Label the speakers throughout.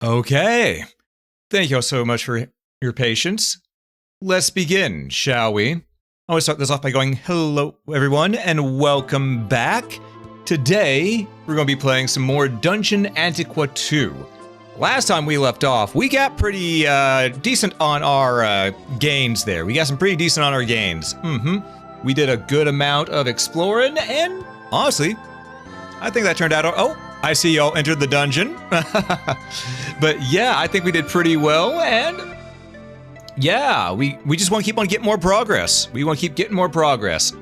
Speaker 1: Okay. Thank you all so much for your patience. Let's begin, shall we? I want to start this off by going, hello everyone, and welcome back. Today, we're going to be playing some more Dungeon Antiqua 2. Last time we left off, we got pretty decent on our gains there. We got some pretty decent on our gains. We did a good amount of exploring, and honestly, I think that turned out... Oh, I see y'all entered the dungeon. But yeah, I think we did pretty well, and yeah, we just want to keep on getting more progress. We want to keep getting more progress.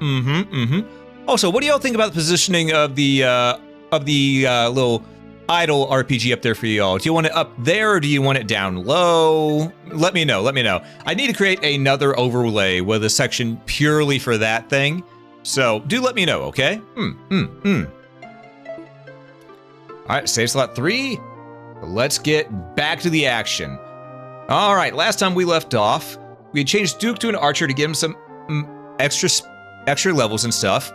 Speaker 1: Also, what do y'all think about the positioning of the little idle RPG up there for y'all? Do you want it up there or do you want it down low? Let me know, let me know. I need to create another overlay with a section purely for that thing. So do let me know, okay? All right, save slot 3. Let's get back to the action. All right, last time we left off, we had changed Duke to an archer to give him some extra levels and stuff.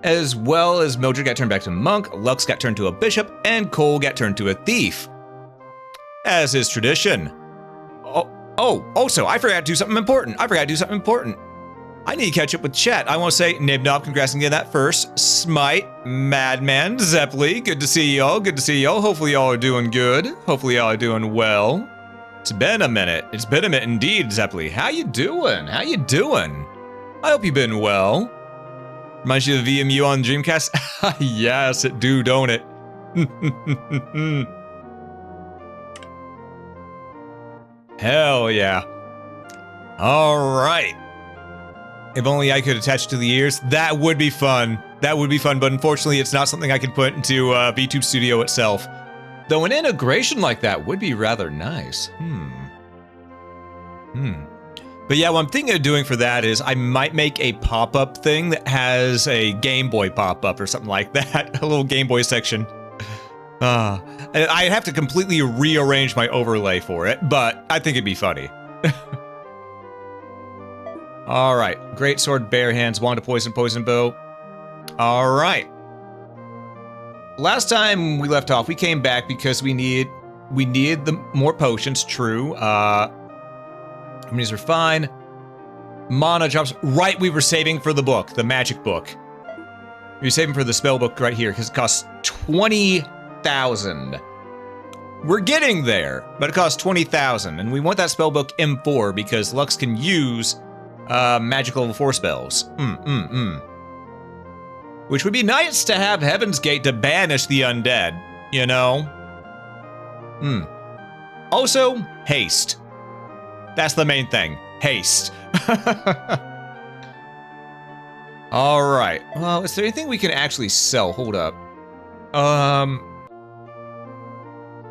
Speaker 1: As well as Mildred got turned back to monk, Lux got turned to a bishop, and Cole got turned to a thief. As is tradition. Also, I forgot to do something important. I need to catch up with chat. I want to say, Nibnob, congrats on getting that first. Smite, Madman, Zeppeli, good to see y'all, Hopefully y'all are doing good. Hopefully y'all are doing well. It's been a minute indeed, Zeppeli. How you doing? I hope you've been well. Reminds you of VMU on Dreamcast? Yes, it do, don't it? Hell yeah. All right. If only I could attach to the ears. That would be fun. But unfortunately, it's not something I can put into VTube Studio itself. Though an integration like that would be rather nice. But yeah, what I'm thinking of doing for that is I might make a pop-up thing that has a Game Boy pop-up or something like that. A little Game Boy section. I'd have to completely rearrange my overlay for it, but I think it'd be funny. All right, great sword, bare hands, wand of poison, poison bow. All right. Last time we left off, we came back because we needed the more potions. True. These are fine. Mana drops. Right, we were saving for the book, the magic book. We were saving for the spell book right here because it costs 20,000. We're getting there, but it costs 20,000, and we want that spell book M4 because Lux can use magic level 4 spells. Which would be nice to have Heaven's Gate to banish the undead, you know? Also, haste. That's the main thing. Haste. Alright. Well, is there anything we can actually sell? Hold up. I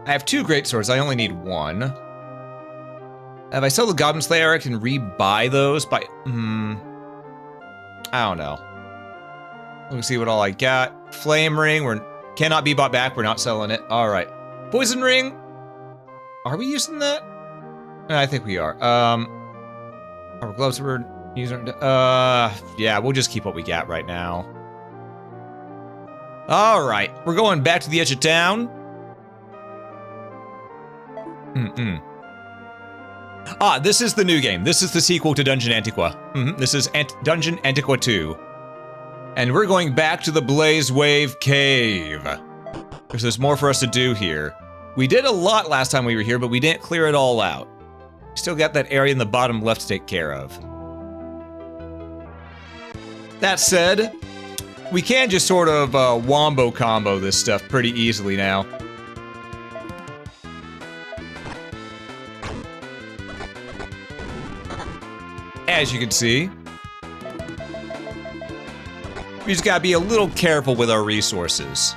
Speaker 1: have 2 great swords. I only need 1. If I sell the Goblin Slayer, I can rebuy those by... I don't know. Let me see what all I got. Flame Ring, cannot be bought back. We're not selling it. All right. Poison Ring. Are we using that? I think we are. Our gloves we're using... yeah, we'll just keep what we got right now. All right. We're going back to the edge of town. This is the new game. This is the sequel to Dungeon Antiqua. This is Dungeon Antiqua 2. And we're going back to the Blazewave Cave. Because there's more for us to do here. We did a lot last time we were here, but we didn't clear it all out. Still got that area in the bottom left to take care of. That said, we can just sort of wombo combo this stuff pretty easily now. As you can see, we just gotta be a little careful with our resources.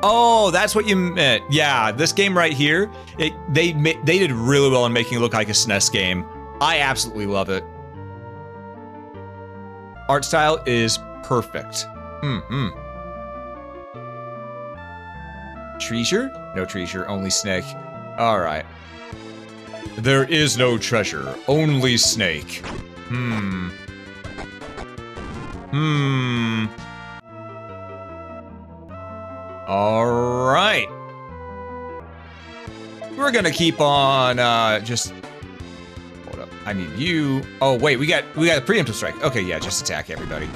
Speaker 1: Oh, that's what you meant. Yeah, this game right here, they did really well in making it look like a SNES game. I absolutely love it. Art style is perfect. Treasure? No treasure, only snake. All right. There is no treasure, only snake. Alright. We're gonna keep on, just... Hold up, I need you. Oh, wait, we got a preemptive strike. Okay, yeah, just attack everybody.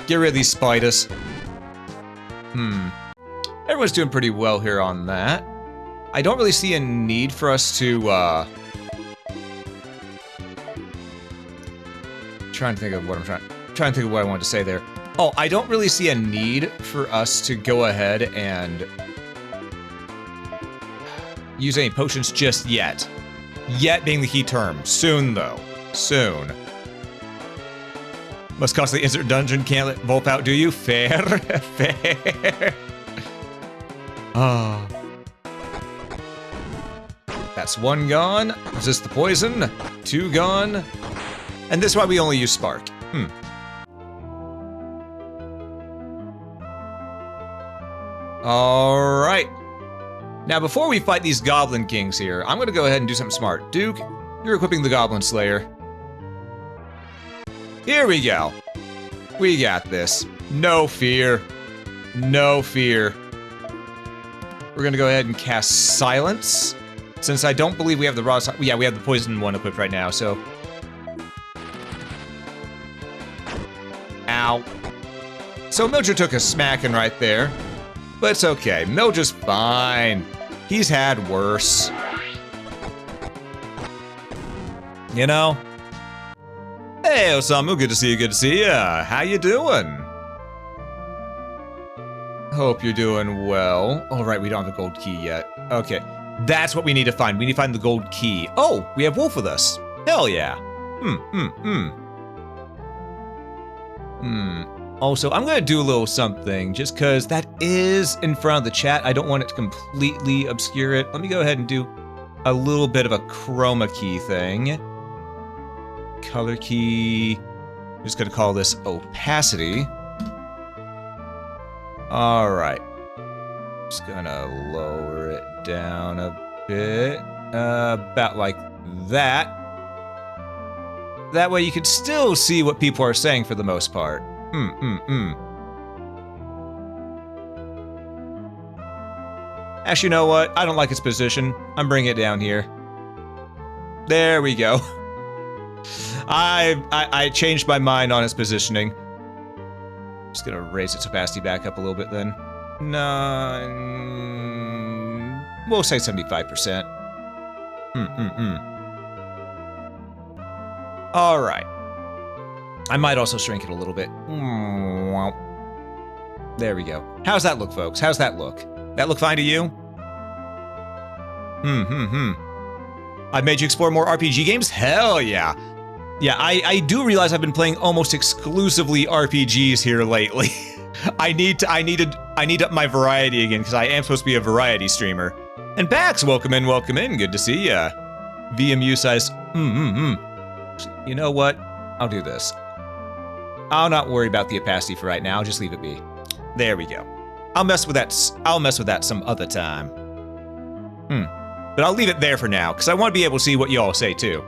Speaker 1: Get rid of these spiders. Everyone's doing pretty well here on that. I don't really see a need for us to, trying to think of what I wanted to say there. Oh, I don't really see a need for us to go ahead and use any potions just yet. Yet being the key term. Soon, though. Soon. Must constantly insert dungeon, can't let Volp out, do you? Fair. Fair. Ah. That's one gone. Resist the poison. Two gone. And this is why we only use Spark. Alright. Now, before we fight these Goblin Kings here, I'm gonna go ahead and do something smart. Duke, you're equipping the Goblin Slayer. Here we go. We got this. No fear. No fear. We're gonna go ahead and cast Silence. Since I don't believe we have the raw... Yeah, we have the poison one equipped right now, so... Ow. So Mildred took a smacking right there. But it's okay. Mildred's fine. He's had worse. You know? Hey, Osamu, good to see you, good to see ya. How you doing? Hope you're doing well. All right, we don't have a gold key yet. Okay, that's what we need to find. We need to find the gold key. Oh, we have Wolf with us. Hell yeah. Also, I'm gonna do a little something, just because that is in front of the chat. I don't want it to completely obscure it. Let me go ahead and do a little bit of a chroma key thing. Color key. I'm just gonna call this opacity. Alright. Just gonna lower it down a bit. About like that. That way you can still see what people are saying for the most part. Actually, you know what? I don't like its position. I'm bringing it down here. There we go. I changed my mind on its positioning. Just gonna raise its opacity back up a little bit then. We'll say 75%. Alright. I might also shrink it a little bit. There we go. How's that look, folks? How's that look? That look fine to you? I've made you explore more RPG games? Hell yeah. Yeah, I do realize I've been playing almost exclusively RPGs here lately. I need up my variety again, because I am supposed to be a variety streamer. And Pax, welcome in, welcome in. Good to see ya. VMU size. You know what? I'll do this. I'll not worry about the opacity for right now. I'll just leave it be. There we go. I'll mess with that some other time. But I'll leave it there for now, because I want to be able to see what y'all say too.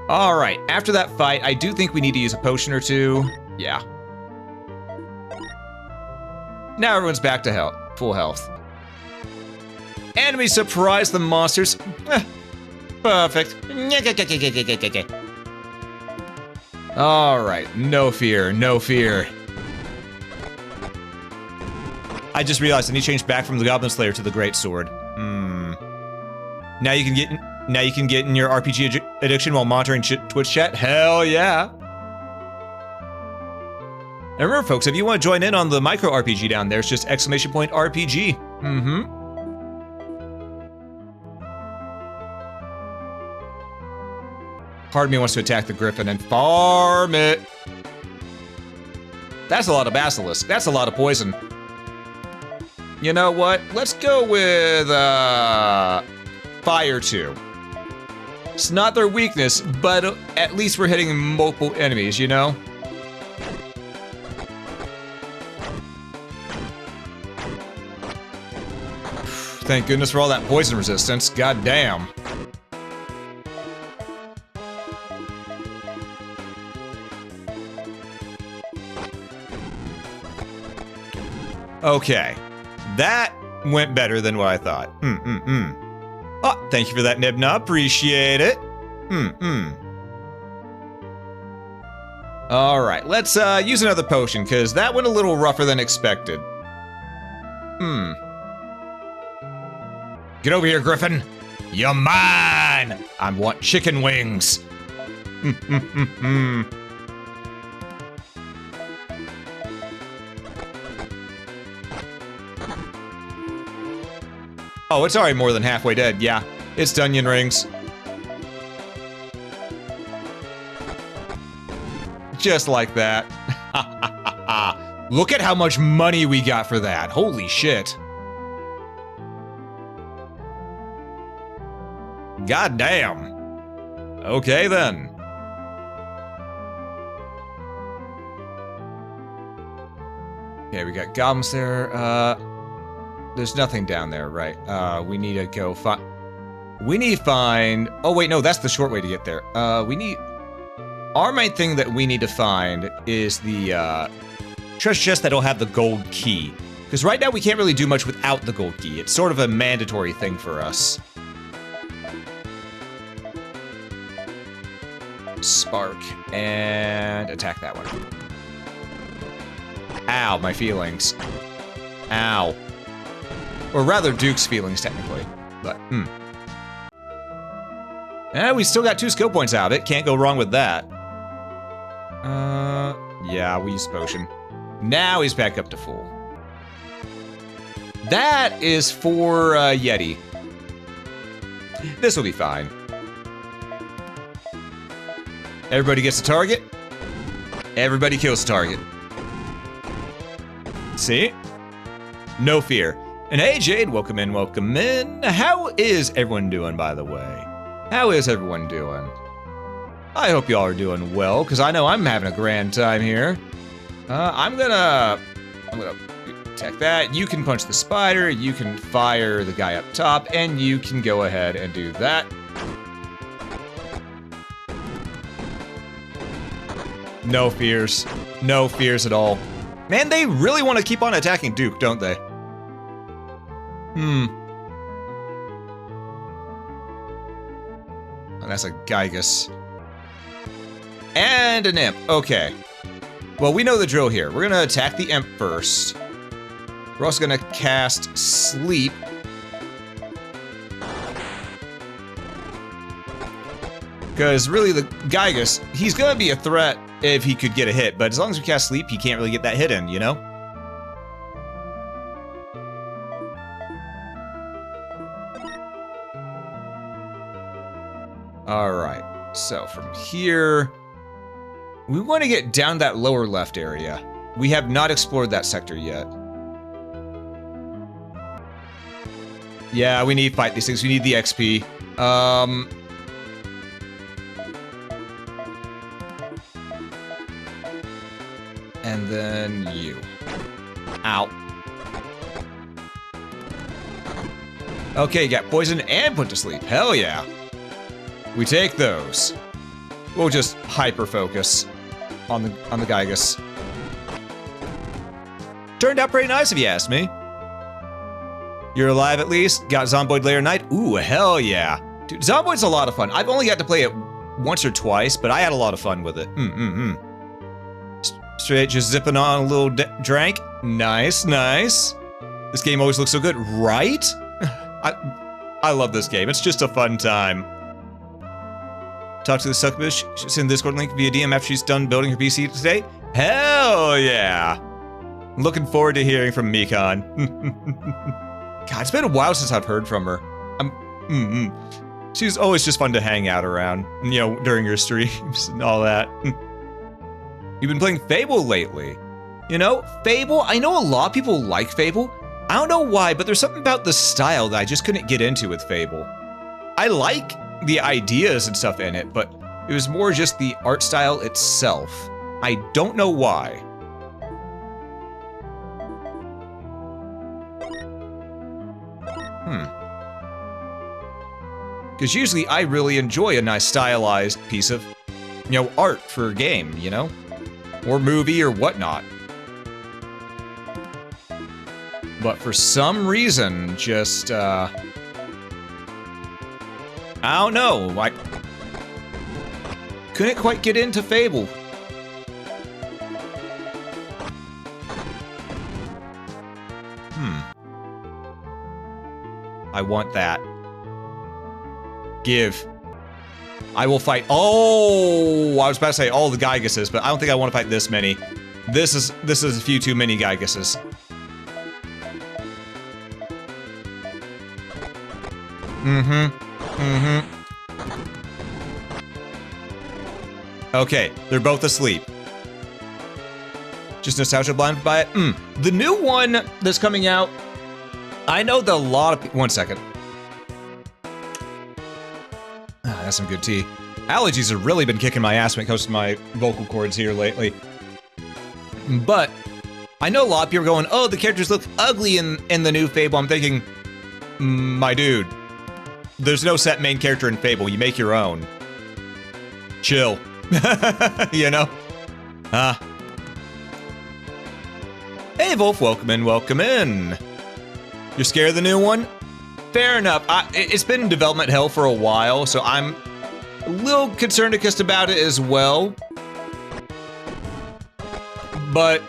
Speaker 1: Alright, after that fight, I do think we need to use a potion or two. Yeah. Now everyone's back to full health. And we surprise the monsters. Perfect. Alright, no fear, no fear. I just realized I need to change back from the Goblin Slayer to the Great Sword. Now you can get in your RPG addiction while monitoring Twitch chat? Hell yeah. And remember, folks, if you want to join in on the micro RPG down there, it's just !RPG. Part of me wants to attack the Griffin and farm it. That's a lot of Basilisk. That's a lot of poison. You know what? Let's go with, Fire 2. It's not their weakness, but at least we're hitting multiple enemies, you know? Thank goodness for all that poison resistance. God damn. Okay. That went better than what I thought. Oh, thank you for that, Nibna. Appreciate it. All right, let's use another potion, because that went a little rougher than expected. Get over here, Griffin. You're mine. I want chicken wings. Oh, it's already more than halfway dead. Yeah, it's Dunyan rings. Just like that. Look at how much money we got for that. Holy shit. God damn. Okay then. Okay, we got goblins there. There's nothing down there, right? We need to go find... We need to find... Oh wait, no, that's the short way to get there. We need... Our main thing that we need to find is the treasure chest that'll have the gold key. Because right now we can't really do much without the gold key. It's sort of a mandatory thing for us. Spark and attack that one. Ow, my feelings. Ow. Or rather, Duke's feelings, technically. But, And we still got 2 skill points out of it. Can't go wrong with that. Yeah, we use potion. Now he's back up to full. That is for Yeti. This will be fine. Everybody gets a target. Everybody kills the target. See? No fear. And hey, Jade, welcome in, welcome in. How is everyone doing, by the way? How is everyone doing? I hope y'all are doing well, because I know I'm having a grand time here. I'm gonna attack that. You can punch the spider, you can fire the guy up top, and you can go ahead and do that. No fears. No fears at all. Man, they really want to keep on attacking Duke, don't they? Oh, that's a Gygus. And an imp. Okay. Well, we know the drill here. We're gonna attack the imp first. We're also gonna cast sleep. Because really, the Gygus, he's gonna be a threat if he could get a hit, but as long as we cast sleep, he can't really get that hit in, you know? Alright, so from here, we want to get down that lower left area. We have not explored that sector yet. Yeah, we need to fight these things. We need the XP. And then you. Ow. Okay, you got poison and put to sleep. Hell yeah. We take those. We'll just hyper focus on the Gygus. Turned out pretty nice if you ask me. You're alive at least. Got Zomboid Layer Knight. Ooh, hell yeah. Dude, Zomboid's a lot of fun. I've only got to play it once or twice, but I had a lot of fun with it. Straight just zipping on a little drink. Nice, nice. This game always looks so good, right? I love this game. It's just a fun time. Talk to the succubus. Send Discord link via DM after she's done building her PC today. Hell yeah. Looking forward to hearing from Mikon. God, it's been a while since I've heard from her. She's always just fun to hang out around, you know, during your streams and all that. You've been playing Fable lately. You know, Fable, I know a lot of people like Fable. I don't know why, but there's something about the style that I just couldn't get into with Fable. I like the ideas and stuff in it, but it was more just the art style itself. I don't know why. Because usually I really enjoy a nice stylized piece of, you know, art for a game, you know? Or movie or whatnot. But for some reason, just, I don't know, I couldn't quite get into Fable. I want that. Give. I will fight. Oh, I was about to say all the Gygases, but I don't think I want to fight this many. This is a few too many Gygases. Okay, they're both asleep. Just nostalgia blinded by it. The new one that's coming out, I know that a lot of people... One second. Ah, that's some good tea. Allergies have really been kicking my ass when it comes to my vocal cords here lately. But I know a lot of people are going, oh, the characters look ugly in the new Fable. I'm thinking, my dude, there's no set main character in Fable. You make your own. Chill. You know? Hey, Wolf, welcome in, welcome in. You're scared of the new one? Fair enough. It's been in development hell for a while, so I'm a little concerned about it as well. But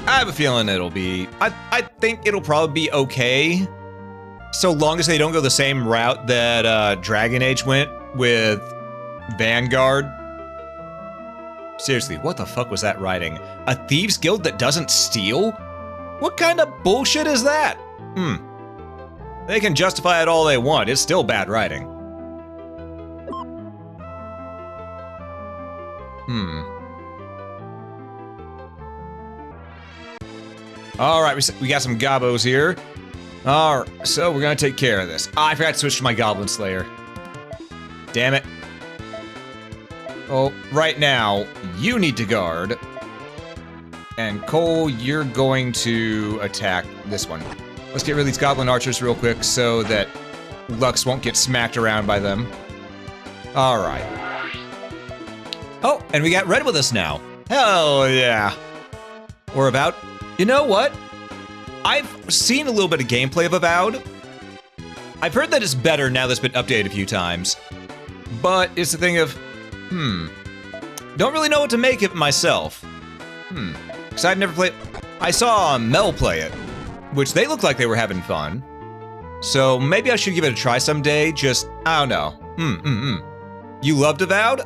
Speaker 1: I have a feeling it'll be... I think it'll probably be okay, so long as they don't go the same route that Dragon Age went with Vanguard. Seriously, what the fuck was that writing? A thieves guild that doesn't steal? What kind of bullshit is that? They can justify it all they want. It's still bad writing. Alright, we got some gobos here. Alright, so we're gonna take care of this. I forgot to switch to my Goblin Slayer. Damn it. Oh, right now, you need to guard. And Cole, you're going to attack this one. Let's get rid of these Goblin Archers real quick so that Lux won't get smacked around by them. Alright. Oh, and we got Red with us now. Hell yeah. We're about... You know what? I've seen a little bit of gameplay of Avowed. I've heard that it's better now that it's been updated a few times. But it's the thing of... Don't really know what to make of it myself. Because I've never played... I saw Mel play it, which they looked like they were having fun. So maybe I should give it a try someday, just... I don't know. You loved Avowed?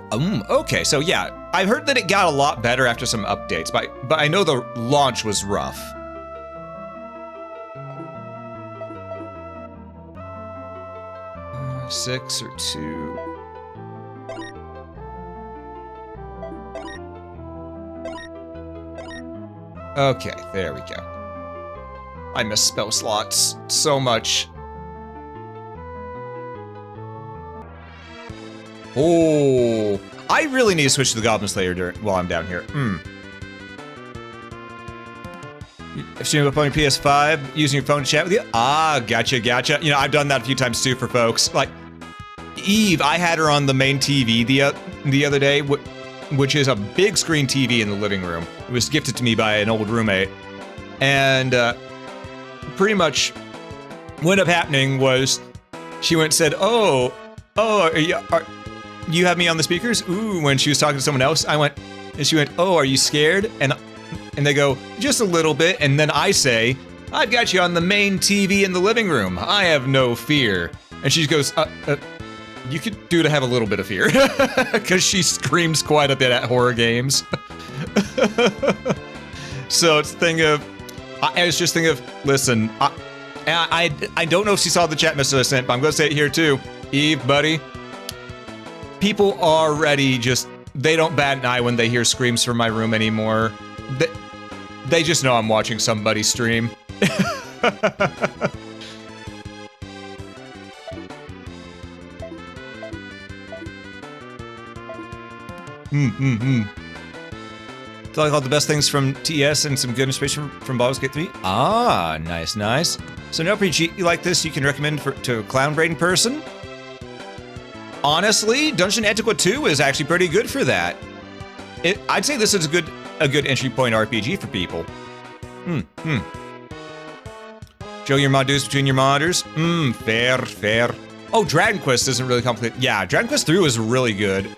Speaker 1: Okay, so yeah. I've heard that it got a lot better after some updates, but I know the launch was rough. Six or two... Okay, there we go. I miss spell slots so much. Oh, I really need to switch to the Goblin Slayer while I'm down here. If you're up on your PS5, using your phone to chat with you? Ah, gotcha. You know, I've done that a few times too for folks. Like, Eve, I had her on the main TV the other day, which is a big screen TV in the living room. It was gifted to me by an old roommate. And pretty much what ended up happening was she went and said, oh, you have me on the speakers? Ooh, when she was talking to someone else, and she went, oh, are you scared? And they go, just a little bit. And then I say, I've got you on the main TV in the living room. I have no fear. And she goes, you could do to have a little bit of fear. Because she screams quite a bit at horror games. So it's a thing of, I was just thinking of, listen, I don't know if she saw the chat message I sent, but I'm going to say it here too. Eve, buddy, people already just, they don't bat an eye when they hear screams from my room anymore. They just know I'm watching somebody stream. So I got the best things from TS and some good inspiration from Baldur's Gate 3. Ah, nice. So no RPG like this you can recommend to a clown brain person? Honestly, Dungeon Antiqua 2 is actually pretty good for that. I'd say this is a good entry point RPG for people. Show your mod dues between your modders. Fair, fair. Oh, Dragon Quest isn't really complicated. Yeah, Dragon Quest 3 was really good.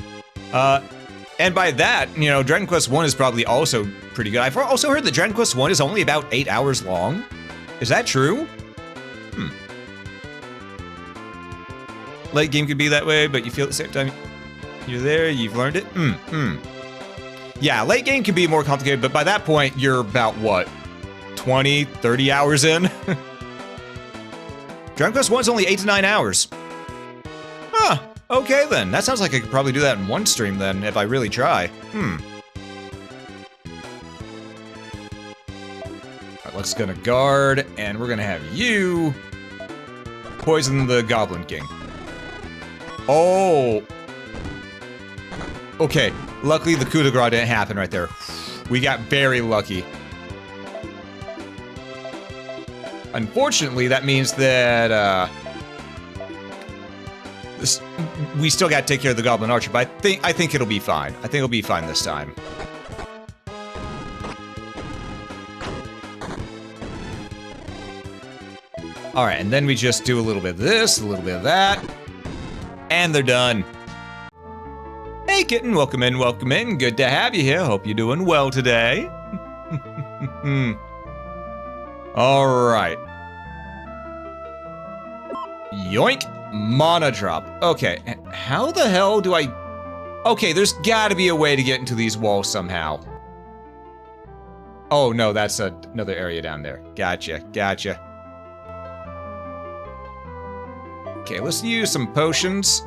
Speaker 1: And by that, you know, Dragon Quest 1 is probably also pretty good. I've also heard that Dragon Quest 1 is only about 8 hours long. Is that true? Late game could be that way, but you feel at the same time you're there, you've learned it. Yeah, late game can be more complicated, but by that point, you're about, what, 20, 30 hours in? Dragon Quest 1's only 8 to 9 hours. Huh, okay then. That sounds like I could probably do that in one stream then, if I really try. Alright, let's go to guard, and we're gonna have you poison the Goblin King. Oh! Okay, luckily the coup de grace didn't happen right there. We got very lucky. Unfortunately, that means that, we still gotta take care of the Goblin Archer, but I think it'll be fine. I think it'll be fine this time. Alright, and then we just do a little bit of this, a little bit of that, and they're done. Hey kitten, welcome in, welcome in. Good to have you here. Hope you're doing well today. Alright. Yoink. Mana drop. Okay, how the hell do I... Okay, there's gotta be a way to get into these walls somehow. Oh no, that's another area down there. Gotcha, gotcha. Okay, let's use some potions.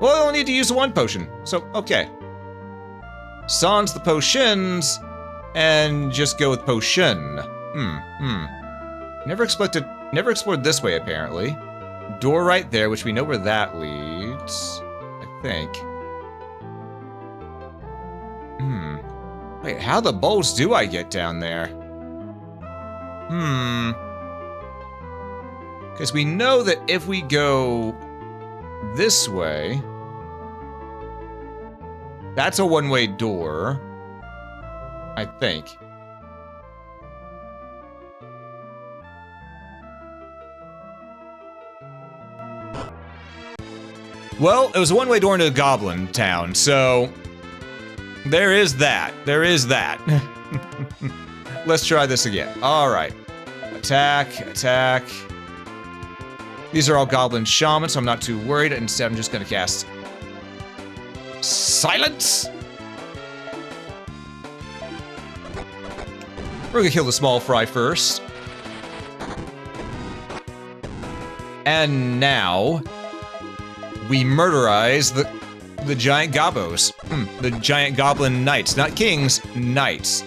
Speaker 1: Well, I only need to use one potion, so okay. Sans the potions, and just go with potion. Never explored this way, apparently. Door right there, which we know where that leads, I think. Wait, how the balls do I get down there? Because we know that if we go this way, that's a one-way door, I think. Well, it was a one-way door into a goblin town, so there is that. There is that. Let's try this again. All right. Attack, attack. These are all goblin shamans, so I'm not too worried. Instead, I'm just going to cast Silence. We're going to kill the small fry first. And now we murderize the giant gobos. The giant goblin knights. Not kings, knights.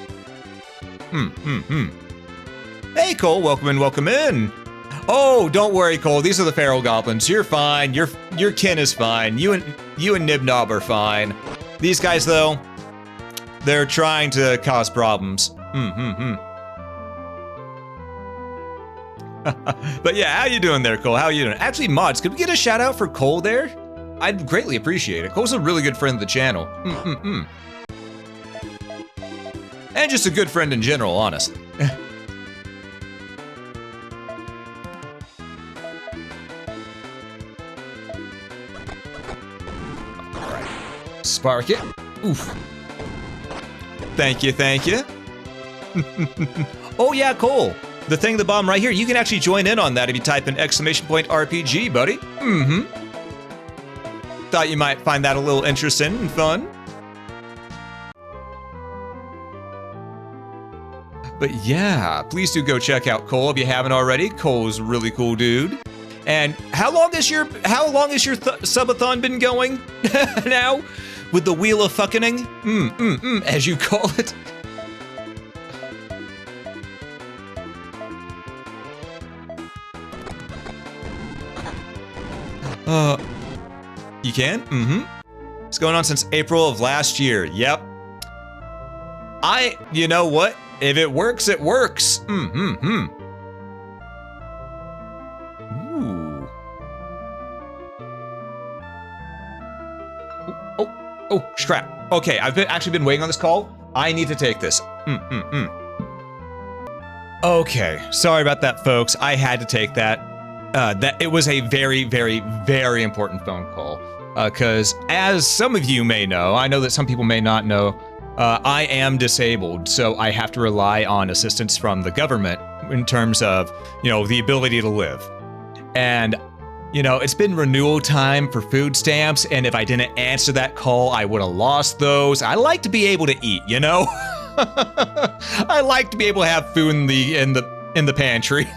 Speaker 1: Hey, Cole, welcome in, welcome in. Oh, don't worry, Cole. These are the feral goblins. You're fine. Your kin is fine. You and Nibnob are fine. These guys, though, they're trying to cause problems. But yeah, how you doing there, Cole? How you doing? Actually, mods, could we get a shout out for Cole there? I'd greatly appreciate it. Cole's a really good friend of the channel. And just a good friend in general, honestly. Alright. Spark it. Oof. Thank you, thank you. Oh yeah, Cole. The thing at the bottom right here, you can actually join in on that if you type in !RPG, buddy. Thought you might find that a little interesting and fun. But yeah, please do go check out Cole if you haven't already. Cole's a really cool dude. And how long has your subathon been going now? With the wheel of fucking, as you call it. You can? It's going on since April of last year. Yep. You know what? If it works, it works. Ooh. Oh, crap. Okay, I've actually been waiting on this call. I need to take this. Okay, sorry about that, folks. I had to take that. It was a very, very, very important phone call. Because as some of you may know, I know that some people may not know, I am disabled, so I have to rely on assistance from the government in terms of, the ability to live. And, it's been renewal time for food stamps, and if I didn't answer that call, I would have lost those. I like to be able to eat, I like to be able to have food in the pantry.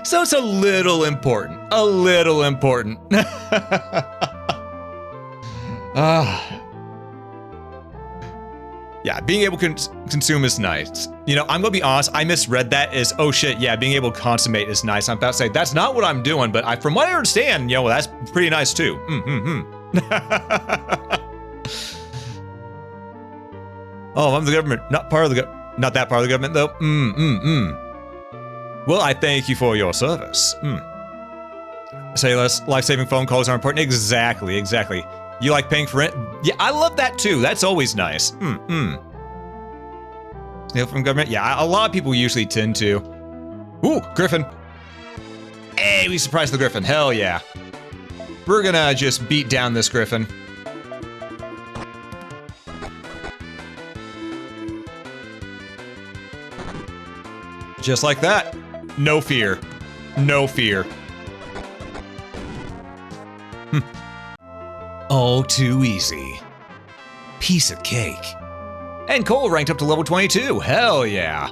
Speaker 1: So it's a little important. Yeah, being able to consume is nice. I'm gonna be honest, I misread that as, oh shit, yeah, being able to consummate is nice. I'm about to say, that's not what I'm doing, but from what I understand, that's pretty nice too. Oh, I'm the government, not that part of the government though. Well, I thank you for your service. Say less life-saving phone calls are important. Exactly. You like paying for rent? Yeah, I love that too. That's always nice. Steal from government? Yeah, a lot of people usually tend to. Ooh, Griffin. Hey, we surprised the Griffin. Hell yeah. We're gonna just beat down this Griffin. Just like that. No fear. All too easy. Piece of cake. And Cole ranked up to level 22. Hell yeah.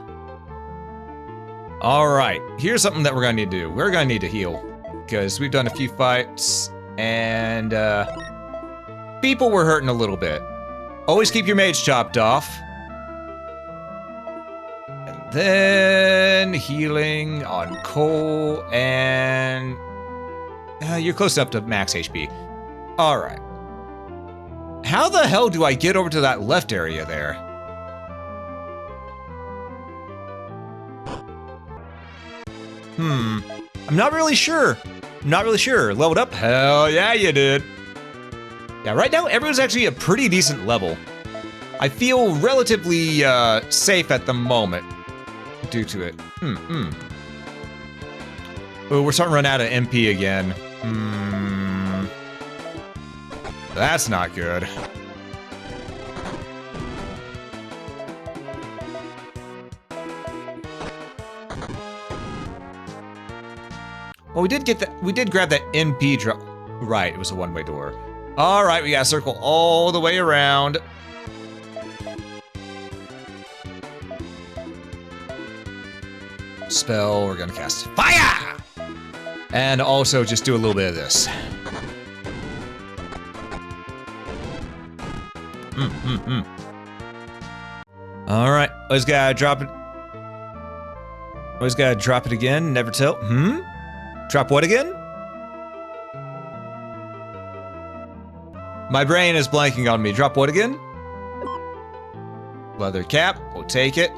Speaker 1: All right, here's something that we're gonna need to do. We're gonna need to heal because we've done a few fights and people were hurting a little bit. Always keep your mage chopped off. And then healing on Cole and you're close enough to max HP. All right. How the hell do I get over to that left area there? I'm not really sure. Leveled up? Hell yeah, you did. Yeah, right now everyone's actually a pretty decent level. I feel relatively safe at the moment due to it. Oh, we're starting to run out of MP again. That's not good. Well, we did get that. We did grab that MP drop. Right, it was a one-way door. All right, we gotta circle all the way around. Spell, we're gonna cast fire! And also just do a little bit of this. All right, always gotta drop it. Always gotta drop it again, never tell. Drop what again? My brain is blanking on me. Drop what again? Leather cap, we'll take it.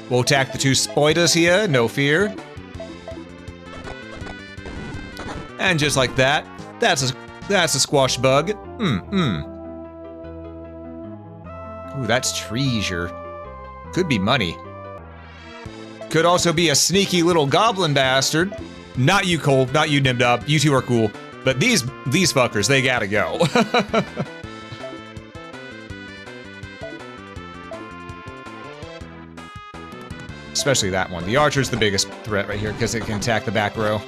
Speaker 1: We'll attack the two spoiders here, no fear. And just like that, that's a squash bug. Ooh, that's treasure. Could be money. Could also be a sneaky little goblin bastard. Not you, Cole. Not you, Nimdub. You two are cool. But these fuckers, they gotta go. Especially that one. The archer's the biggest threat right here because it can attack the back row.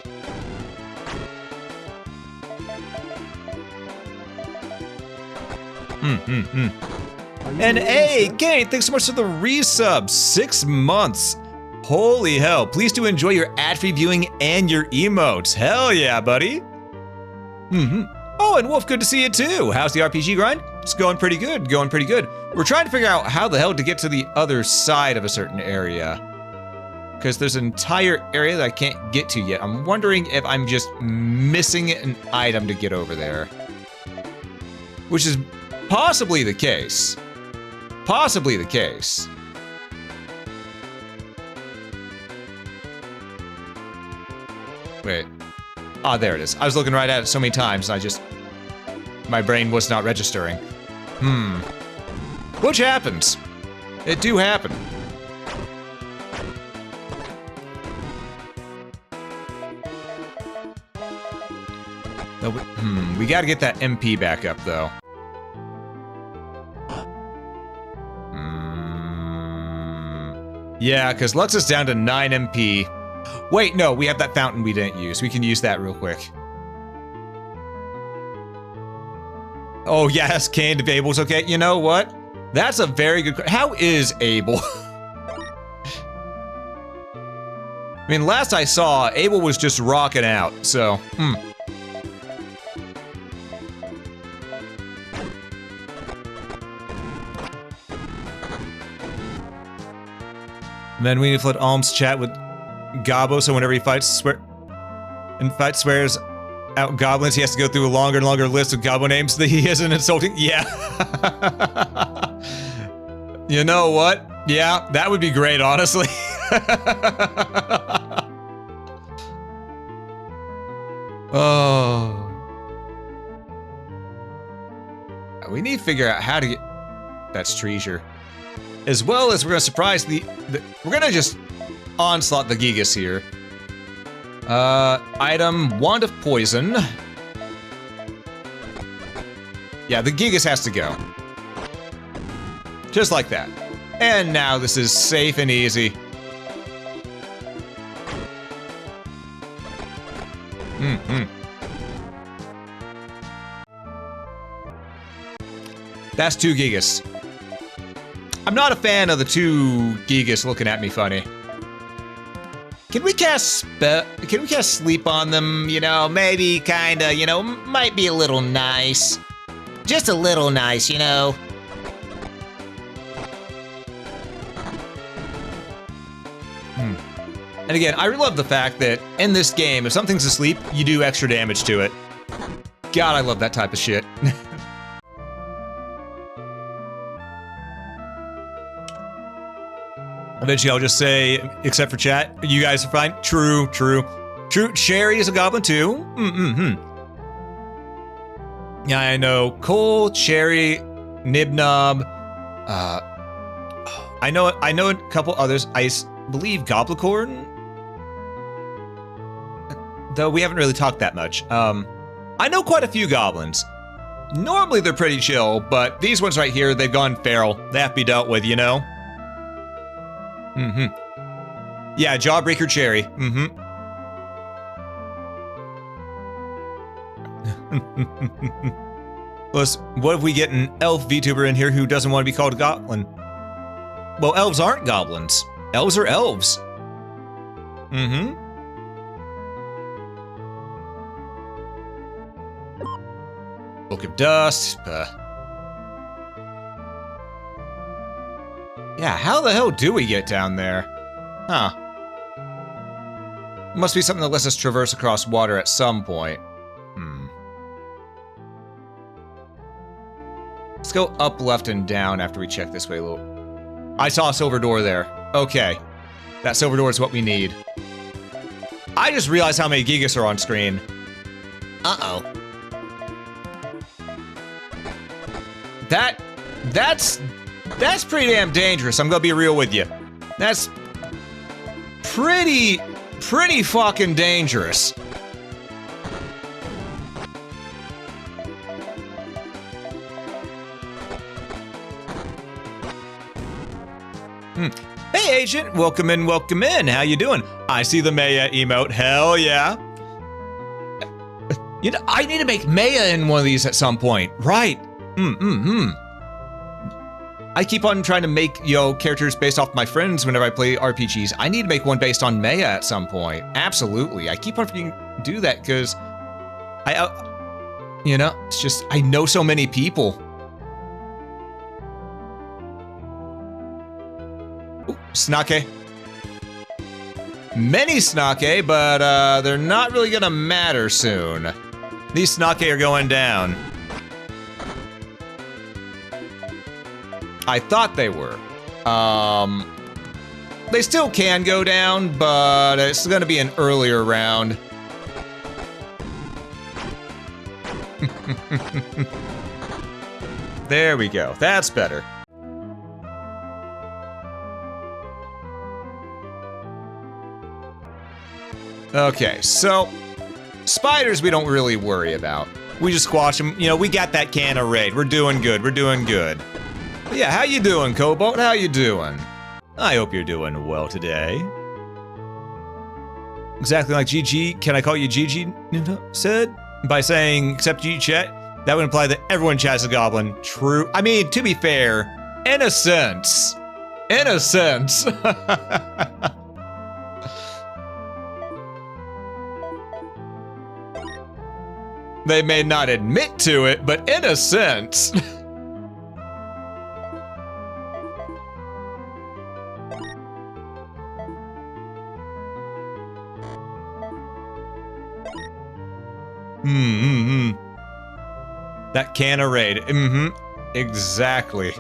Speaker 1: And hey, Kate, thanks so much for the resub. 6 months. Holy hell. Please do enjoy your ad-free viewing and your emotes. Hell yeah, buddy. Oh, and Wolf, good to see you too. How's the RPG grind? It's going pretty good, We're trying to figure out how the hell to get to the other side of a certain area. Because there's an entire area that I can't get to yet. I'm wondering if I'm just missing an item to get over there. Which is possibly the case. Wait. Ah, there it is. I was looking right at it so many times, and my brain was not registering. Which happens. It do happen. We gotta get that MP back up, though. Yeah, because Lux is down to 9 MP. Wait, no, we have that fountain we didn't use. We can use that real quick. Oh, yes, Canned if Abel's okay. You know what? That's a very good... How is Abel? I mean, last I saw, Abel was just rocking out, so... And then we need to let Alms chat with Gobbo, so whenever he fights, swears out goblins, he has to go through a longer and longer list of Gobbo names that he isn't insulting. Yeah. You know what? Yeah, that would be great, honestly. Oh. We need to figure out how to get... That's treasure. As well as we're gonna surprise we're gonna just onslaught the Gigas here. Item, Wand of Poison. Yeah, the Gigas has to go. Just like that. And now this is safe and easy. That's 2 Gigas. I'm not a fan of the 2 Gigas looking at me funny. Can we cast sleep on them? You know, maybe kinda, you know, might be a little nice. Just a little nice, you know. And again, I love the fact that in this game, if something's asleep, you do extra damage to it. God, I love that type of shit. Eventually, I'll just say, except for chat, you guys are fine. True. Sherry is a goblin too. Yeah, I know. Cole, Cherry, Nibnob. I know a couple others. I believe Goblicorn. Though we haven't really talked that much. I know quite a few goblins. Normally they're pretty chill, but these ones right here, they've gone feral. They have to be dealt with, you know? Yeah, Jawbreaker Cherry. Plus, what if we get an elf VTuber in here who doesn't want to be called a goblin? Well, elves aren't goblins. Elves are elves. Book of Dust. Yeah, how the hell do we get down there? Huh. Must be something that lets us traverse across water at some point. Let's go up, left, and down after we check this way a little. I saw a silver door there. Okay. That silver door is what we need. I just realized how many Gigas are on screen. Uh-oh. That's pretty damn dangerous. I'm gonna be real with you. That's pretty fucking dangerous. Hey, Agent. Welcome in, welcome in. How you doing? I see the Maya emote. Hell yeah. You know, I need to make Maya in one of these at some point. Right. I keep on trying to make, characters based off my friends whenever I play RPGs. I need to make one based on Maya at some point. Absolutely. I keep on forgetting to do that because it's just, I know so many people. Ooh, Snake. Many Snake, but they're not really gonna matter soon. These Snake are going down. I thought they were. They still can go down, but it's gonna be an earlier round. There we go. That's better. Okay, so Spiders we don't really worry about. We just squash them. You know, we got that can of raid. We're doing good. We're doing good. But yeah, how you doing, Cobalt? How you doing? I hope you're doing well today. Exactly like GG. Can I call you GG said? By saying, except G chat, that would imply that everyone chats a goblin. True. I mean, to be fair, in a sense. In a sense. They may not admit to it, but in a sense. That can of raid. Exactly.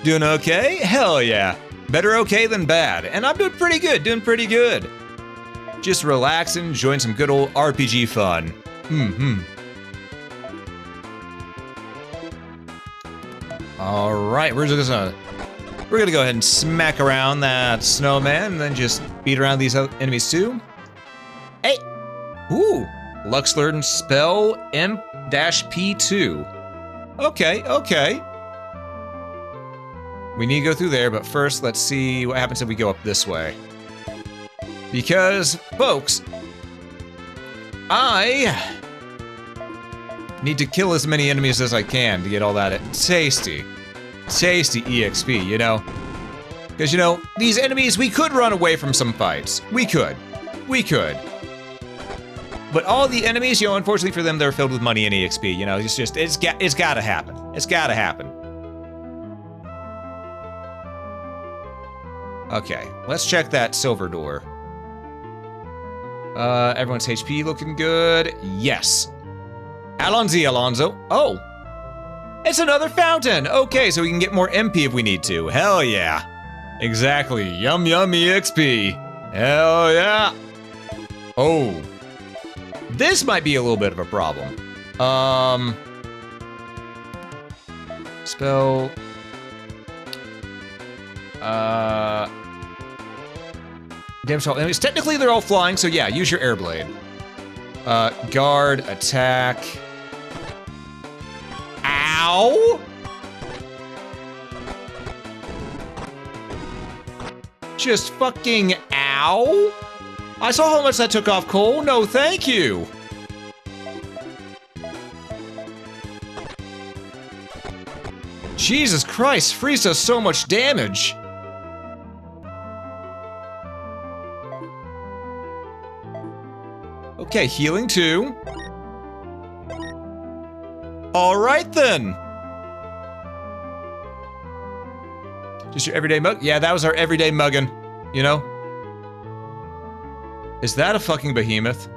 Speaker 1: Doing okay? Hell yeah. Better okay than bad. And I'm doing pretty good, Just relaxing, enjoying some good old RPG fun. Alright, we're gonna go ahead and smack around that snowman and then just beat around these enemies too. Hey! Ooh! Luxlord spell M-P2. Okay. We need to go through there, but first let's see what happens if we go up this way. Because, folks, I need to kill as many enemies as I can to get all that tasty EXP, you know? Because, you know, these enemies, we could run away from some fights. We could. But all the enemies, you know, unfortunately for them, they're filled with money and EXP. You know, it's gotta happen. It's gotta happen. Okay, let's check that silver door. Everyone's HP looking good. Yes. Alonzo. Oh, it's another fountain. Okay, so we can get more MP if we need to. Hell yeah. Exactly. Yum EXP. Hell yeah. Oh. This might be a little bit of a problem. Spell. Damage all enemies. Technically, they're all flying, so yeah, use your air blade. Guard, attack. Ow! Just fucking ow! I saw how much that took off Cole. No, thank you. Jesus Christ, Freeze does so much damage. Okay, healing too. All right then. Just your everyday mug? Yeah, that was our everyday muggin', you know? Is that a fucking behemoth?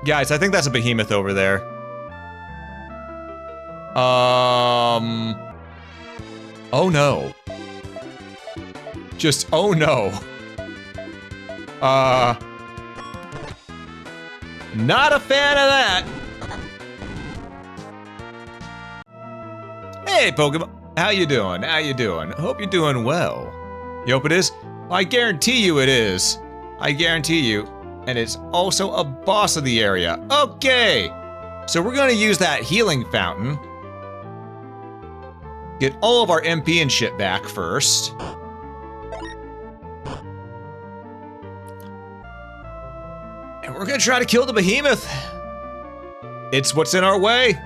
Speaker 1: Guys, I think that's a behemoth over there. Oh no. Just, oh no. Not a fan of that. Hey, Pokemon. How you doing? Hope you're doing well. You hope it is? I guarantee you it is. I guarantee you. And it's also a boss of the area. Okay. So we're gonna use that healing fountain. Get all of our MP and shit back first. And we're gonna try to kill the behemoth. It's what's in our way.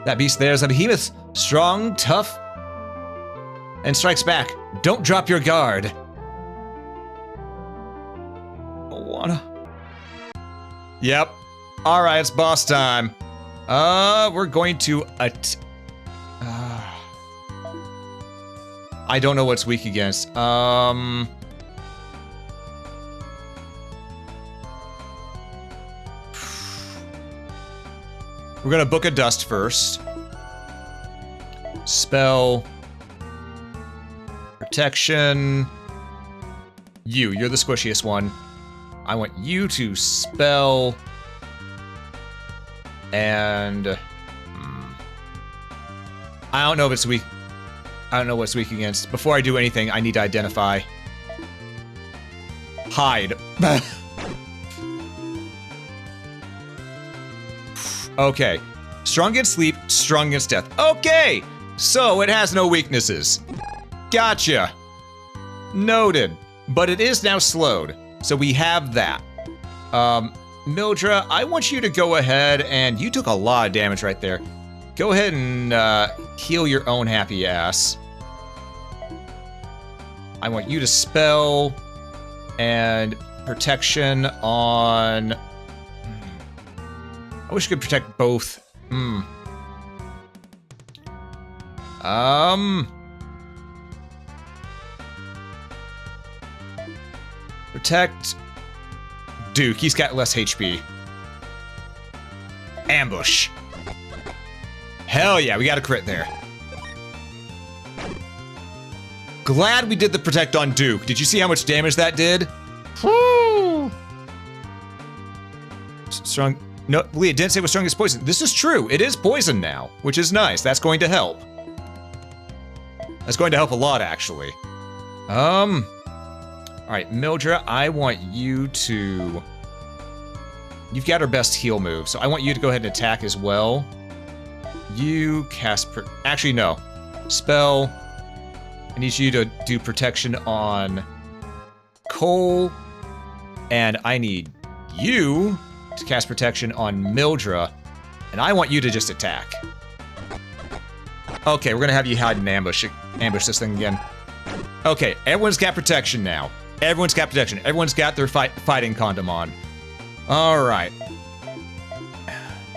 Speaker 1: That beast there's a behemoth. Strong, tough, and strikes back. Don't drop your guard. Yep. Alright, it's boss time. We're going to I don't know what's weak against. We're gonna book a dust first. Spell. Protection. You're the squishiest one. I want you to spell. And I don't know if it's weak. I don't know what's weak against. Before I do anything, I need to identify. Hide. Okay. Strong against sleep, strong against death. Okay! So it has no weaknesses. Gotcha. Noted. But it is now slowed. So we have that. Mildra, I want you to go ahead and you took a lot of damage right there. Go ahead and heal your own happy ass. I want you to spell and protection on... I wish I could protect both. Protect Duke. He's got less HP. Ambush. Hell yeah, we got a crit there. Glad we did the protect on Duke. Did you see how much damage that did? Woo! Strong. No, Lee, it didn't say it was strong as poison. This is true. It is poison now, which is nice. That's going to help. That's going to help a lot, actually. All right, Mildra, I want you to... You've got our best heal move, so I want you to go ahead and attack as well. You cast... Actually, no. Spell. I need you to do protection on Cole. And I need you to cast protection on Mildra. And I want you to just attack. Okay, we're gonna have you hide and ambush this thing again. Okay, everyone's got protection now. Everyone's got protection. Everyone's got their fighting condom on. All right.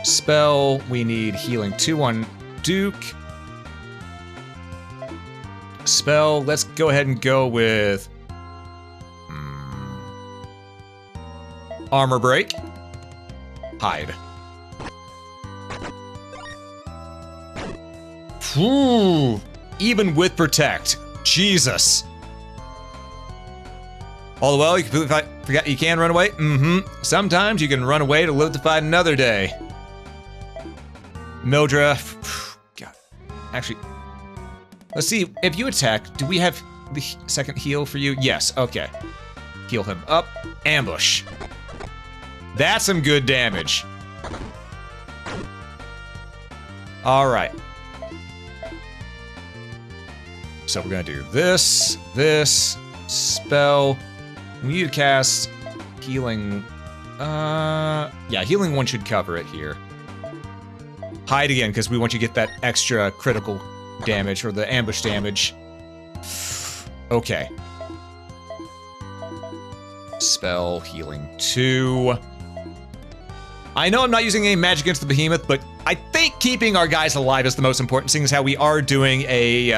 Speaker 1: Spell, we need healing 2 on Duke. Spell, let's go ahead and go with... Armor break. Hide. Ooh, even with protect. Jesus. All the while, you completely forgot you can run away? Sometimes you can run away to live to fight another day. Mildra. God. Actually, let's see. If you attack, do we have the second heal for you? Yes. Okay. Heal him up. Ambush. That's some good damage. All right. So we're gonna do this, spell. We need to cast healing. Yeah, healing 1 should cover it here. Hide again, because we want you to get that extra critical damage, or the ambush damage. Okay. Spell healing 2. I know I'm not using any magic against the behemoth, but I think keeping our guys alive is the most important, seeing as how we are doing a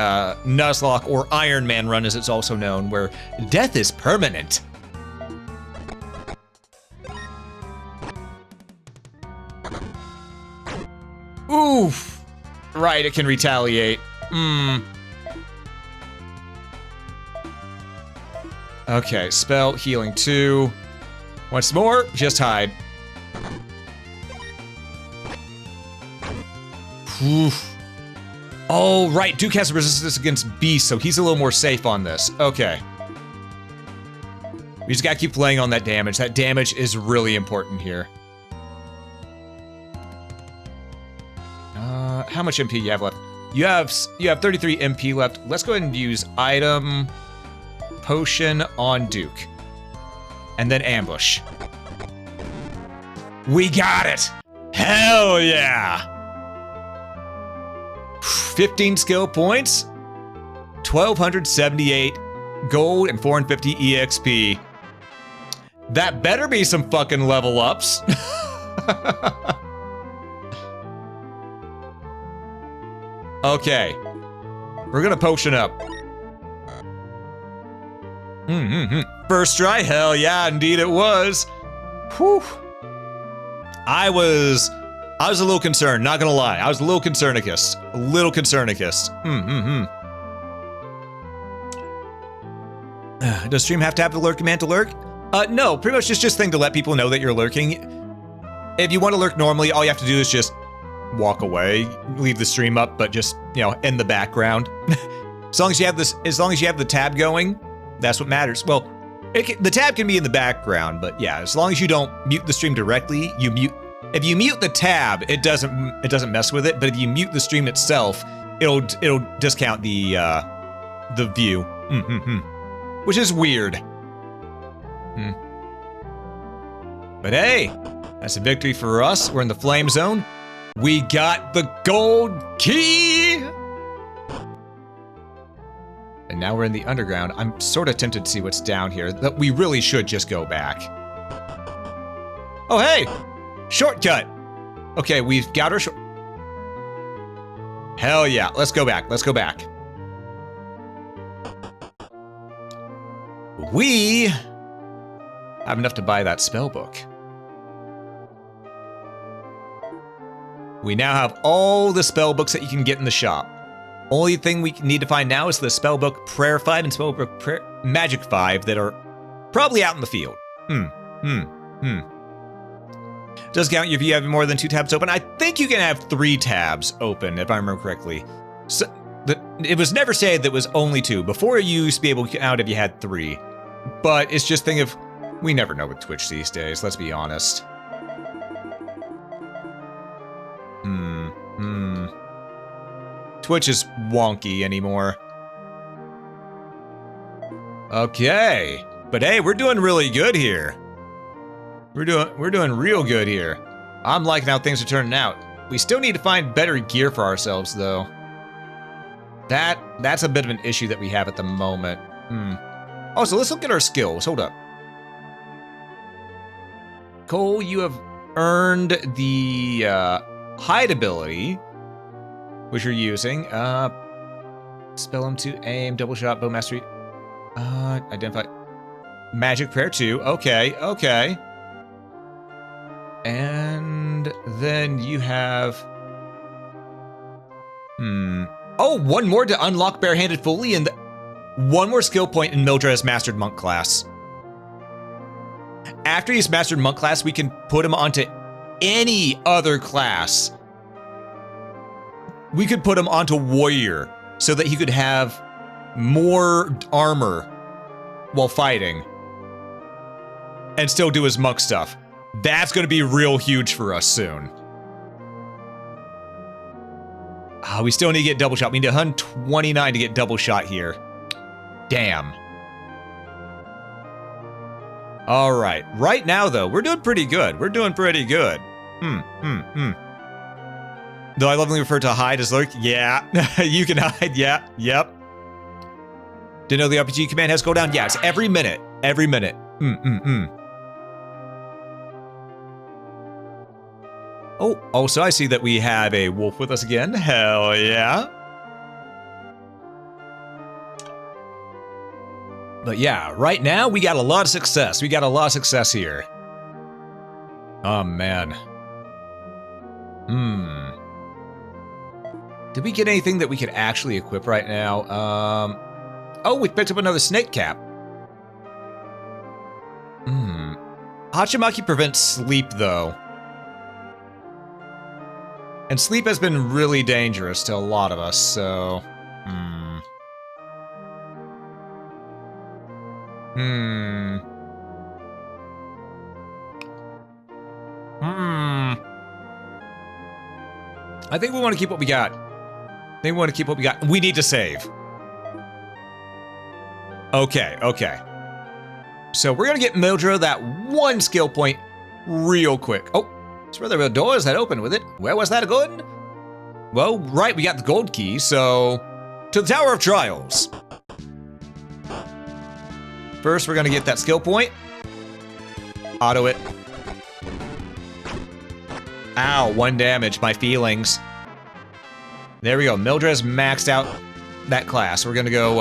Speaker 1: Nuzlocke, or Iron Man run as it's also known, where death is permanent. Oof. Right, it can retaliate. Okay, spell healing 2. Once more, just hide. Oof. Oh, right, Duke has resistance against beasts, so he's a little more safe on this. Okay. We just gotta keep playing on that damage. That damage is really important here. How much MP do you have left? You have 33 MP left. Let's go ahead and use item potion on Duke. And then ambush. We got it! Hell yeah! 15 skill points, 1,278 gold, and 450 EXP. That better be some fucking level ups. Okay, we're gonna potion up. First try, hell yeah, indeed it was. Whew. I was a little concerned, not gonna lie. I was a little concernicus. A little concernicus. Does stream have to have the lurk command to lurk? No, pretty much just thing to let people know that you're lurking. If you want to lurk normally, all you have to do is just walk away, leave the stream up, but just, you know, in the background. As long as you have this, as long as you have the tab going, that's what matters. Well, the tab can be in the background, but yeah, as long as you don't mute the stream directly, you mute. If you mute the tab, it doesn't mess with it. But if you mute the stream itself, it'll discount the view, which is weird. But hey, that's a victory for us. We're in the flame zone. We got the gold key. And now we're in the underground. I'm sort of tempted to see what's down here. That we really should just go back. Oh, hey! Shortcut! Okay, we've got our short... Hell yeah, let's go back, let's go back. We have enough to buy that spell book. We now have all the spell books that you can get in the shop. Only thing we need to find now is the Spellbook Prayer 5 and Spellbook Magic 5 that are probably out in the field. Does count if you have more than 2 tabs open. I think you can have 3 tabs open, if I remember correctly. So, it was never said that it was only 2. Before, you used to be able to count if you had 3. But it's just thing of, we never know with Twitch these days, let's be honest. Twitch is wonky anymore. Okay, but hey, we're doing really good here. We're doing real good here. I'm liking how things are turning out. We still need to find better gear for ourselves, though. That's a bit of an issue that we have at the moment. Oh, so let's look at our skills. Hold up. Cole, you have earned the hide ability, which you're using. Spell him to aim, double shot, bow mastery. Identify. Magic prayer 2. Okay, okay. And then you have... Oh, 1 more to unlock barehanded fully, and 1 more skill point in Mildred's mastered monk class. After he's mastered monk class, we can put him onto any other class. We could put him onto warrior so that he could have more armor while fighting and still do his monk stuff. That's going to be real huge for us soon. We still need to get double shot. We need 129 to get double shot here. Damn. All right. Right now, though, we're doing pretty good. We're doing pretty good. Though I lovingly refer to hide as lurk. Yeah. You can hide. Yeah. Yep. Didn't know the RPG command has cooldown? Yeah, it's every minute. Every minute. Oh, also I see that we have a wolf with us again. Hell yeah. But yeah, right now we got a lot of success. We got a lot of success here. Oh, man. Did we get anything that we could actually equip right now? Oh, we picked up another snake cap. Hachimaki prevents sleep, though. And sleep has been really dangerous to a lot of us, so... I think we want to keep what we got. We need to save. Okay, okay. So we're gonna get Mildred that 1 skill point real quick. Oh, it's where the doors that open with it. Where was that going? Well, right, we got the gold key, so... to the Tower of Trials. First, we're gonna get that skill point. Auto it. Ow, 1 damage, my feelings. There we go, Mildred's maxed out that class. We're gonna go,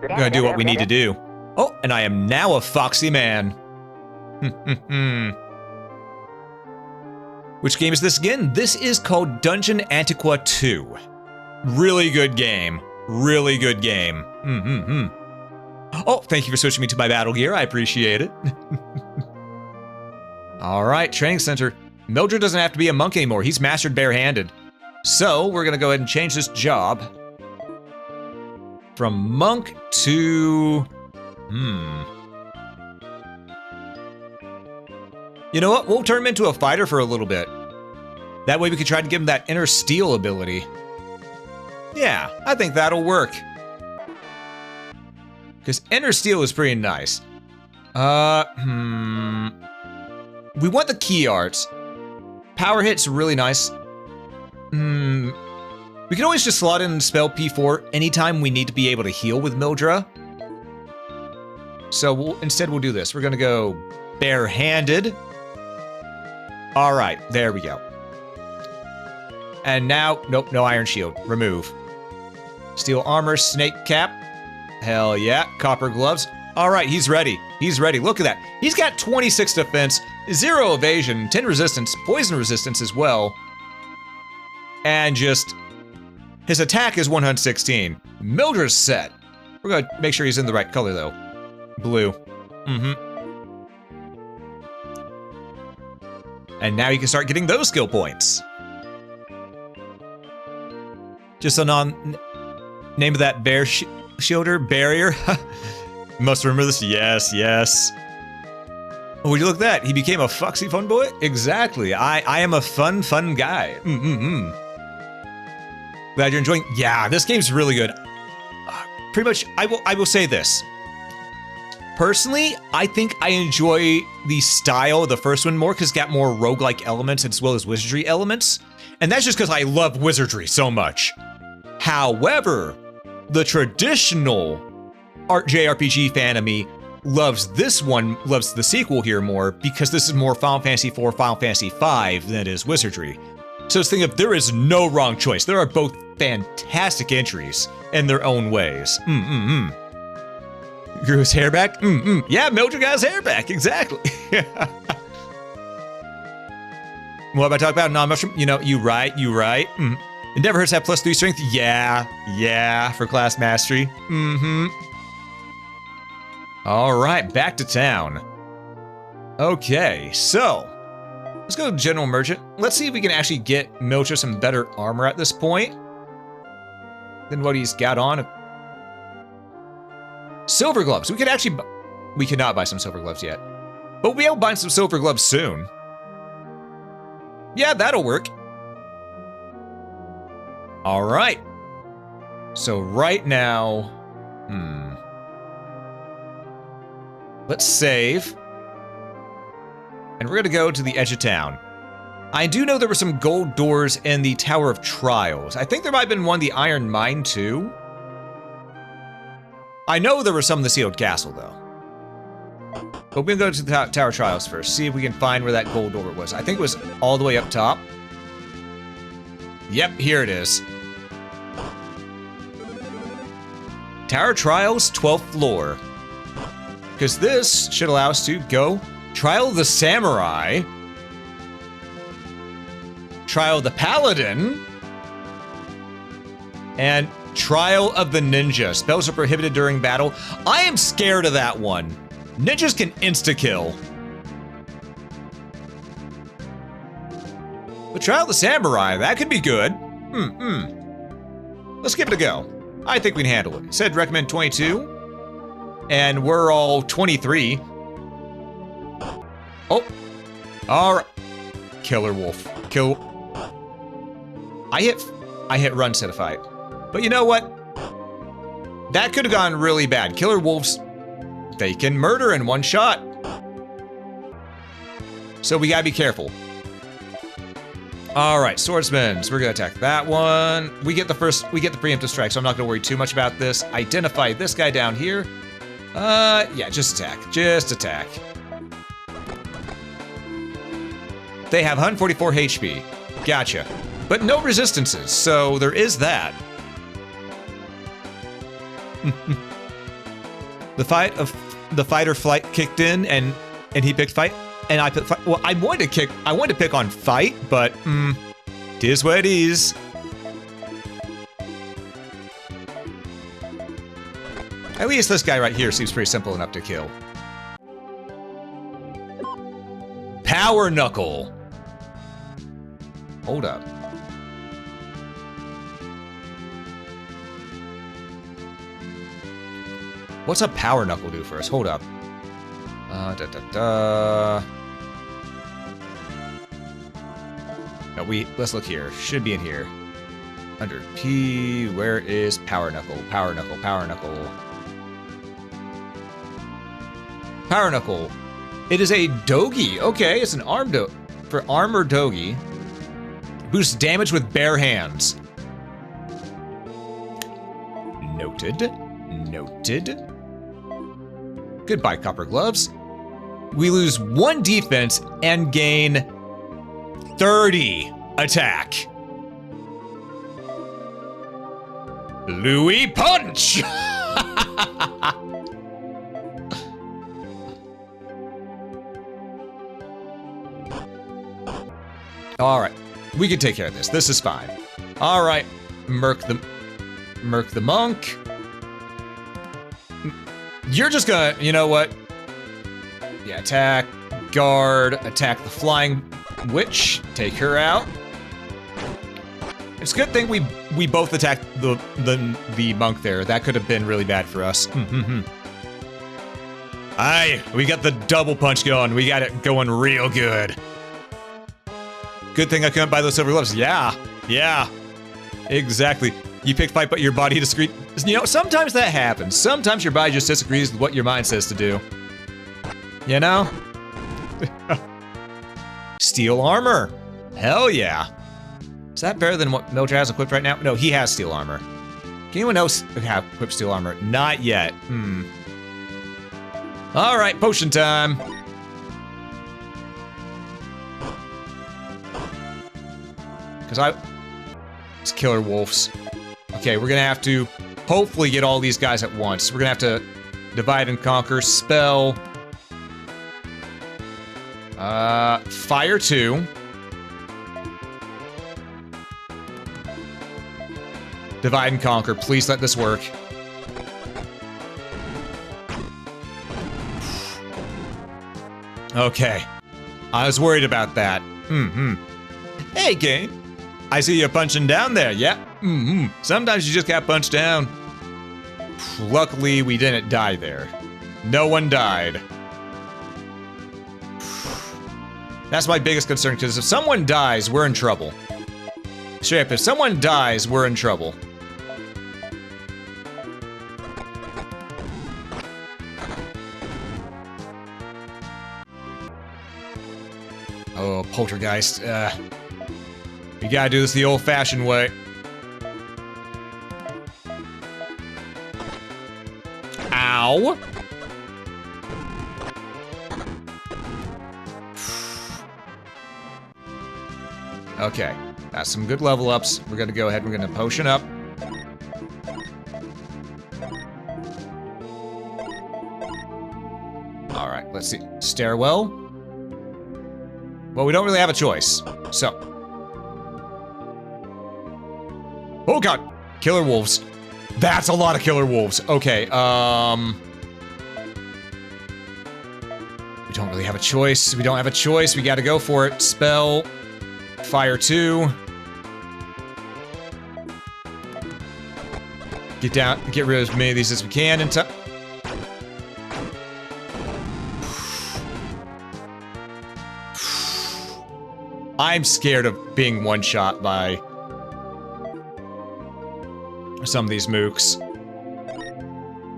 Speaker 1: we're gonna do what we need to do. Oh, and I am now a foxy man. Which game is this again? This is called Dungeon Antiqua 2. Really good game. Really good game. Oh, thank you for switching me to my battle gear. I appreciate it. All right, training center. Mildred doesn't have to be a monk anymore. He's mastered barehanded. So we're gonna go ahead and change this job From monk to... You know what? We'll turn him into a fighter for a little bit. That way we can try to give him that inner steel ability. Yeah, I think that'll work. Because inner steel is pretty nice. We want the key arts. Power hit's really nice. We can always just slot in spell P4 anytime we need to be able to heal with Mildra. So instead we'll do this. We're gonna go barehanded. All right, there we go. And now, nope, no iron shield. Remove. Steel armor, snake cap. Hell yeah, copper gloves. All right, he's ready. He's ready. Look at that. He's got 26 defense, 0 evasion, 10 resistance, poison resistance as well. And just, his attack is 116. Mildra's set. We're gonna make sure he's in the right color though. Blue. And now you can start getting those skill points. Just a name of that bear shielder, barrier. Must remember this. Yes, yes. Oh, would you look at that? He became a foxy fun boy? Exactly. I am a fun guy. Glad you're enjoying. Yeah, this game's really good. Pretty much, I will say this. Personally, I think I enjoy the style of the first one more because it's got more roguelike elements as well as wizardry elements. And that's just because I love wizardry so much. However, the traditional JRPG fan of me loves this one, loves the sequel here more because this is more Final Fantasy IV, Final Fantasy V than it is wizardry. So it's thinking of there is no wrong choice. There are both fantastic entries in their own ways. Grew his hair back? Yeah, Mildred got his hair back, exactly. What am I talking about? Non-mushroom? You know, you right. It never hurts to have +3 strength. Yeah, for class mastery. All right, back to town. Okay, so let's go to General Merchant. Let's see if we can actually get Mildred some better armor at this point than what he's got on. Silver gloves. We cannot buy some silver gloves yet, but we'll be able to buy some silver gloves soon. Yeah, that'll work. All right. So right now, let's save. And we're gonna go to the edge of town. I do know there were some gold doors in the Tower of Trials. I think there might have been one in the Iron Mine too. I know there were some in the Sealed Castle though. But we're gonna go to the Tower of Trials first, see if we can find where that gold door was. I think it was all the way up top. Yep, here it is. Tower of Trials, 12th floor. Because this should allow us to go Trial of the Samurai, Trial of the Paladin, and Trial of the Ninja. Spells are prohibited during battle. I am scared of that one. Ninjas can insta-kill. But Trial of the Samurai, that could be good. Let's give it a go. I think we can handle it. It said recommend 22. And we're all 23. Oh. Alright. Killer Wolf. I hit run instead of fight. But you know what? That could have gone really bad. Killer wolves, they can murder in one shot. So we gotta be careful. All right, swordsmen. So we're gonna attack that one. We get the preemptive strike, so I'm not gonna worry too much about this. Identify this guy down here. Yeah, just attack. They have 144 HP. Gotcha. But no resistances, so there is that. The fighter flight kicked in and he picked fight and I picked fight. Well, I wanted to pick on fight, but it is what it is. At least this guy right here seems pretty simple enough to kill. Power Knuckle. Hold up. What's a power knuckle do for us? Hold up. No, let's look here. Should be in here. Under P, where is power knuckle? Power knuckle, power knuckle. Power knuckle. It is a dogi. Okay, it's an arm for armor dogi. Boosts damage with bare hands. Noted. Noted. Goodbye, copper gloves. We lose 1 defense and gain 30 attack. Louis Punch! Alright, we can take care of this. This is fine. Alright, Merc the Monk. You're just gonna, you know what? Yeah, attack, guard, attack the flying witch, take her out. It's a good thing we both attacked the monk there. That could have been really bad for us. Aye, we got the double punch going. We got it going real good. Good thing I couldn't buy those silver gloves. Yeah, exactly. You pick fight, but your body disagrees. You know, sometimes that happens. Sometimes your body just disagrees with what your mind says to do. You know? Steel armor. Hell yeah. Is that better than what Mildred has equipped right now? No, he has steel armor. Can anyone else have equipped steel armor? Not yet. Alright, potion time. It's killer wolves. Okay, we're gonna have to hopefully get all these guys at once. We're gonna have to divide and conquer, spell. Fire 2. Divide and conquer. Please let this work. Okay. I was worried about that. Hey, game. I see you punching down there. Yeah. Sometimes you just got punched down. Luckily, we didn't die there. No one died. That's my biggest concern, because if someone dies, we're in trouble. Straight up, if someone dies, we're in trouble. Oh, poltergeist. We gotta do this the old-fashioned way. Ow! Okay, that's some good level ups. We're gonna go ahead, we're gonna potion up. Alright, let's see. Stairwell. Well, we don't really have a choice, so. Oh god! Killer wolves. That's a lot of killer wolves. Okay, we don't really have a choice. We don't have a choice. We gotta go for it. Spell. Fire 2. Get down, get rid of as many of these as we can in time. I'm scared of being one-shot by some of these mooks.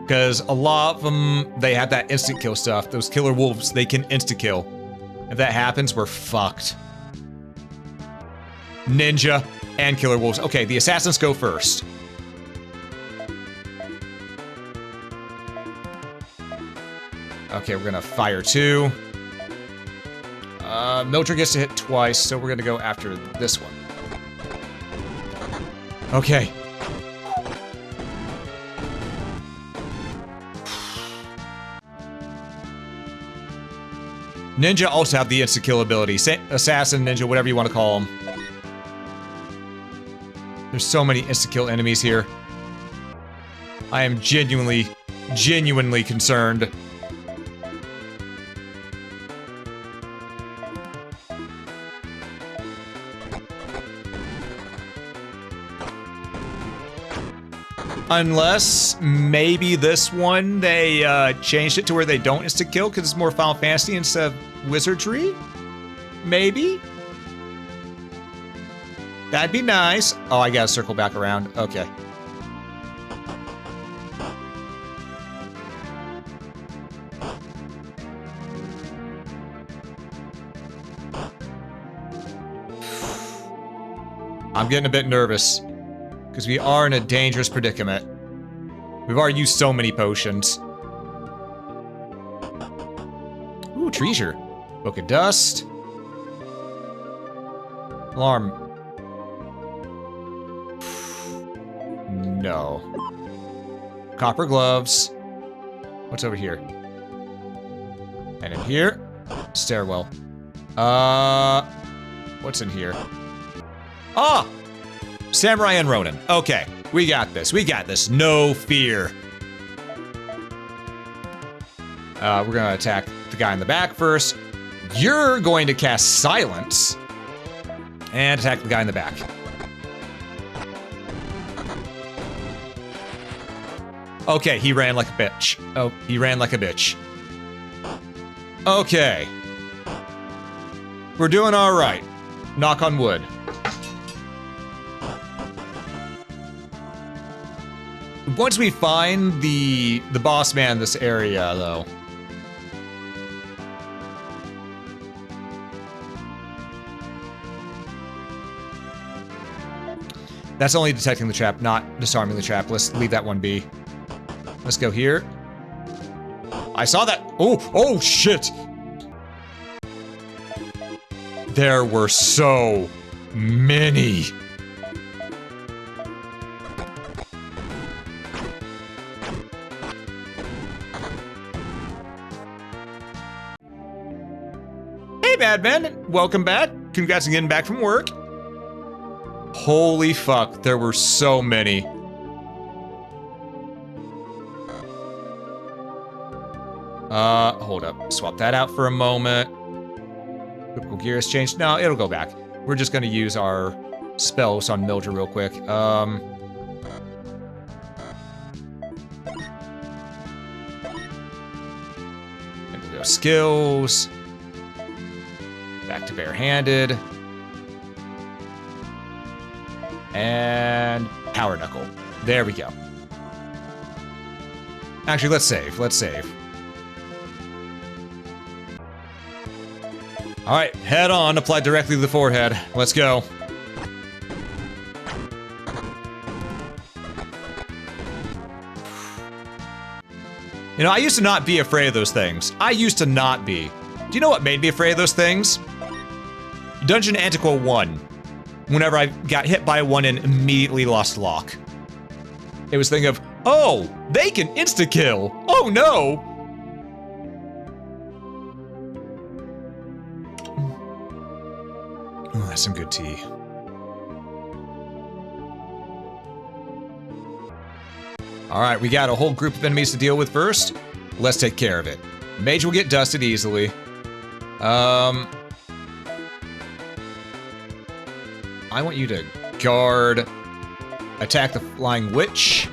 Speaker 1: Because a lot of them, they have that instant kill stuff. Those killer wolves, they can instant kill. If that happens, we're fucked. Ninja and killer wolves. Okay, the assassins go first. Okay, we're gonna fire 2. Mildred gets to hit twice, so we're gonna go after this one. Okay. Ninja also have the insta-kill ability. Assassin, ninja, whatever you want to call them. There's so many insta-kill enemies here. I am genuinely concerned. Unless maybe this one they changed it to where they don't insta kill because it's more Final Fantasy instead of wizardry. Maybe. That'd be nice. Oh, I gotta circle back around. Okay. I'm getting a bit nervous because we are in a dangerous predicament. We've already used so many potions. Ooh, treasure. Book of Dust. Alarm. No. Copper gloves. What's over here? And in here? Stairwell. What's in here? Ah! Samurai and Ronin. Okay, we got this. We got this. No fear. We're gonna attack the guy in the back first. You're going to cast Silence and attack the guy in the back. Okay, he ran like a bitch. Oh, he ran like a bitch. Okay. We're doing all right. Knock on wood. Once we find the boss man in this area, though. That's only detecting the trap, not disarming the trap. Let's leave that one be. Let's go here. I saw that. Oh, shit. There were so many. Hey, Madman. Welcome back. Congrats on getting back from work. Holy fuck, there were so many. Hold up. Swap that out for a moment. Critical gear has changed. No, it'll go back. We're just gonna use our spells on Mildred real quick. And we'll go skills. Back to barehanded. And power knuckle. There we go. Actually, let's save. Let's save. All right, head on. Apply directly to the forehead. Let's go. You know, I used to not be afraid of those things. I used to not be. Do you know what made me afraid of those things? Dungeon Antiqua 1. Whenever I got hit by one and immediately lost lock. It was thinking of, oh, they can insta-kill. Oh, no. Oh, that's some good tea. All right, we got a whole group of enemies to deal with first. Let's take care of it. Mage will get dusted easily. I want you to guard, attack the flying witch.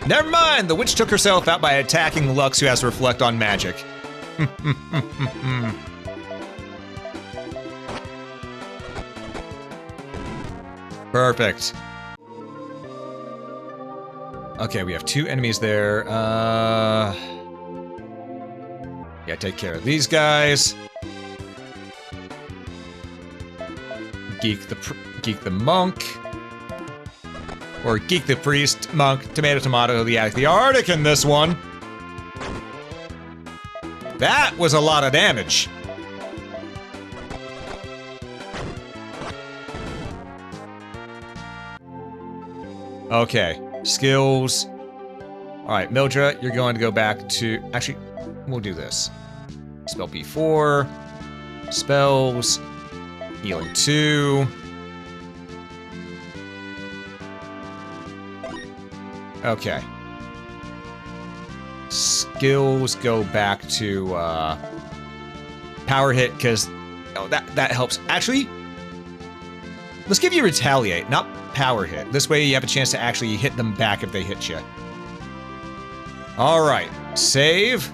Speaker 1: Never mind, the witch took herself out by attacking Lux, who has to reflect on magic. Perfect. Okay, we have 2 enemies there. Yeah, take care of these guys. Geek the monk. Or geek the priest, monk, tomato, the Arctic in this one. That was a lot of damage. Okay, skills. All right, Mildred, you're going to go back to... Actually, we'll do this. Spell B4. Spells. Healing 2. Okay. Skills go back to power hit because that helps. Actually, let's give you retaliate. Not power hit. This way you have a chance to actually hit them back if they hit you. Alright, save.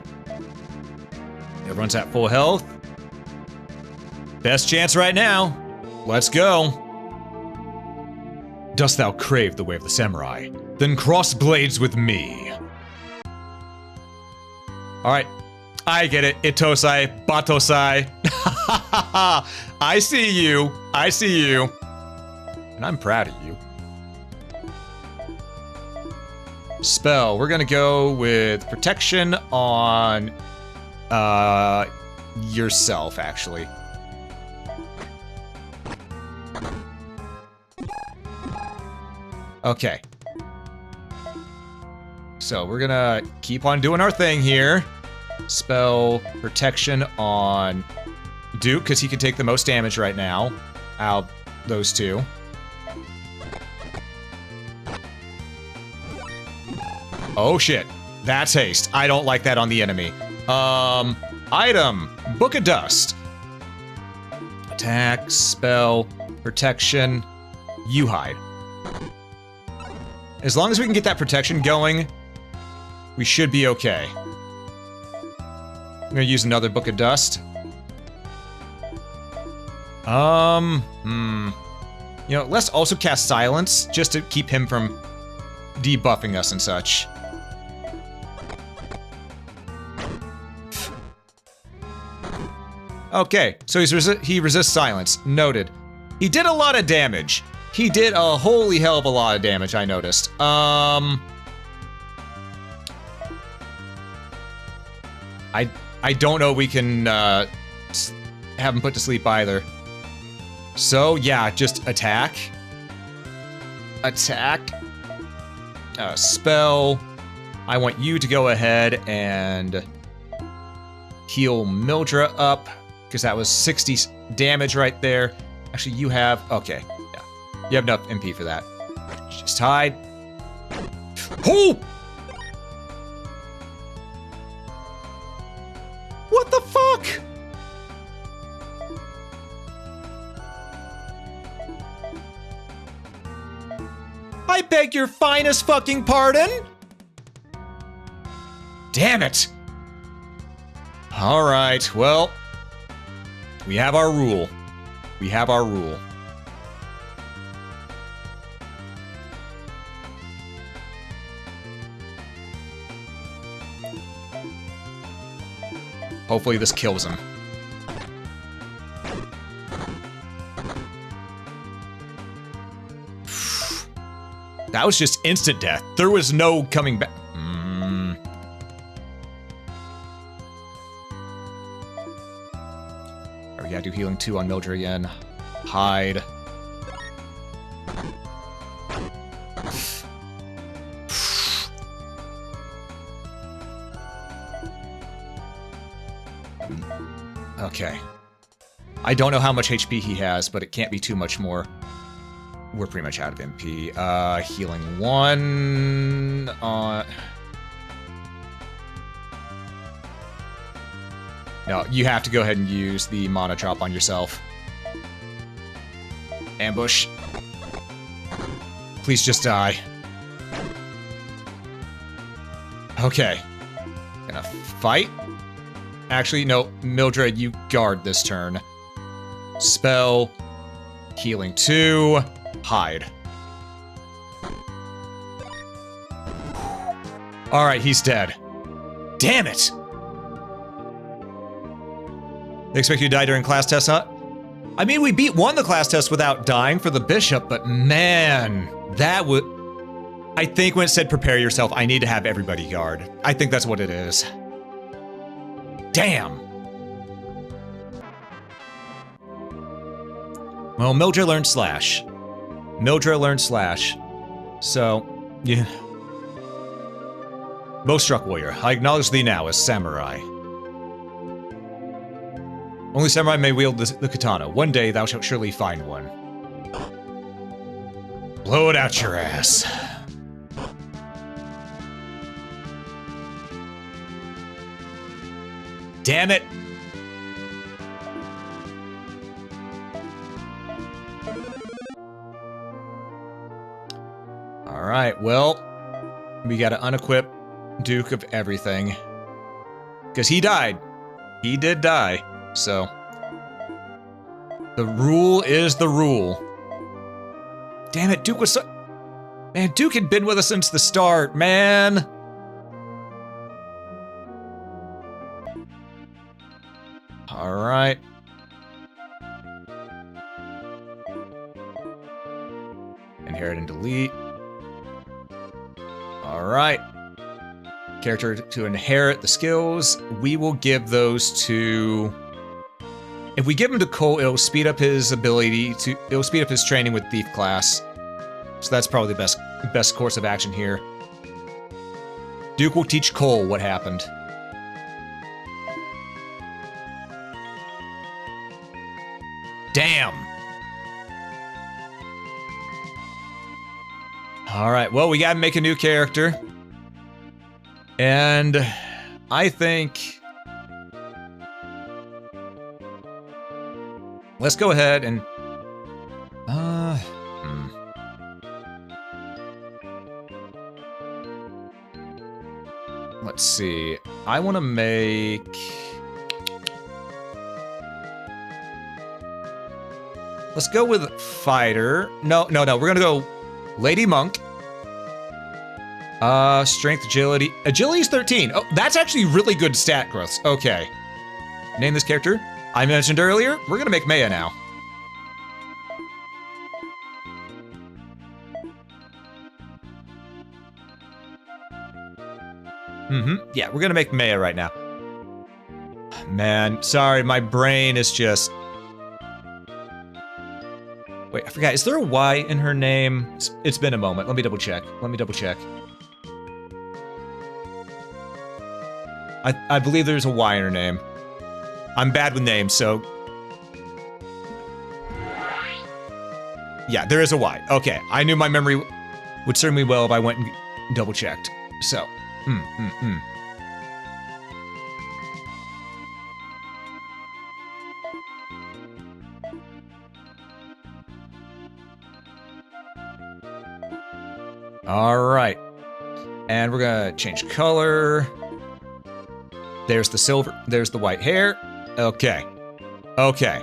Speaker 1: Everyone's at full health. Best chance right now. Let's go. Dost thou crave the way of the samurai? Then cross blades with me. Alright, I get it. Itosai, Batosai. I see you. I see you. And I'm proud of you. Spell. We're gonna go with protection on yourself, actually. Okay. So we're gonna keep on doing our thing here. Spell protection on Duke, because he can take the most damage right now. Out those two. Oh shit. That's haste. I don't like that on the enemy. Item. Book of Dust. Attack, spell, protection. You hide. As long as we can get that protection going, we should be okay. I'm gonna use another Book of Dust. You know, let's also cast Silence, just to keep him from debuffing us and such. Okay, so he resists silence. Noted. He did a lot of damage. He did a holy hell of a lot of damage, I noticed. I don't know if we can have him put to sleep either. So yeah, just attack. Attack. Spell. I want you to go ahead and heal Mildra up, because that was 60 damage right there. Actually, you have... Okay, yeah. You have enough MP for that. Just hide. Oh! What the fuck? I beg your finest fucking pardon? Damn it! Alright, well... We have our rule. We have our rule. Hopefully this kills him. That was just instant death. There was no coming back. We gotta do healing 2 on Mildred again. Hide. Okay. I don't know how much HP he has, but it can't be too much more. We're pretty much out of MP. Healing 1 on... No, you have to go ahead and use the mana drop on yourself. Ambush. Please just die. Okay. Gonna fight. Actually, no. Mildred, you guard this turn. Spell. Healing 2. Hide. Alright, he's dead. Damn it! They expect you to die during class tests, huh? I mean, we won the class test without dying for the bishop, but man, that would... I think when it said prepare yourself, I need to have everybody guard. I think that's what it is. Damn! Well, Mildred learned Slash. Mildred learned Slash. So, yeah. Bow struck warrior, I acknowledge thee now as samurai. Only samurai may wield the katana. One day thou shalt surely find one. Blow it out your ass. Damn it! Alright, well, we gotta unequip Duke of everything. Because he died. He did die. So, the rule is the rule. Damn it, Duke was so... Man, Duke had been with us since the start, man! Alright. Inherit and delete. Alright. Character to inherit the skills. We will give those to... If we give him to Cole, it'll speed up his ability to... It'll speed up his training with Thief class. So that's probably the best course of action here. Duke will teach Cole what happened. Damn! Alright, well, we gotta make a new character. And I think... Let's go ahead and... Let's see. I want to make... Let's go with Fighter. No. We're gonna go Lady Monk. Strength, Agility. Agility's 13. Oh, that's actually really good stat growth. Okay. Name this character. I mentioned earlier, we're gonna make Maya now. Yeah, we're gonna make Maya right now. Man, sorry, my brain is just... Wait, I forgot. Is there a Y in her name? It's been a moment. Let me double check. I believe there's a Y in her name. I'm bad with names, so... Yeah, there is a Y. Okay, I knew my memory would serve me well if I went and double checked. So, Alright. And we're gonna change color. There's the silver, there's the white hair. Okay. Okay.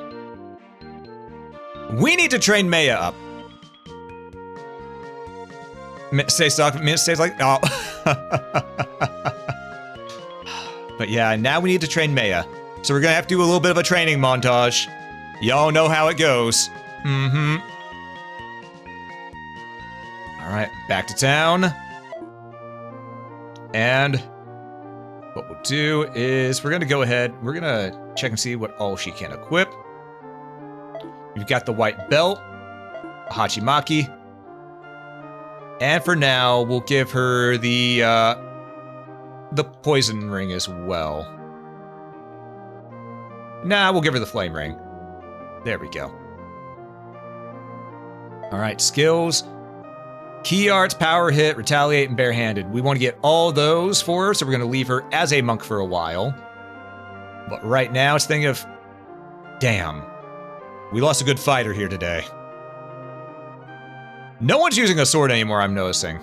Speaker 1: We need to train Maya up. Stays like, oh. But yeah, now we need to train Maya. So we're gonna have to do a little bit of a training montage. Y'all know how it goes. Alright, back to town. And what we'll do is we're gonna go ahead, we're gonna check and see what all she can equip. We've got the white belt, Hachimaki. And for now, we'll give her the poison ring as well. Nah, we'll give her the flame ring. There we go. Alright, skills. Key arts, power hit, retaliate, and barehanded. We want to get all those for her, so we're going to leave her as a monk for a while. But right now, it's thinking of... Damn. We lost a good fighter here today. No one's using a sword anymore, I'm noticing.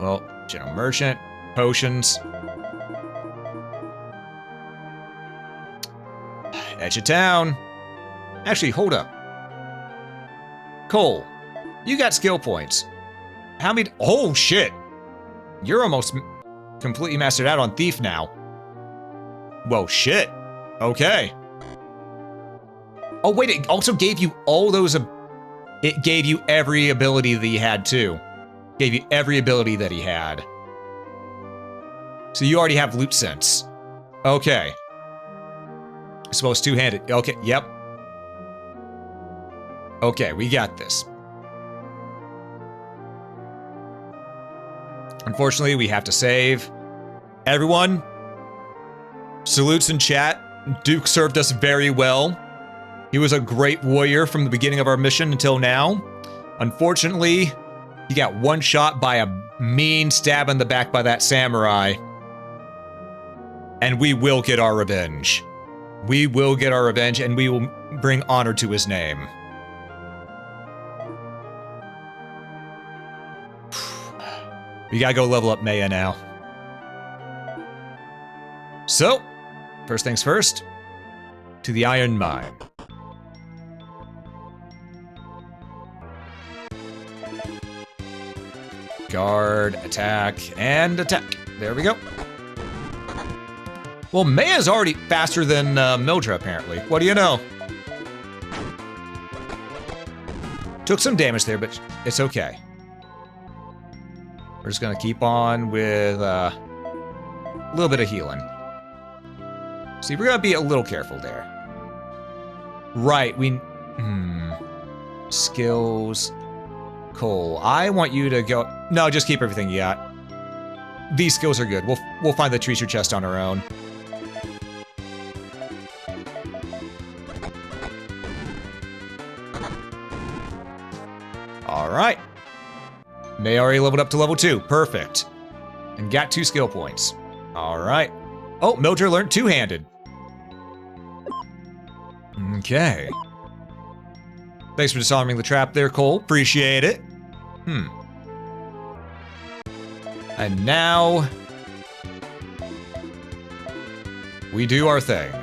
Speaker 1: Well, general merchant, potions. Edge of town. Actually, hold up. Cole, you got skill points. How many? Oh, shit. You're almost completely mastered out on Thief now. Whoa, shit. Okay. Oh, wait, it also gave you all those... It gave you every ability that he had, too. Gave you every ability that he had. So you already have loot sense. Okay. I suppose two-handed. Okay, yep. Okay, we got this. Unfortunately, we have to save. Everyone, salutes in chat. Duke served us very well. He was a great warrior from the beginning of our mission until now. Unfortunately, he got one shot by a mean stab in the back by that samurai. And we will get our revenge. We will get our revenge, and we will bring honor to his name. We gotta go level up Maya now. So, first things first, to the Iron Mine. Guard, attack, and attack. There we go. Well, Maya's already faster than Mildra, apparently. What do you know? Took some damage there, but it's okay. We're just gonna keep on with a little bit of healing. See, we're gonna be a little careful there. Right, skills. Cole, I want you to go... No, just keep everything you got. These skills are good. We'll find the treasure chest on our own. Alright. May already leveled up to level 2. Perfect. And got 2 skill points. Alright. Oh, Mildred learned two-handed. Okay. Thanks for disarming the trap there, Cole. Appreciate it. And now... we do our thing.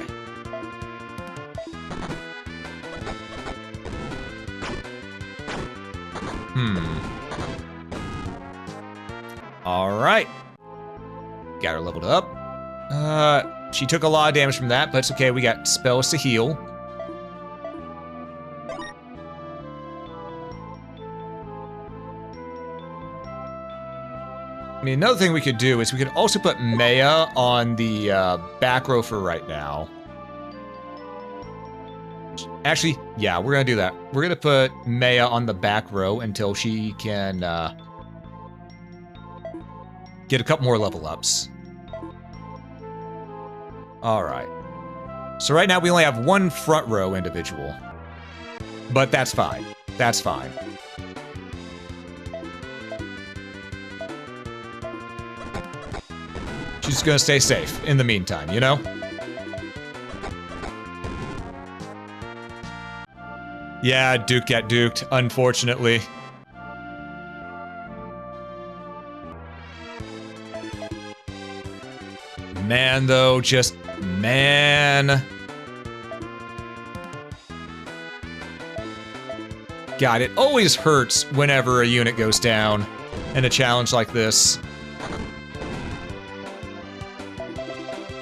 Speaker 1: Alright. Got her leveled up. She took a lot of damage from that, but it's okay. We got spells to heal. I mean, another thing we could do is we could also put Maya on the back row for right now. Actually, yeah, we're gonna do that. We're gonna put Maya on the back row until she can get a couple more level ups. Alright. So right now we only have one front row individual. But that's fine. That's fine. She's gonna stay safe in the meantime, you know? Yeah, Duke got duked, unfortunately. Man, though, just... man. God, it always hurts whenever a unit goes down in a challenge like this.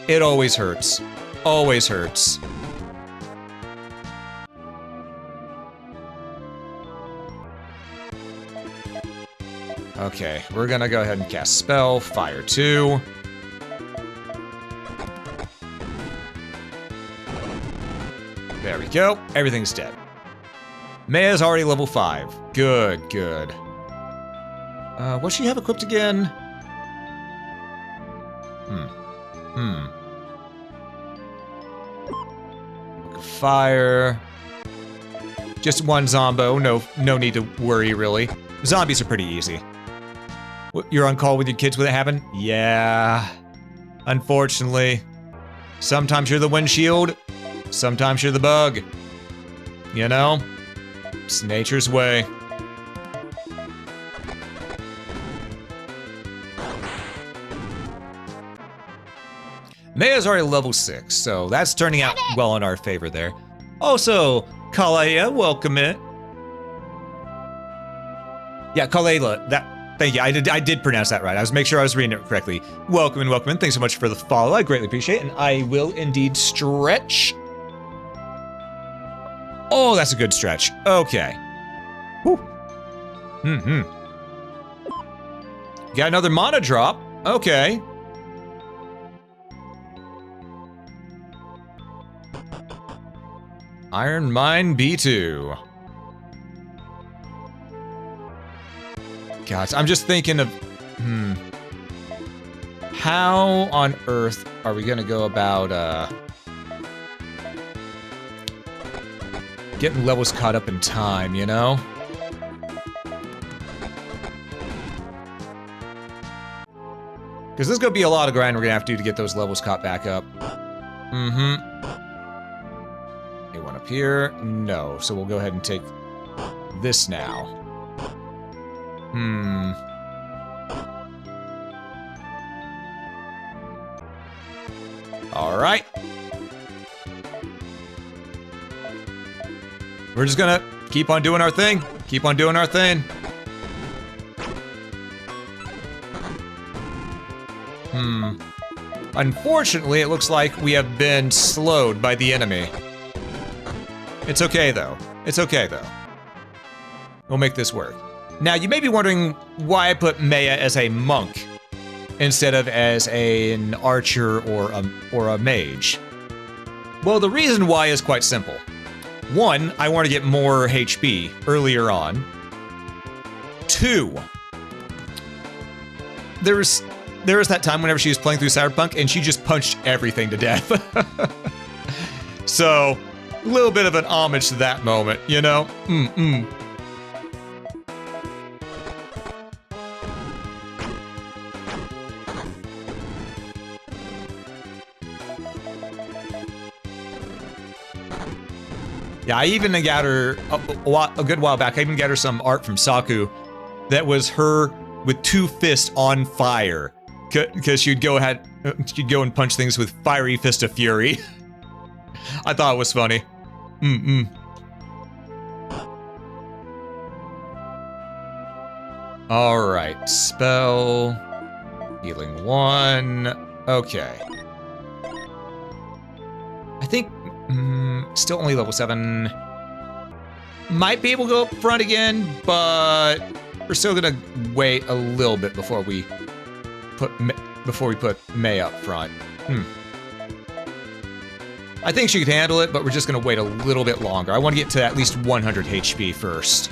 Speaker 1: It always hurts. Always hurts. Okay, we're gonna go ahead and cast Spell, Fire 2. There we go. Everything's dead. Maya's already level 5. Good, good. What's she have equipped again? Fire. Just one zombo. No need to worry, really. Zombies are pretty easy. You're on call with your kids when it happened? Yeah. Unfortunately. Sometimes you're the windshield. Sometimes you're the bug. You know? It's nature's way. Maya's already level 6, so that's turning out well in our favor there. Also, Kalea, welcome in. Yeah, Kalela, thank you, I did pronounce that right. I was making sure I was reading it correctly. Welcome in, welcome in. Thanks so much for the follow. I greatly appreciate it, and I will indeed stretch. Oh, that's a good stretch. Okay. Whew. Got another mana drop. Okay. Iron Mine B2. God, I'm just thinking of... how on earth are we gonna go about, getting levels caught up in time, you know? Because there's gonna be a lot of grind we're gonna have to do to get those levels caught back up. Anyone up here? No. So we'll go ahead and take this now. All right. We're just gonna keep on doing our thing. Keep on doing our thing. Unfortunately, it looks like we have been slowed by the enemy. It's okay, though. It's okay, though. We'll make this work. Now, you may be wondering why I put Maya as a monk instead of as an archer or a mage. Well, the reason why is quite simple. One, I want to get more HP earlier on. Two, there was that time whenever she was playing through Cyberpunk and she just punched everything to death. So, a little bit of an homage to that moment, you know? Yeah, I even got her a good while back. I even got her some art from Saku that was her with two fists on fire, because she'd go and punch things with fiery fist of fury. I thought it was funny. All right, spell, healing 1. Okay. I think. Still only level 7. Might be able to go up front again, but we're still gonna wait a little bit before we put May up front. I think she could handle it, but we're just gonna wait a little bit longer. I want to get to at least 100 HP first.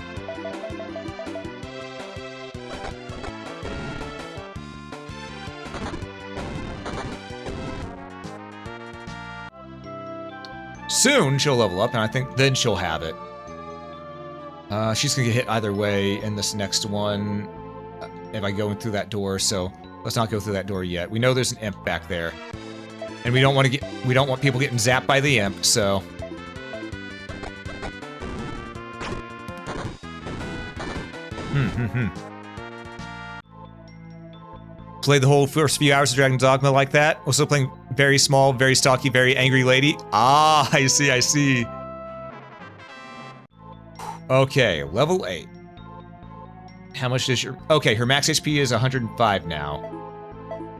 Speaker 1: Soon she'll level up, and I think then she'll have it. She's gonna get hit either way in this next one if I go in through that door, so let's not go through that door yet. We know there's an imp back there. And we don't want people getting zapped by the imp, so. Played the whole first few hours of Dragon's Dogma like that. Also playing very small, very stocky, very angry lady. Ah, I see. Okay, level 8. How much does your... Okay, her max HP is 105 now.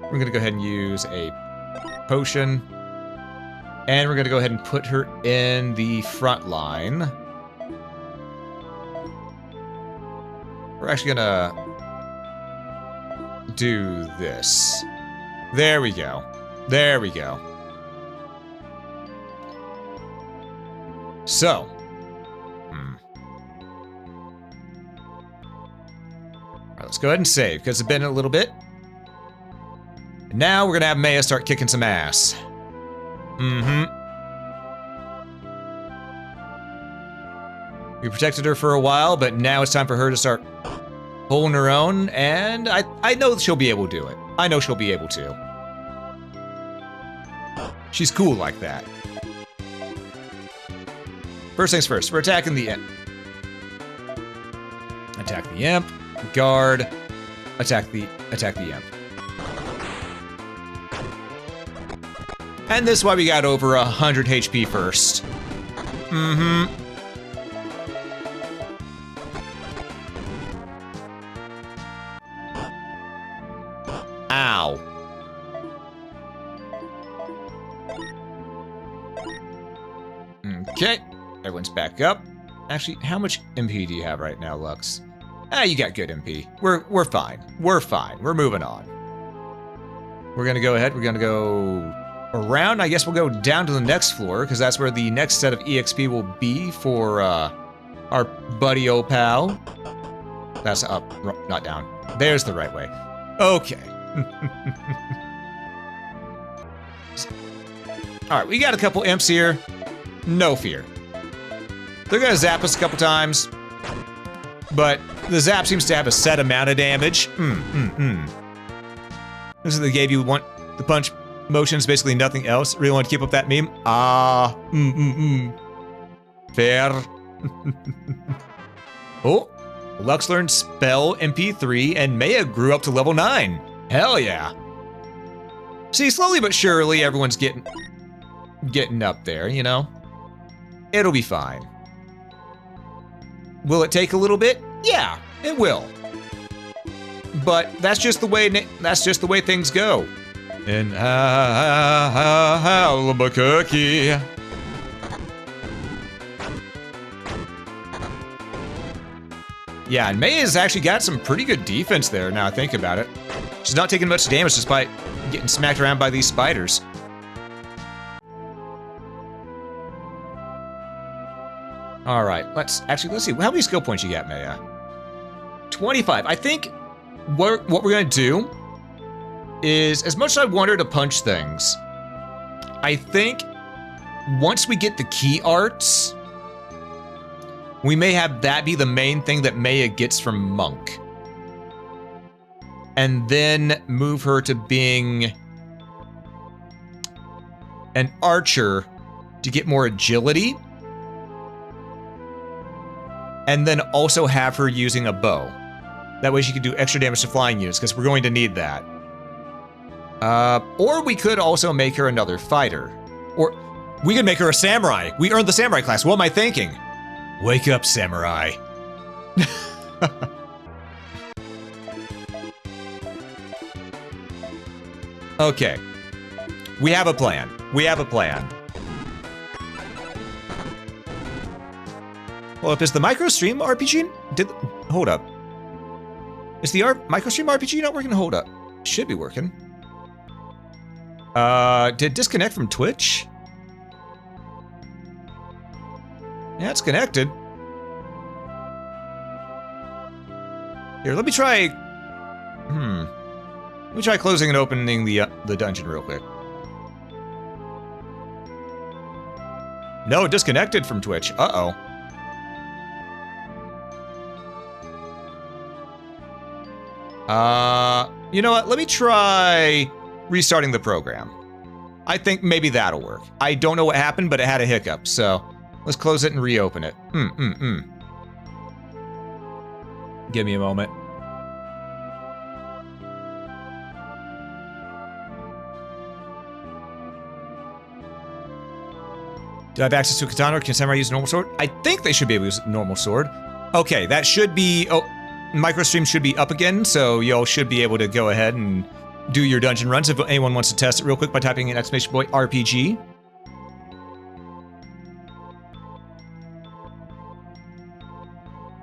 Speaker 1: We're gonna go ahead and use a potion. And we're gonna go ahead and put her in the front line. We're actually gonna do this. There we go. There we go. So. Alright, let's go ahead and save, because it's been a little bit. And now we're gonna have Maya start kicking some ass. We protected her for a while, but now it's time for her to start holding her own, and I know she'll be able to do it. I know she'll be able to. She's cool like that. First things first, we're attacking the imp. Attack the imp. Guard. Attack the imp. And this is why we got over 100 HP first. Ow. Okay, everyone's back up. Actually, how much MP do you have right now, Lux? Ah, you got good MP. We're fine. We're fine. We're moving on. We're gonna go ahead. We're gonna go around. I guess we'll go down to the next floor, because that's where the next set of EXP will be for our buddy old pal. That's up, not down. There's the right way. Okay. Alright, we got a couple imps here. No fear. They're gonna zap us a couple times, but the zap seems to have a set amount of damage. This is they gave you one. The punch motion is basically nothing else. Really want to keep up that meme? Fair. Oh, Lux learned Spell MP3 and Maya grew up to level 9. Hell yeah. See, slowly but surely, everyone's getting up there, you know? It'll be fine. Will it take a little bit? Yeah, it will. But that's just the way things go. In Albuquerque. Yeah, and May has actually got some pretty good defense there, now I think about it. She's not taking much damage despite getting smacked around by these spiders. Alright, let's see. How many skill points you got, Maya? 25. I think what we're gonna do is, as much as I want her to punch things, I think once we get the key arts, we may have that be the main thing that Maya gets from Monk. And then move her to being an archer to get more agility. And then also have her using a bow. That way she can do extra damage to flying units, because we're going to need that. Or we could also make her another fighter. Or we could make her a samurai. We earned the samurai class. What am I thinking? Wake up, samurai. Okay. We have a plan. We have a plan. Well, is the microstream RPG? Hold up. Is the microstream RPG not working? Hold up. Should be working. Did disconnect from Twitch? Yeah, it's connected. Here, let me try. Let me try closing and opening the dungeon real quick. No, disconnected from Twitch. Uh-oh. You know what? Let me try restarting the program. I think maybe that'll work. I don't know what happened, but it had a hiccup, so let's close it and reopen it. Give me a moment. Do I have access to a katana, or can samurai use a normal sword? I think they should be able to use a normal sword. Okay, that should be... Oh, microstream should be up again, so y'all should be able to go ahead and do your dungeon runs if anyone wants to test it real quick by typing in !point RPG.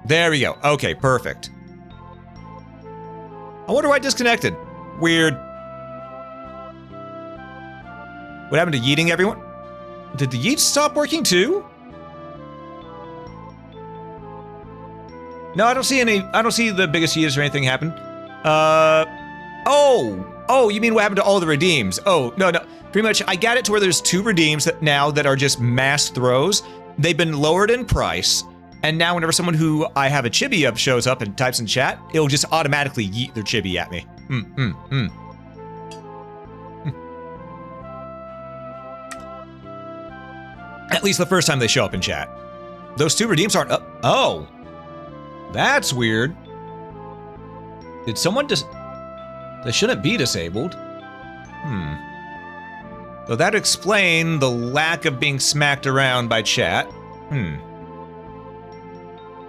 Speaker 1: There we go. Okay, perfect. I wonder why it disconnected. Weird. What happened to yeeting everyone? Did the yeets stop working too? No, I don't see any. I don't see the biggest yeeters or anything happen. Oh, you mean what happened to all the redeems? Oh, no. Pretty much, I got it to where there's 2 redeems that are just mass throws. They've been lowered in price, and now whenever someone who I have a chibi of shows up and types in chat, it'll just automatically yeet their chibi at me. At least the first time they show up in chat. Those 2 redeems aren't up. Oh. That's weird. Did someone they shouldn't be disabled. So that'd explain the lack of being smacked around by chat.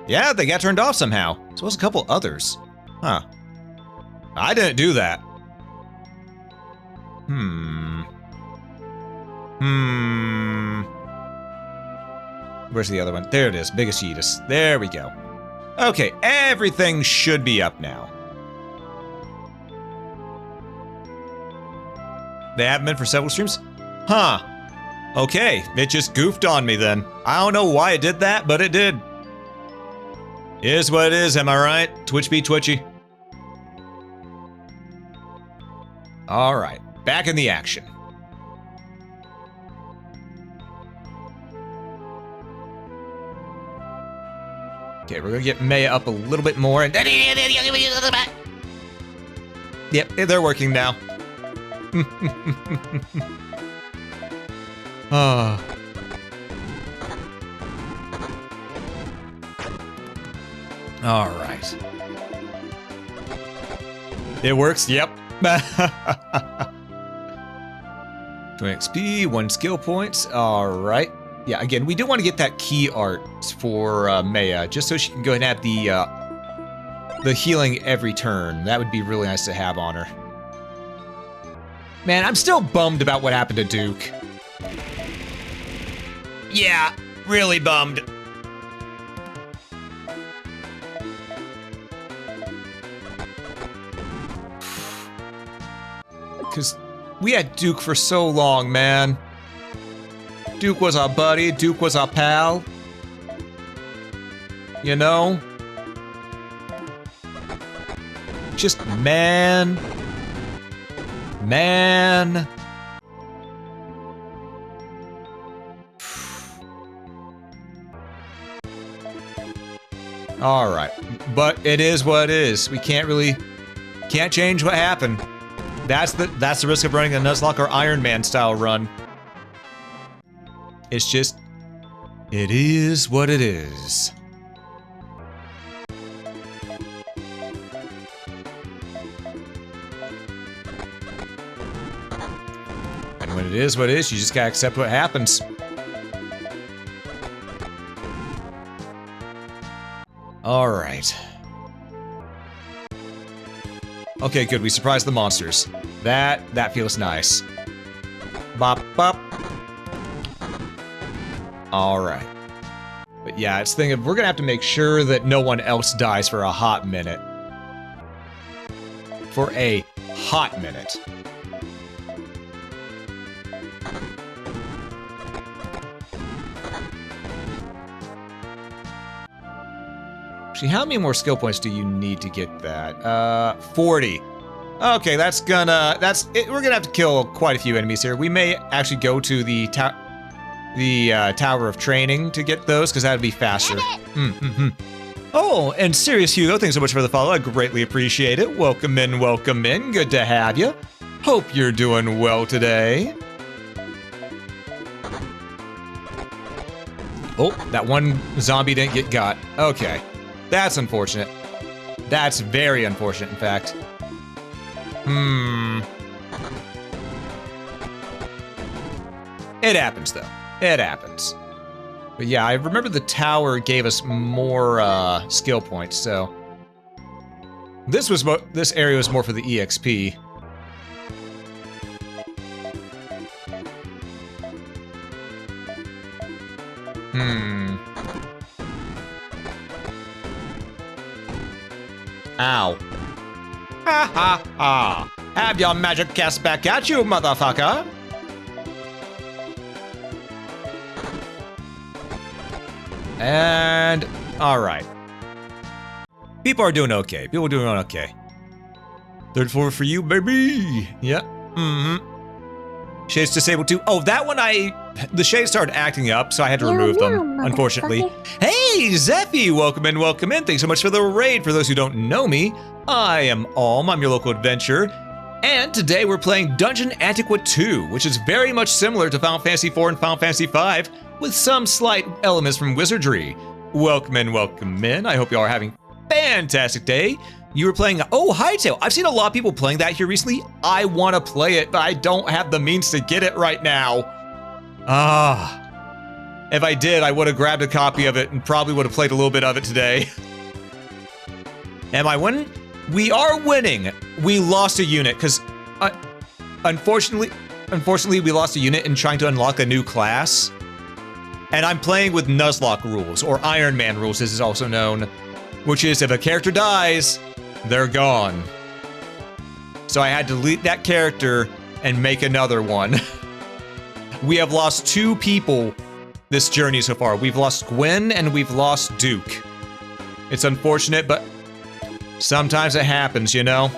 Speaker 1: Yeah, they got turned off somehow. So was a couple others. Huh. I didn't do that. Where's the other one? There it is. Biggest Yeetus. There we go. Okay, everything should be up now. They haven't been for several streams? Huh. Okay, it just goofed on me then. I don't know why it did that, but it did. Is what it is, am I right? Twitch be twitchy. Alright, back in the action. Okay, we're gonna get Maya up a little bit more and... Yep, they're working now. All right. It works, yep. 20 XP, 1 skill points, all right. Yeah, again, we do want to get that key art for Maya, just so she can go ahead and have the healing every turn. That would be really nice to have on her. Man, I'm still bummed about what happened to Duke. Yeah, really bummed. Because we had Duke for so long, man. Duke was our buddy. Duke was our pal. You know? Just, man. Man. All right. But it is what it is. We can't change what happened. That's the risk of running a Nuzlocke or Iron Man style run. It's just, it is what it is. And when it is what it is, you just gotta accept what happens. All right. Okay, good. We surprised the monsters. That feels nice. Bop, bop. All right. But yeah, it's thinking we're gonna have to make sure that no one else dies for a hot minute. For a hot minute. Actually, how many more skill points do you need to get that? 40. Okay, that's it. We're gonna have to kill quite a few enemies here. We may actually go to the Tower of Training to get those, because that would be faster. Oh, and Serious Hugo, thanks so much for the follow. I greatly appreciate it. Welcome in, welcome in. Good to have you. Hope you're doing well today. Oh, that one zombie didn't get got. Okay. That's unfortunate. That's very unfortunate, in fact. It happens, though. It happens. But yeah, I remember the tower gave us more skill points, so this area was more for the EXP. Ow. Ha ha ha. Have your magic cast back at you, motherfucker. And, all right. People are doing okay. People are doing okay. Third floor for you, baby. Yep. Shade's disabled too. Oh, that one the shade started acting up, so I had to remove them, unfortunately. Hey, Zeffy, welcome in, welcome in. Thanks so much for the raid. For those who don't know me, I am Alm, I'm your local adventurer. And today we're playing Dungeon Antiqua 2, which is very much similar to Final Fantasy IV and Final Fantasy V, with some slight elements from wizardry. Welcome in, welcome in. I hope you all are having a fantastic day. You were playing, oh, Hightail. I've seen a lot of people playing that here recently. I want to play it, but I don't have the means to get it right now. If I did, I would have grabbed a copy of it and probably would have played a little bit of it today. Am I winning? We are winning. We lost a unit because, unfortunately, we lost a unit in trying to unlock a new class. And I'm playing with Nuzlocke rules, or Iron Man rules, as is also known, which is if a character dies, they're gone. So I had to delete that character and make another one. We have lost 2 people this journey so far. We've lost Gwen and we've lost Duke. It's unfortunate, but sometimes it happens, you know?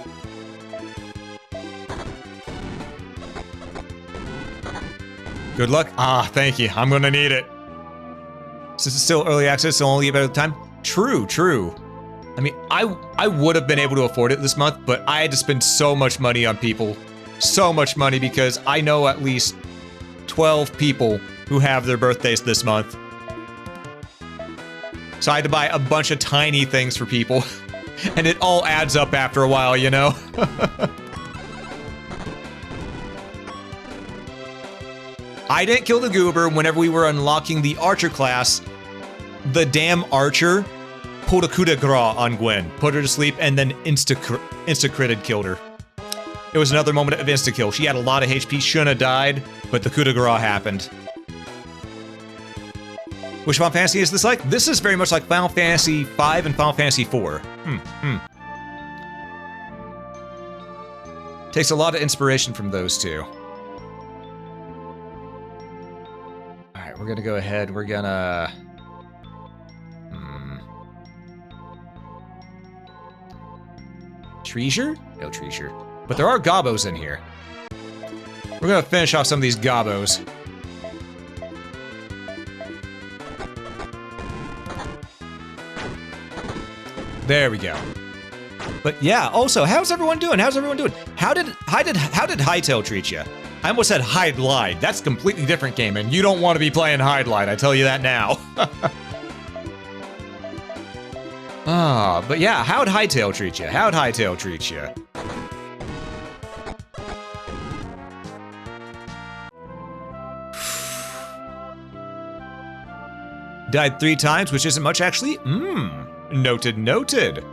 Speaker 1: Good luck. Thank you. I'm gonna need it. Since it's still early access, so only about time. True, true. I mean, I would have been able to afford it this month, but I had to spend so much money on people. So much money, because I know at least 12 people who have their birthdays this month. So I had to buy a bunch of tiny things for people. And it all adds up after a while, you know? I didn't kill the goober whenever we were unlocking the archer class. The damn archer pulled a coup de grace on Gwen, put her to sleep, and then insta-critted killed her. It was another moment of insta-kill. She had a lot of HP, shouldn't have died, but the coup de grace happened. Which Final Fantasy is this like? This is very much like Final Fantasy V and Final Fantasy IV. Takes a lot of inspiration from those two. Alright, we're gonna go ahead, we're gonna... Treasure? No treasure. But there are gobos in here. We're gonna finish off some of these gobos. There we go. But yeah, also, how's everyone doing? How's everyone doing? How did Hytale treat you? I almost said Hide Lied. That's a completely different game, and you don't want to be playing Hide Lied, I tell you that now. But yeah, how'd Hytale treat you? How'd Hytale treat you? Died 3 times, which isn't much actually. Noted, noted.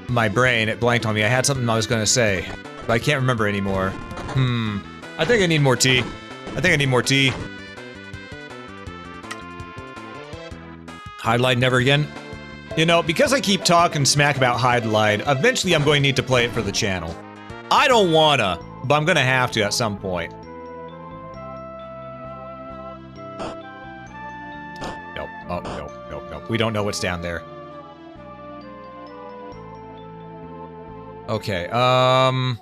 Speaker 1: My brain, it blanked on me. I had something I was gonna say, but I can't remember anymore. I think I need more tea. Hide Lied never again. You know, because I keep talking smack about Hide Lied, eventually I'm going to need to play it for the channel. I don't wanna, but I'm gonna have to at some point. Nope. Oh, nope. We don't know what's down there. Okay, alright,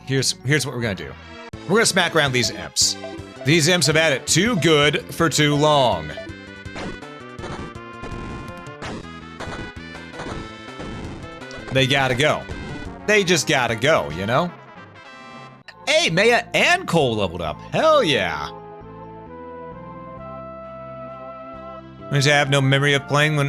Speaker 1: here's what we're gonna do. We're gonna smack around these imps. These imps have had it too good for too long. They gotta go. They just gotta go, you know? Hey, Maya and Cole leveled up. Hell yeah. I have no memory of playing when...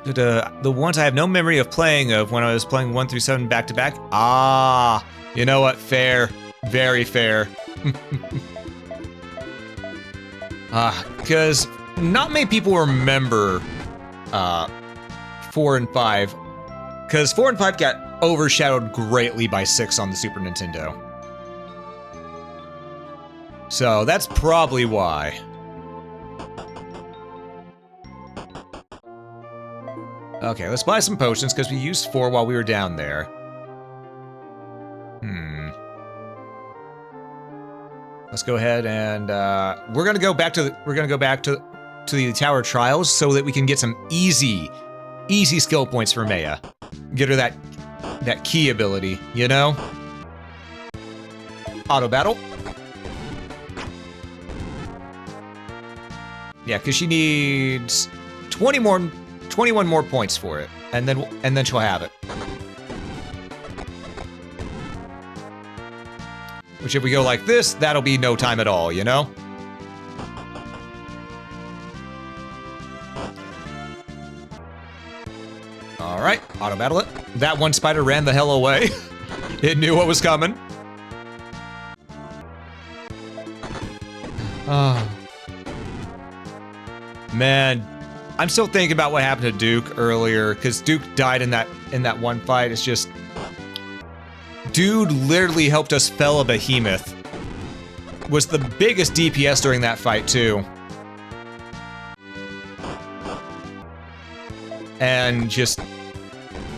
Speaker 1: the ones I have no memory of playing of when I was playing 1 through 7 back to back. Ah, you know what? Fair. Very fair. Because not many people remember 4 and 5. Because 4 and 5 got overshadowed greatly by 6 on the Super Nintendo. So that's probably why. Okay, let's buy some potions, because we used 4 while we were down there. Let's go ahead and, we're gonna go back to the Tower Trials so that we can get some easy skill points for Maya. Get her that key ability, you know? Auto battle. Yeah, because she needs 21 more points for it, and then she'll have it. Which if we go like this, that'll be no time at all, you know? Alright, auto battle it. That one spider ran the hell away. It knew what was coming. Oh. Man, I'm still thinking about what happened to Duke earlier, because Duke died in that one fight. It's just... Dude literally helped us fell a behemoth. Was the biggest DPS during that fight, too. And just...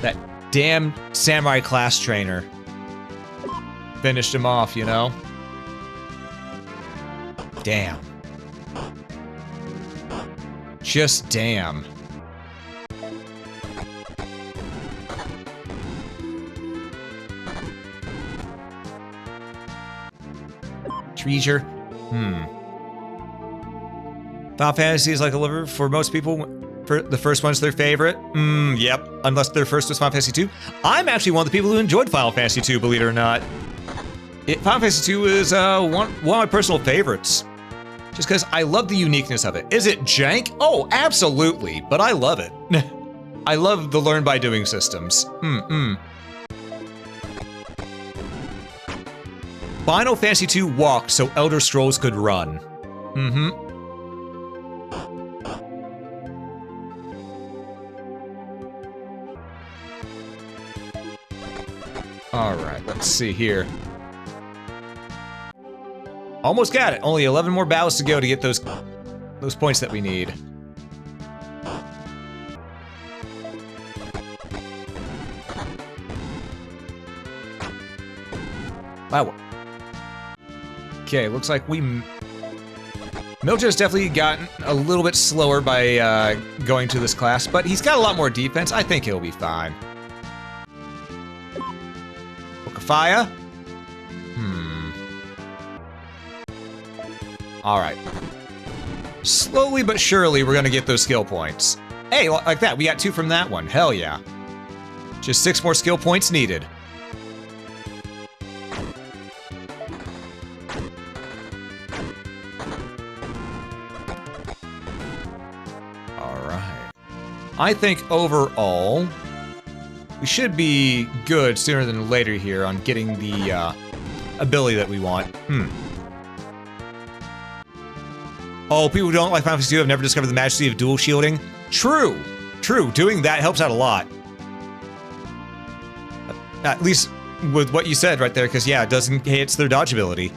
Speaker 1: that damn samurai class trainer. Finished him off, you know? Damn. Just damn. Treasure? Final Fantasy is like a liver for most people. the first one's their favorite. Yep. Unless their first was Final Fantasy II. I'm actually one of the people who enjoyed Final Fantasy II, believe it or not. Final Fantasy II is one of my personal favorites. Just because I love the uniqueness of it. Is it jank? Oh, absolutely. But I love it. I love the learn by doing systems. Final Fantasy II walked so Elder Scrolls could run. Alright, let's see here. Almost got it. Only 11 more battles to go to get those points that we need. Wow. Okay, looks like Mildred has definitely gotten a little bit slower by going to this class, but he's got a lot more defense. I think he'll be fine. Fire? Alright. Slowly but surely, we're gonna get those skill points. Hey, like that, we got 2 from that one. Hell yeah. Just 6 more skill points needed. Alright. I think overall, we should be good sooner than later here on getting the ability that we want. Oh, people who don't like Final Fantasy II have never discovered the majesty of dual shielding. True. True. Doing that helps out a lot. At least with what you said right there, because yeah, it doesn't hits their dodge ability.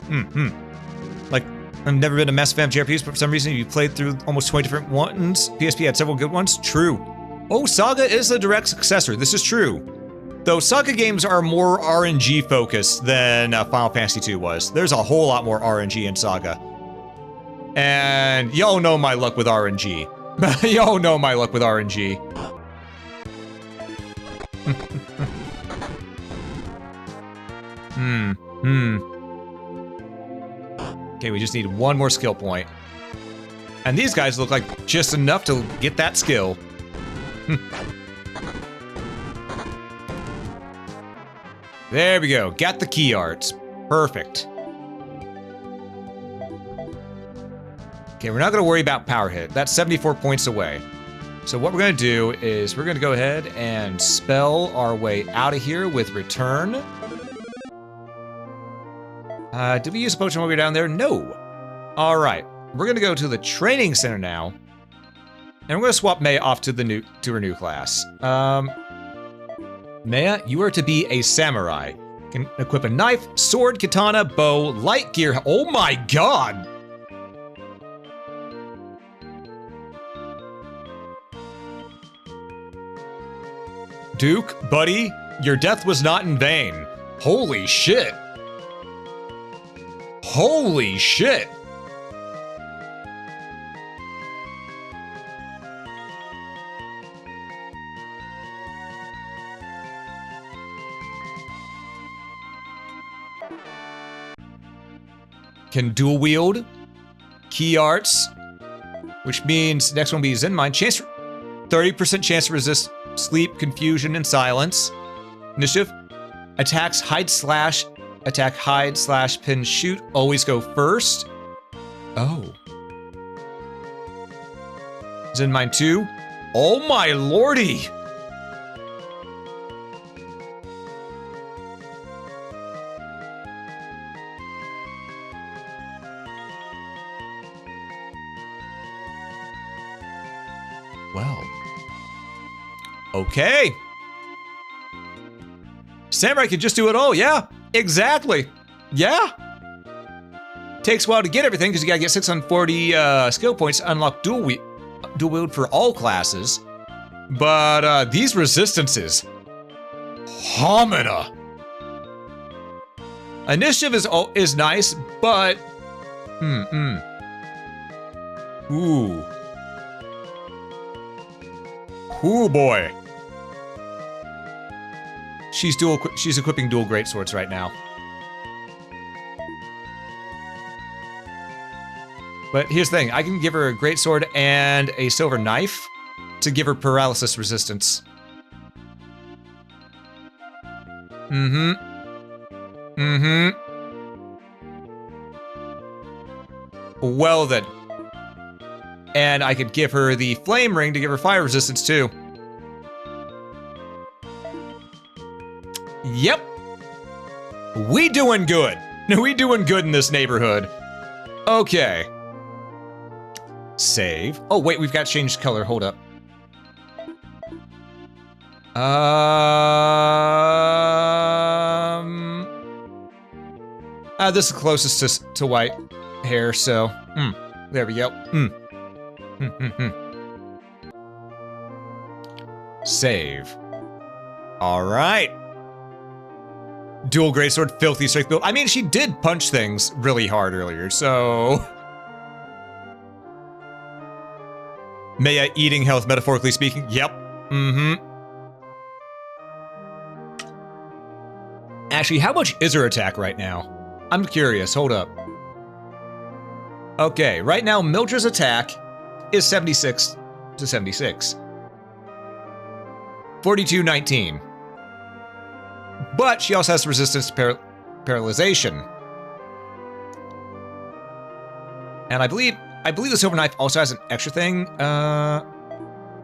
Speaker 1: Like, I've never been a massive fan of JRPGs, but for some reason you played through almost 20 different ones. PSP had several good ones. True. Oh, Saga is the direct successor. This is true. Though Saga games are more RNG focused than Final Fantasy II was. There's a whole lot more RNG in Saga. And y'all know my luck with RNG. Y'all know my luck with RNG. Okay, we just need 1 more skill point. And these guys look like just enough to get that skill. There we go. Got the key arts. Perfect. Okay, we're not going to worry about power hit. That's 74 points away. So what we're going to do is we're going to go ahead and spell our way out of here with return. Did we use a potion while we were down there? No. All right. We're going to go to the training center now. And we're going to swap Maya off to her new class. Maya, you are to be a samurai. Can equip a knife, sword, katana, bow, light gear. Oh my god! Duke, buddy, your death was not in vain. Holy shit. Holy shit. Can dual wield. Key arts. Which means next one will be Zen Mind. Chance 30% chance to resist sleep, confusion, and silence. Initiative. Attacks hide slash. Attack hide slash pin shoot. Always go first. Oh. Zen Mind 2. Oh my lordy! Well. Okay. Samurai can just do it all, yeah. Exactly. Yeah. Takes a while to get everything because you gotta get 640 skill points to unlock dual wield for all classes. But these resistances. Homina. Initiative is nice, but Ooh. Ooh boy. She's equipping dual greatswords right now. But here's the thing, I can give her a greatsword and a silver knife to give her paralysis resistance. Well then. And I could give her the flame ring to give her fire resistance too. Yep. We doing good. We doing good in this neighborhood. Okay. Save. Oh wait, we've got changed color. Hold up. This is closest to white hair, so there we go. Save. All right. Dual greatsword, filthy strength build. I mean, she did punch things really hard earlier, so. Maya eating health, metaphorically speaking. Yep. Actually, how much is her attack right now? I'm curious. Hold up. Okay, right now Mildred's attack is 76 to 76. 42-19. But she also has resistance to paralyzation. And I believe the silver knife also has an extra thing.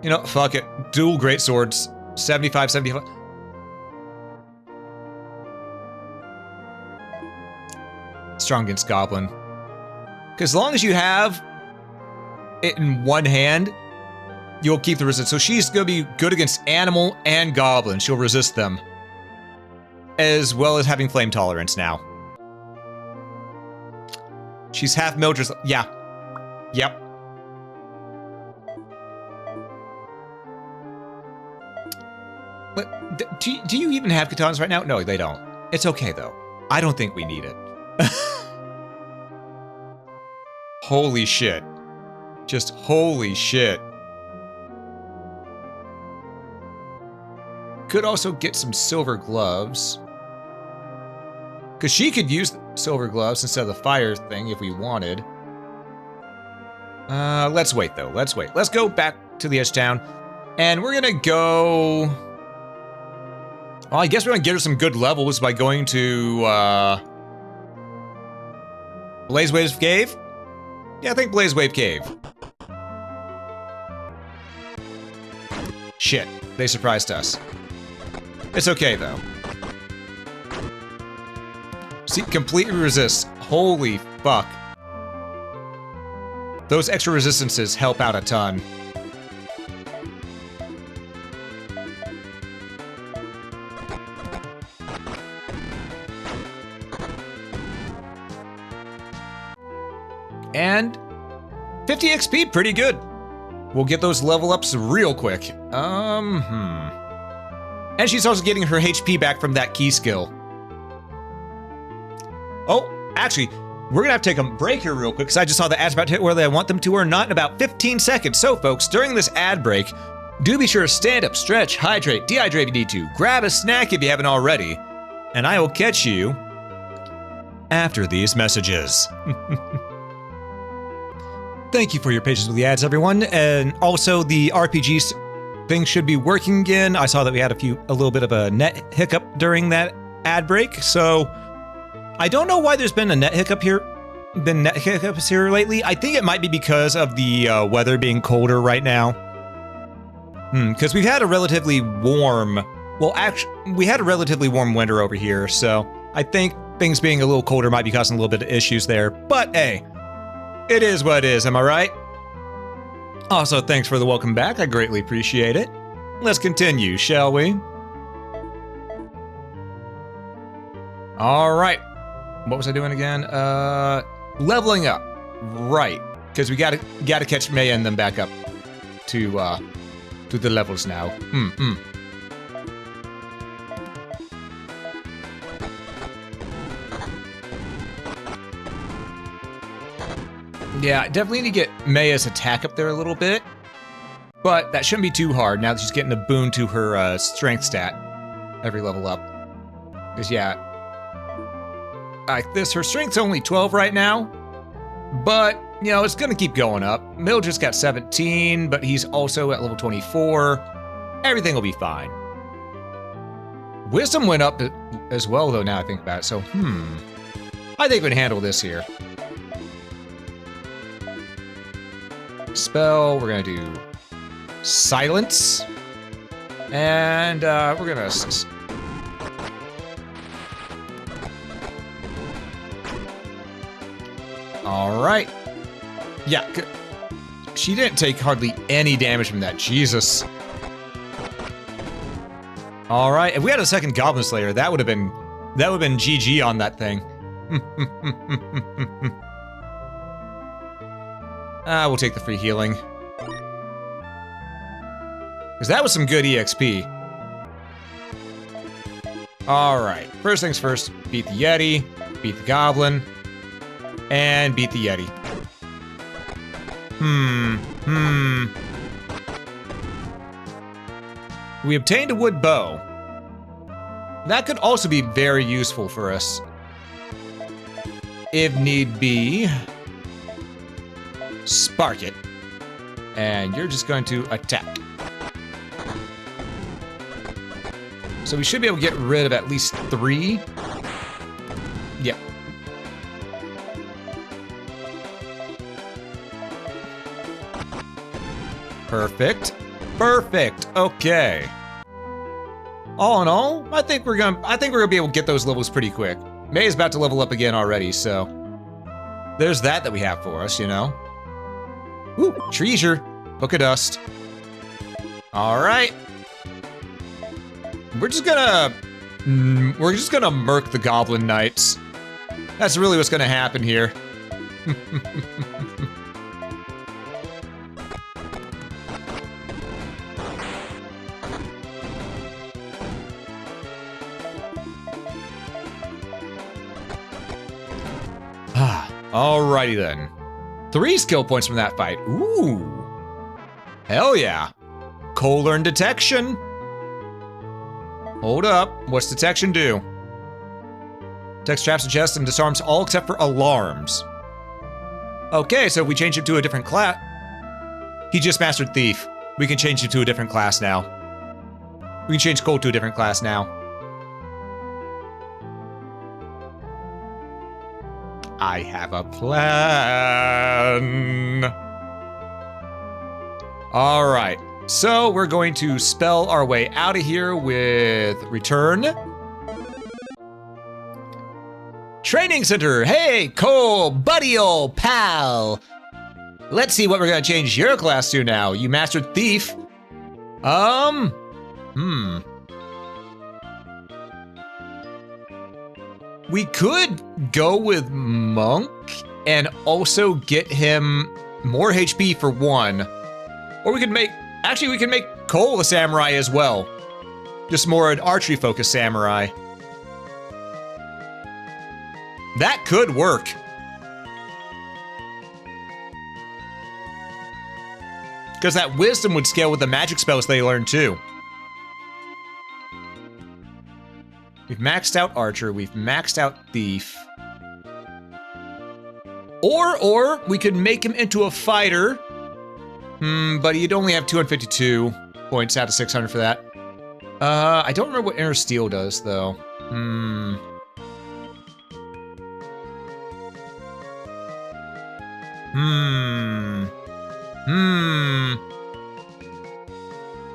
Speaker 1: You know, fuck it. Dual greatswords. 75. Strong against Goblin. Because as long as you have it in one hand, you'll keep the resistance. So she's going to be good against Animal and Goblin. She'll resist them. As well as having flame tolerance now. She's half Mildred's. Yeah. Yep. But do you even have katanas right now? No, they don't. It's okay, though. I don't think we need it. Holy shit. Just holy shit. Could also get some silver gloves. Because she could use silver gloves instead of the fire thing if we wanted. Let's wait, though. Let's wait. Let's go back to the edge town. And we're going to go... Well, I guess we're going to get her some good levels by going to... Blazewave Cave? Yeah, I think Blazewave Cave. Shit. They surprised us. It's okay, though. See, completely resist. Holy fuck. Those extra resistances help out a ton. And 50 XP, pretty good. We'll get those level ups real quick. And she's also getting her HP back from that key skill. Oh, actually, we're gonna have to take a break here real quick because I just saw the ads about to hit whether I want them to or not in about 15 seconds. So, folks, during this ad break, do be sure to stand up, stretch, hydrate, dehydrate if you need to, grab a snack if you haven't already, and I will catch you after these messages. Thank you for your patience with the ads, everyone, and also the RPG thing should be working again. I saw that we had a little bit of a net hiccup during that ad break, so I don't know why there's been a net hiccups here lately. I think it might be because of the weather being colder right now. Because we've had a relatively warm, well, actually, we had a relatively warm winter over here, so I think things being a little colder might be causing a little bit of issues there. But hey, it is what it is, am I right? Also, thanks for the welcome back. I greatly appreciate it. Let's continue, shall we? All right. What was I doing again? Leveling up. Right. Because we gotta catch Maya and them back up to the levels now. Yeah, definitely need to get Maya's attack up there a little bit. But that shouldn't be too hard now that she's getting a boon to her strength stat every level up. Because, yeah, like this, her strength's only 12 right now. But you know, it's gonna keep going up. Mildred's got 17, but he's also at level 24. Everything will be fine. Wisdom went up as well, though, now I think about it. So, I think we can handle this here. Spell, we're gonna do silence. And we're gonna... Alright. Yeah, she didn't take hardly any damage from that. Jesus. Alright, if we had a second Goblin Slayer, that would have been GG on that thing. We'll take the free healing. Because that was some good EXP. Alright, first things first, beat the Yeti, beat the Goblin, and beat the Yeti. We obtained a wood bow. That could also be very useful for us. If need be. Spark it. And you're just going to attack. So we should be able to get rid of at least 3. Yep. Perfect. Perfect. Okay. All in all, I think we're gonna be able to get those levels pretty quick. May is about to level up again already, so there's that we have for us, you know. Ooh, treasure. Book of dust. All right. We're just gonna murk the Goblin Knights. That's really what's gonna happen here. Alrighty then. 3 skill points from that fight. Ooh. Hell yeah. Cole learned detection. Hold up. What's detection do? Detects traps and chests and disarms all except for alarms. Okay, so if we change him to a different class... He just mastered Thief. We can change him to a different class now. We can change Cole to a different class now. I have a plan. All right, so we're going to spell our way out of here with return. Training center. Hey, Cole, buddy, old pal. Let's see what we're gonna change your class to now. You mastered Thief. We could go with Monk and also get him more HP for 1. Or we could make, actually we can make Cole a samurai as well. Just more an archery focused samurai. That could work. Because that wisdom would scale with the magic spells they learn too. We've maxed out Archer, we've maxed out Thief. Or we could make him into a fighter. But he'd only have 252 points out of 600 for that. I don't remember what Inner Steel does, though.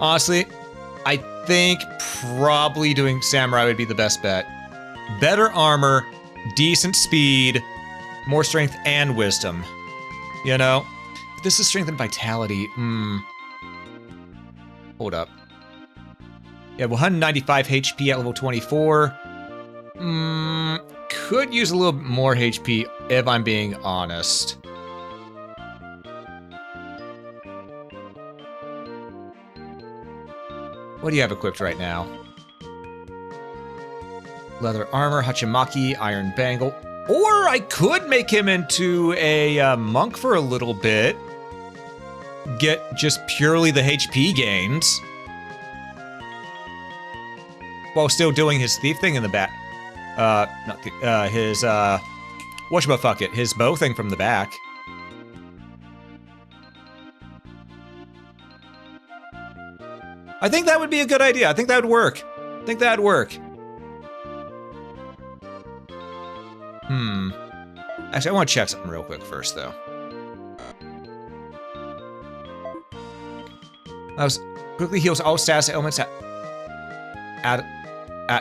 Speaker 1: Honestly, I think probably doing Samurai would be the best bet. Better armor, decent speed, more strength and wisdom. You know? But this is strength and vitality. Hold up. Yeah, 195 HP at level 24. Could use a little bit more HP if I'm being honest. What do you have equipped right now? Leather armor, Hachimaki, iron bangle. Or I could make him into a monk for a little bit. Get just purely the HP gains. While still doing his thief thing in the back. Not his, whatchamacallit, his bow thing from the back. I think that would be a good idea. I think that would work. I think that would work. Actually, I want to check something real quick first, though. Quickly heals all status elements at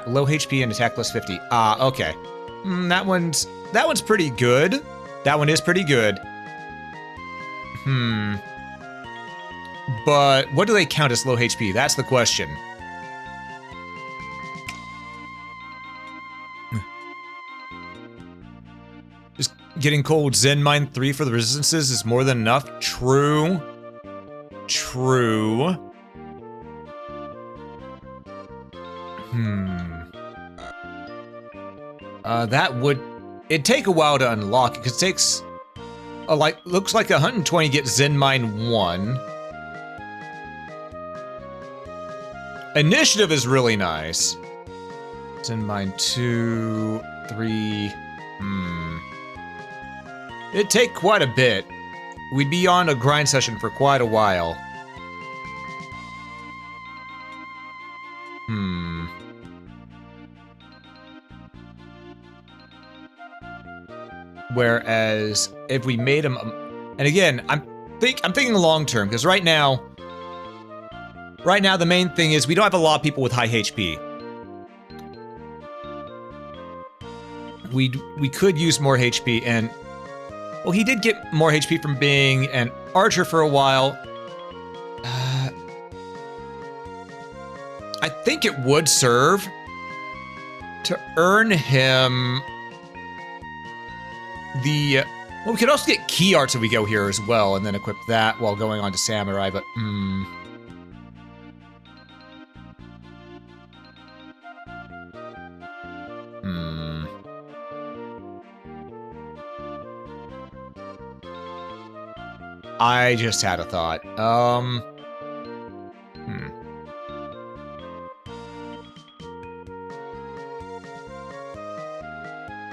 Speaker 1: low HP and attack plus 50. Ah, okay. That one's pretty good. That one is pretty good. But what do they count as low HP? That's the question. Just getting cold Zen Mine 3 for the resistances is more than enough. True. True. It'd take a while to unlock it, because it takes, looks like 120 to get Zen Mine 1. Initiative is really nice. Zen Mine 2, 3, It'd take quite a bit. We'd be on a grind session for quite a while. Whereas if we made him, and again, I'm thinking long term, because right now the main thing is we don't have a lot of people with high HP. We could use more HP, and well, he did get more HP from being an archer for a while. I think it would serve to earn him the... well, we could also get key arts if we go here as well, and then equip that while going on to samurai, but I just had a thought.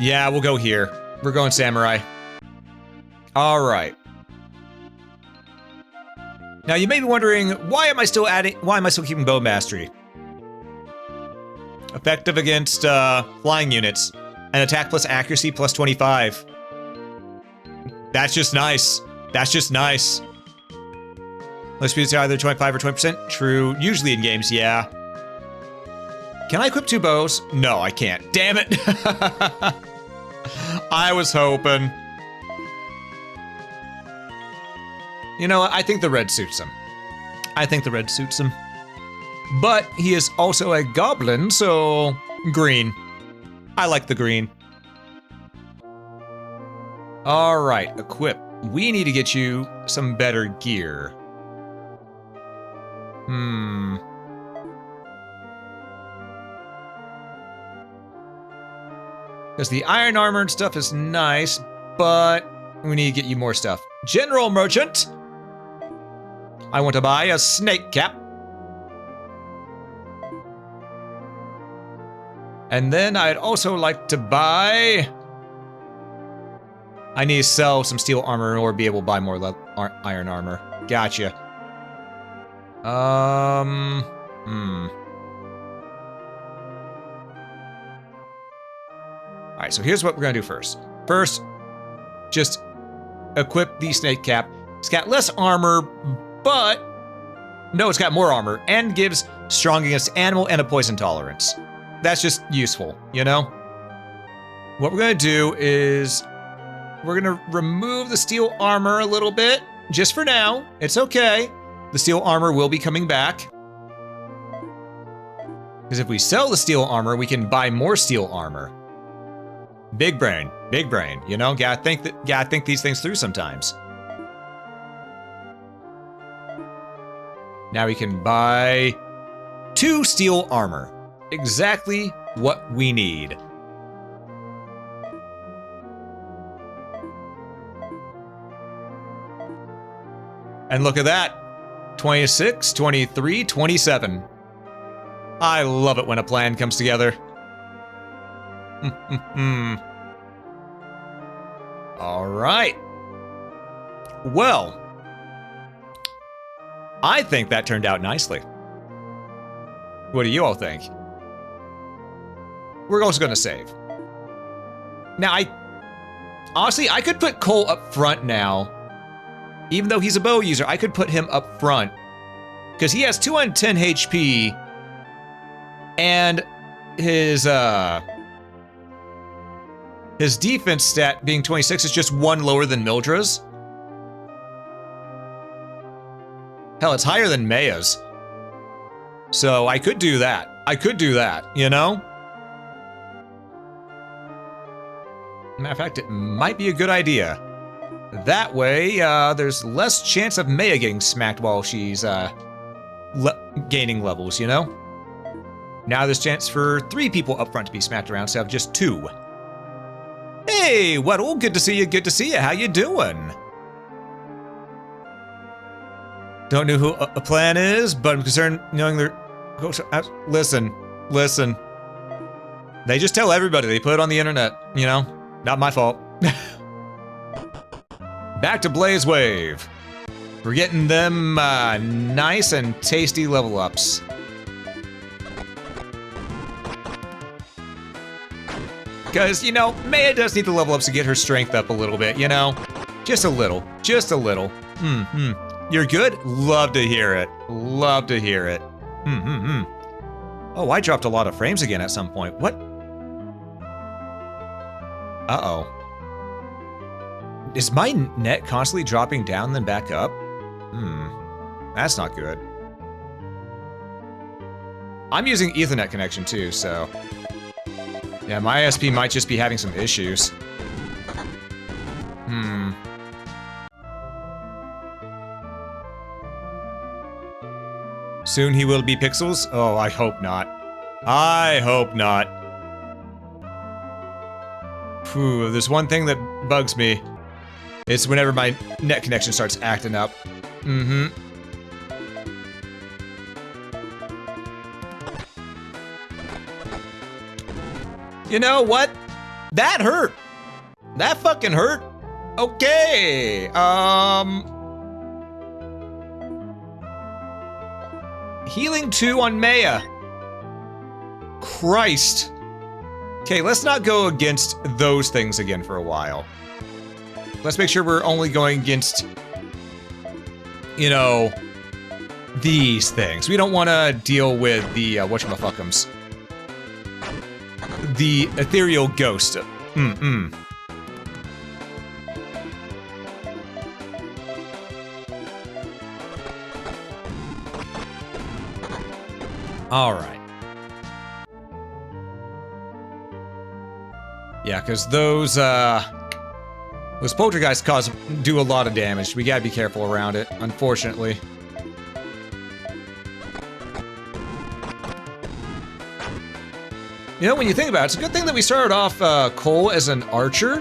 Speaker 1: Yeah, we'll go here. We're going samurai. All right. Now you may be wondering, why am I still keeping bow mastery? Effective against flying units and attack plus accuracy plus 25. That's just nice. That's just nice. Let's be either 25 or 20%. True. Usually in games, yeah. Can I equip 2 bows? No, I can't. Damn it. I was hoping. You know what? I think the red suits him. I think the red suits him. But he is also a goblin, so green. I like the green. All right, equip. We need to get you some better gear. Because the iron armor and stuff is nice, but we need to get you more stuff. General Merchant. I want to buy a snake cap. And then I'd also like to buy... I need to sell some steel armor or be able to buy more iron armor. Gotcha. Alright, so here's what we're gonna do first. First, just equip the snake cap. It's got less armor, but... no, it's got more armor, and gives strong against animal and a poison tolerance. That's just useful, you know? What we're gonna do is... we're gonna remove the steel armor a little bit, just for now. It's okay. The steel armor will be coming back. Because if we sell the steel armor, we can buy more steel armor. Big brain, you know? Gotta think these things through sometimes. Now we can buy 2 steel armor. Exactly what we need. And look at that. 26, 23, 27. I love it when a plan comes together. All right. Well, I think that turned out nicely. What do you all think? We're also gonna save. Now, honestly, I could put Cole up front now. Even though he's a bow user, I could put him up front. Because he has 210 HP. And his defense stat being 26 is just 1 lower than Mildra's. Hell, it's higher than Maya's. So I could do that. I could do that, you know? Matter of fact, it might be a good idea. That way, there's less chance of Maya getting smacked while she's gaining levels, you know? Now there's chance for 3 people up front to be smacked around instead of just 2. Hey, Weddle, good to see you, good to see you. How you doing? Don't know who a plan is, but I'm concerned knowing their... Listen. They just tell everybody. They put it on the internet, you know? Not my fault. Back to Blazewave. We're getting them nice and tasty level ups. Because, you know, Maya does need the level ups to get her strength up a little bit, you know? Just a little. Just a little. You're good? Love to hear it. Love to hear it. Oh, I dropped a lot of frames again at some point. What? Uh-oh. Is my net constantly dropping down then back up? That's not good. I'm using Ethernet connection too, so... yeah, my ISP might just be having some issues. Soon he will be pixels? Oh, I hope not. I hope not. Phew, there's one thing that bugs me. It's whenever my net connection starts acting up. You know what? That hurt. That fucking hurt. Okay. Healing 2 on Maya. Christ. Okay, let's not go against those things again for a while. Let's make sure we're only going against, you know, these things. We don't want to deal with the, whatchamafuckums. The ethereal ghost. All right. Yeah, because those poltergeists do a lot of damage. We gotta be careful around it, unfortunately. You know, when you think about it, it's a good thing that we started off Cole as an archer,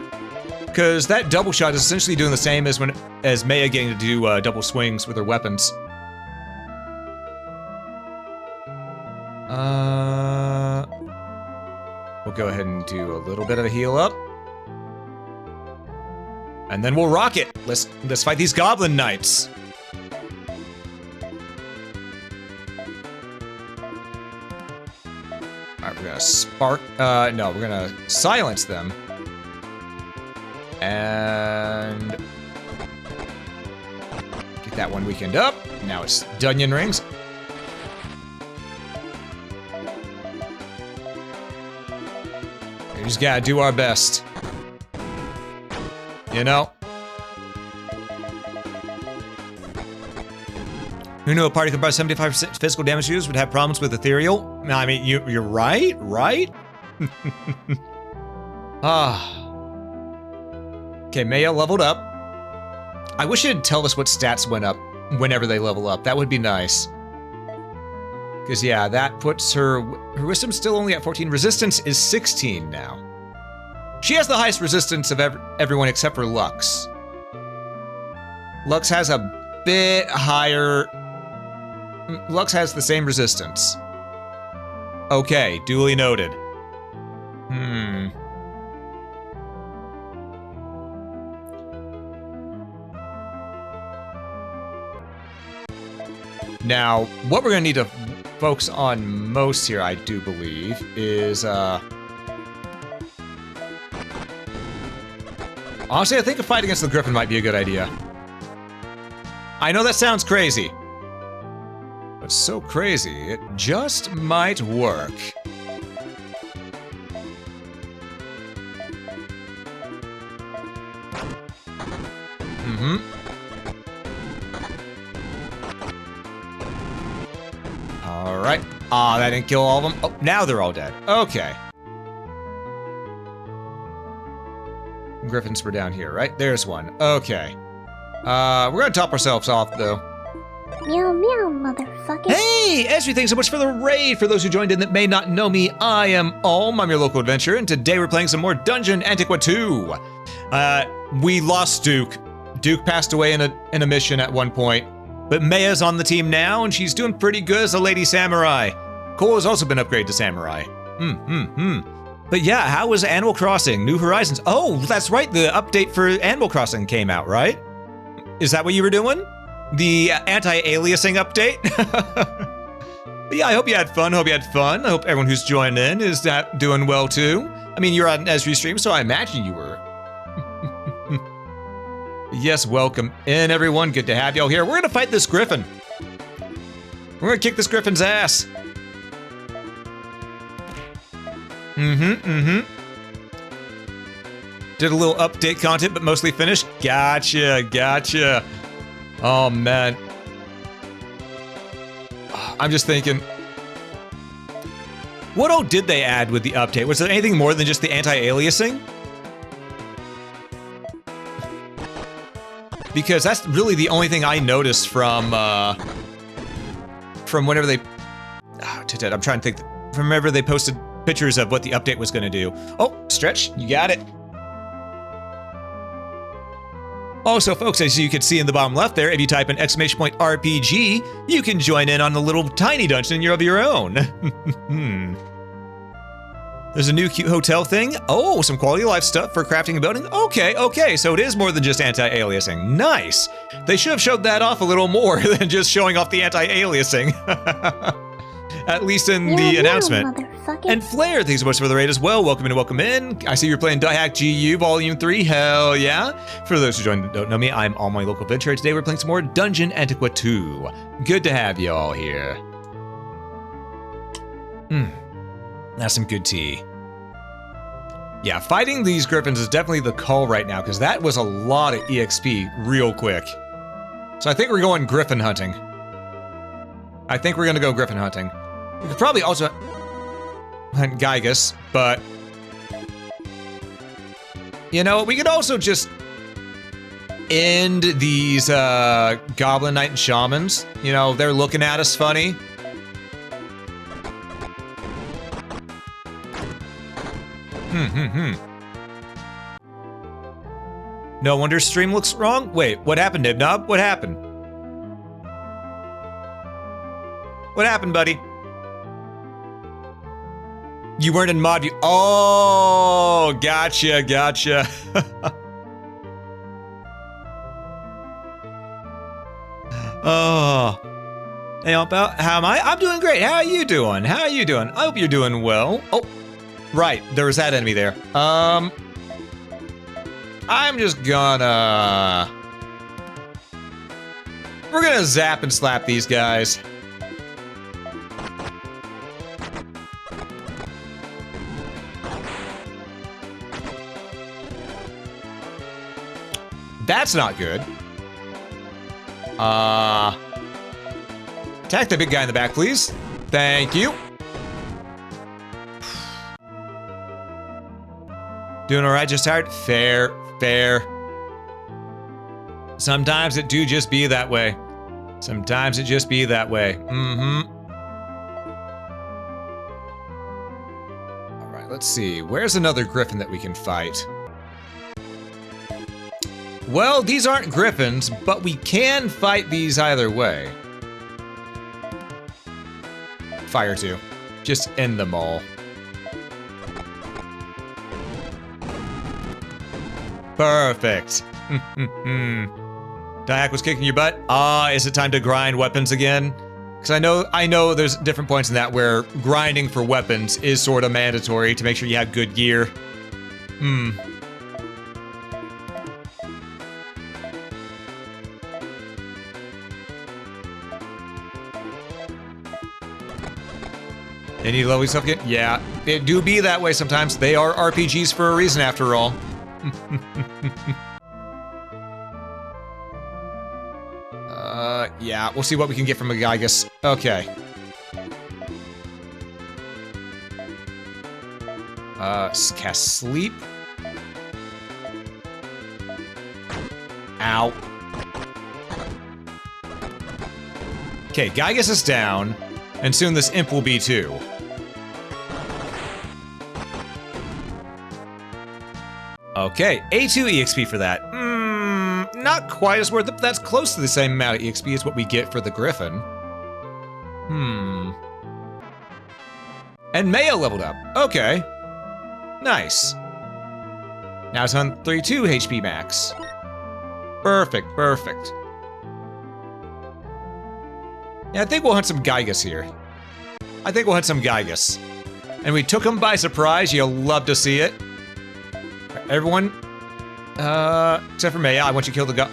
Speaker 1: because that double shot is essentially doing the same as Maya getting to do double swings with her weapons. We'll go ahead and do a little bit of a heal up. And then we'll rock it. Let's fight these goblin knights. Alright, we're gonna we're gonna silence them. And get that one weakened up. Now it's Dunyan Rings. We just gotta do our best. You know? Who knew a party comprised 75% physical damage used would have problems with ethereal? I mean, you're right, right? Okay, Maya leveled up. I wish it'd tell us what stats went up whenever they level up. That would be nice. Because, yeah, that puts her wisdom still only at 14. Resistance is 16 now. She has the highest resistance of everyone except for Lux. Lux has a bit higher... Lux has the same resistance. Okay, duly noted. Now, what we're gonna need to focus on most here, I do believe, is, honestly, I think a fight against the Griffin might be a good idea. I know that sounds crazy. But so crazy, it just might work. Mm-hmm. Alright. Ah, that didn't kill all of them. Oh, now they're all dead. Okay. Griffins were down here, right? There's one. Okay. We're gonna top ourselves off, though.
Speaker 2: Meow meow, motherfucker.
Speaker 1: Hey, Esri, thanks so much for the raid. For those who joined in that may not know me, I am Ulm. I'm your local adventurer, and today we're playing some more Dungeon Antiqua 2. We lost Duke. Duke passed away in a mission at one point, but Maya's on the team now, and she's doing pretty good as a lady samurai. Cole has also been upgraded to samurai. But yeah, how was Animal Crossing? New Horizons. Oh, that's right. The update for Animal Crossing came out, right? Is that what you were doing? The anti-aliasing update? But yeah, I hope you had fun. I hope everyone who's joined in is doing well too. I mean, you're on Esri stream, so I imagine you were. Yes, welcome in, everyone. Good to have y'all here. We're gonna fight this Griffin. We're gonna kick this Griffin's ass. Did a little update content, but mostly finished. Gotcha. Oh, man. I'm just thinking, what all did they add with the update? Was there anything more than just the anti-aliasing? Because that's really the only thing I noticed from whenever they... I'm trying to think. From whenever they posted pictures of what the update was going to do. Oh, Stretch, you got it. Also, folks, as you can see in the bottom left there, if you type in !RPG, you can join in on a little tiny dungeon of your own. There's a new cute hotel thing. Oh, some quality of life stuff for crafting and building. Okay, so it is more than just anti-aliasing. Nice. They should have showed that off a little more than just showing off the anti-aliasing. At least in the announcement. And Flair, thanks so much for the raid as well. Welcome in. I see you're playing Die Hack GU Volume 3. Hell yeah. For those who joined and don't know me, I'm All My Local Adventurer. Today we're playing some more Dungeon Antiqua 2. Good to have you all here. That's some good tea. Yeah, fighting these Griffins is definitely the call right now, because that was a lot of EXP real quick. So I think we're going Griffin hunting. I think we're going to go Griffin hunting. We could probably also hunt Gygus, but... You know, we could also just end these Goblin Knight and Shamans. You know, they're looking at us funny. No wonder stream looks wrong? Wait, what happened, Nibnob? What happened? What happened, buddy? You weren't in mod view. Oh, gotcha. Oh. Hey, how am I? I'm doing great. How are you doing? I hope you're doing well. Oh, right. There was that enemy there. I'm just gonna... We're gonna zap and slap these guys. That's not good. Attack the big guy in the back, please. Thank you. Doing all right, just tired? Fair. Sometimes it do just be that way. All right, let's see. Where's another Griffin that we can fight? Well, these aren't Griffins, but we can fight these either way. Fire 2. Just end them all. Perfect. Diak was kicking your butt. Is it time to grind weapons again? Because I know there's different points in that where grinding for weapons is sort of mandatory to make sure you have good gear. They need level stuff again? Yeah, it do be that way sometimes. They are RPGs for a reason after all. Yeah, we'll see what we can get from a Gygus. Okay. Cast Sleep. Ow. Okay, Gygus is down, and soon this imp will be too. Okay, A2 EXP for that. Not quite as worth it, but that's close to the same amount of EXP as what we get for the Griffin. And Mayo leveled up. Okay. Nice. Now it's on 32 HP max. Perfect, perfect. Yeah, I think we'll hunt some Gygus here. I think we'll hunt some Gygus. And we took him by surprise. You'll love to see it. Right, everyone, except for Maya, I want you to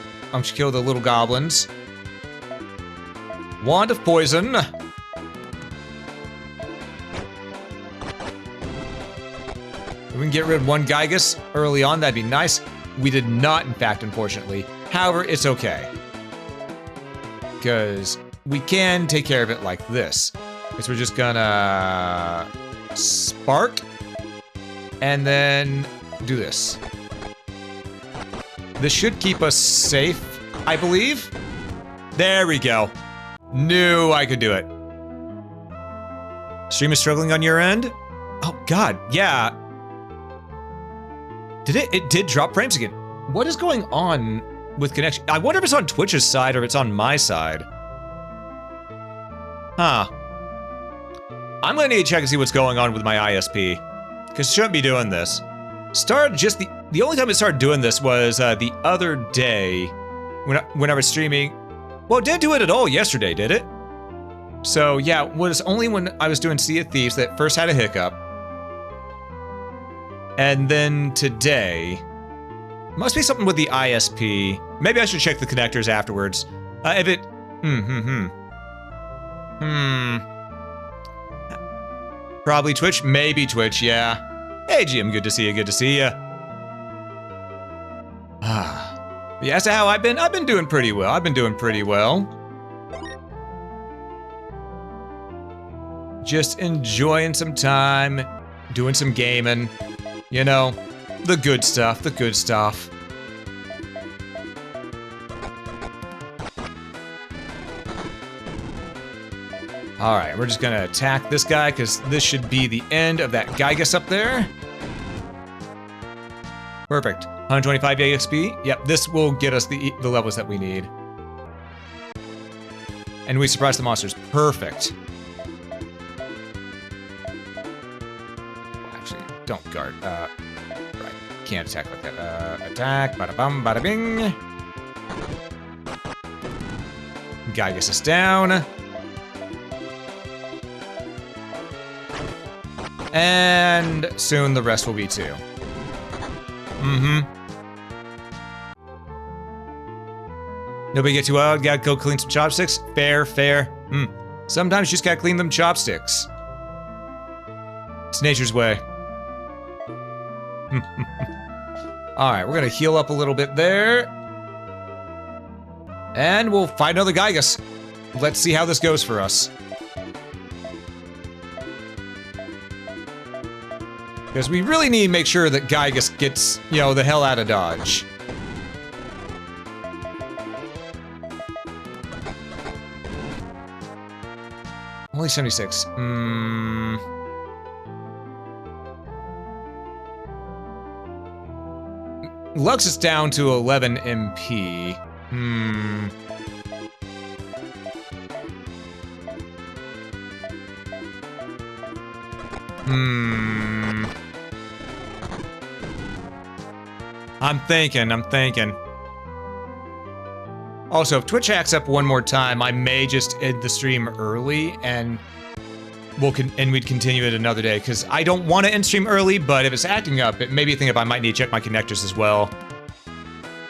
Speaker 1: kill the little goblins. Wand of poison. If we can get rid of one Gygus early on, that'd be nice. We did not, in fact, unfortunately. However, it's okay. Because we can take care of it like this. Because we're just gonna spark and then do this. This should keep us safe, I believe. There we go. Knew I could do it. Stream is struggling on your end? Oh God, yeah. It did drop frames again. What is going on with connection? I wonder if it's on Twitch's side or if it's on my side. Huh. I'm gonna need to check and see what's going on with my ISP. Because it shouldn't be doing this. The only time it started doing this was the other day when I was streaming. Well, it didn't do it at all yesterday, did it? So yeah, it was only when I was doing Sea of Thieves that first had a hiccup. And then today, must be something with the ISP. Maybe I should check the connectors afterwards. If it, probably Twitch, maybe Twitch, yeah. Hey Jim, good to see you, good to see you. Yeah, so how I've been doing pretty well. I've been doing pretty well. Just enjoying some time, doing some gaming. You know, the good stuff, the good stuff. Alright, we're just gonna attack this guy, because this should be the end of that Gygus up there. Perfect. 125 EXP. Yep, this will get us the levels that we need. And we surprise the monsters. Perfect. Actually, don't guard. Right. Can't attack like that. Attack. Bada bum, bada bing. Gygus is down. And soon the rest will be too. Nobody get too wild, gotta go clean some chopsticks. Fair, fair. Sometimes you just gotta clean them chopsticks. It's nature's way. Alright, we're gonna heal up a little bit there. And we'll fight another Gygus. Let's see how this goes for us. Because we really need to make sure that Gygus gets, you know, the hell out of Dodge. Only 76. Lux is down to 11 MP. I'm thinking. Also, if Twitch hacks up one more time, I may just end the stream early and we'd continue it another day, because I don't want to end stream early, but if it's acting up, it made me think if I might need to check my connectors as well.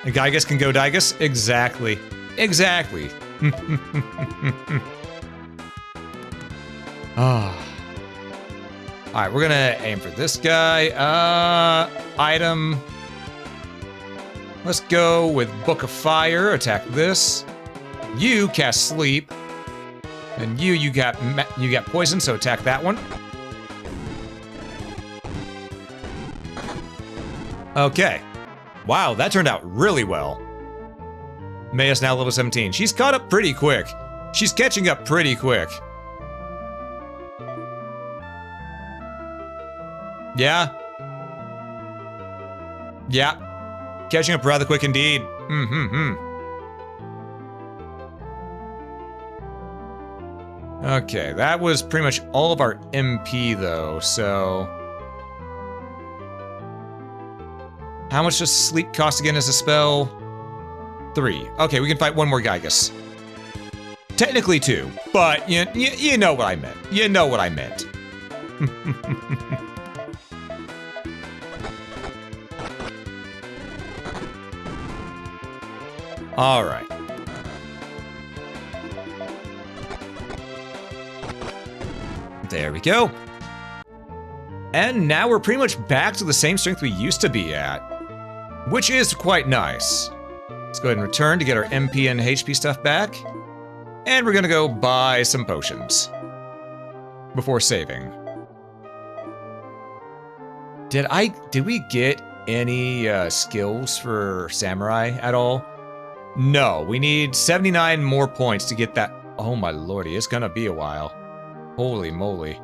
Speaker 1: And Gygus can go Dygus? Exactly. Exactly. Ah. Alright, we're gonna aim for this guy. Item. Let's go with Book of Fire. Attack this. You cast Sleep. And you got poison, so attack that one. Okay. Wow, that turned out really well. Maya's now level 17. She's caught up pretty quick. She's catching up pretty quick. Yeah. Yeah. Catching up rather quick indeed. Okay, that was pretty much all of our MP though, so... How much does Sleep cost again as a spell? 3. Okay, we can fight one more Gygus. Technically 2, but you know what I meant. You know what I meant. Alright. There we go. And now we're pretty much back to the same strength we used to be at, which is quite nice. Let's go ahead and return to get our MP and HP stuff back. And we're gonna go buy some potions before saving. Did we get any skills for Samurai at all? No, we need 79 more points to get that. Oh my lordy, it's gonna be a while. Holy moly.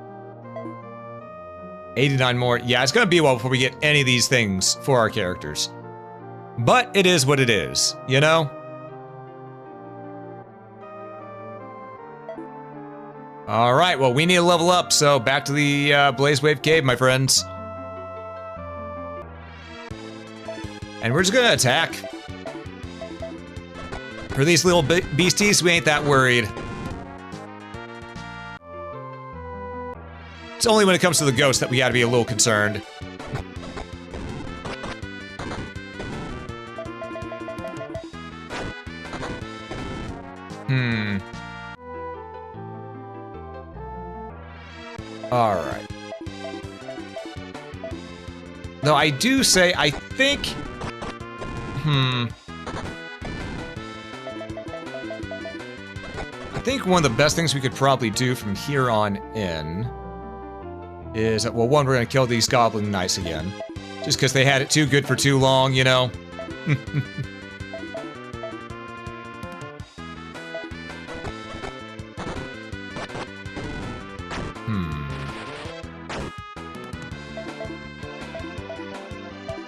Speaker 1: 89 more. Yeah, it's gonna be a while before we get any of these things for our characters. But it is what it is, you know? Alright, well, we need to level up, so back to the Blazewave Cave, my friends. And we're just gonna attack. For these little beasties, we ain't that worried. It's only when it comes to the ghost that we gotta be a little concerned. Alright. Though I do say, I think... I think one of the best things we could probably do from here on in is that, well, one, we're gonna kill these Goblin Knights again. Just because they had it too good for too long, you know?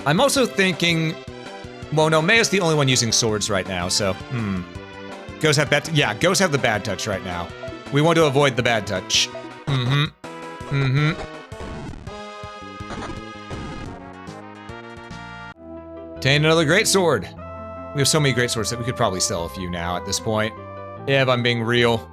Speaker 1: I'm also thinking... Well, no, Maya's the only one using swords right now, so... Ghosts have bad... Yeah, ghosts have the bad touch right now. We want to avoid the bad touch. Obtain another greatsword. We have so many greatswords that we could probably sell a few now at this point. Yeah, if I'm being real.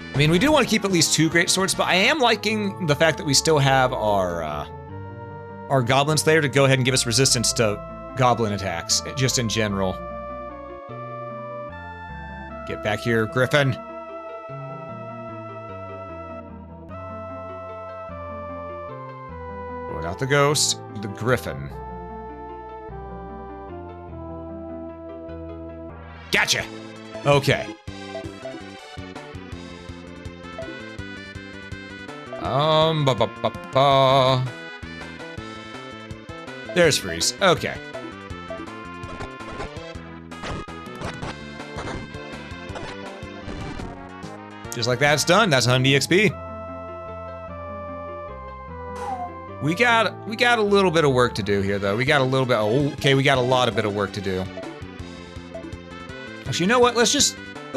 Speaker 1: I mean, we do want to keep at least 2 greatswords, but I am liking the fact that we still have our goblins there to go ahead and give us resistance to goblin attacks, just in general. Get back here, Griffin. Oh, not the ghost, the Griffin. Gotcha! Okay. There's Freeze. Okay. Just like that, it's done. That's 100 EXP. We got a little bit of work to do here, though. We got a little bit. Oh, okay, we got a lot of bit of work to do. Actually, you know what? Let's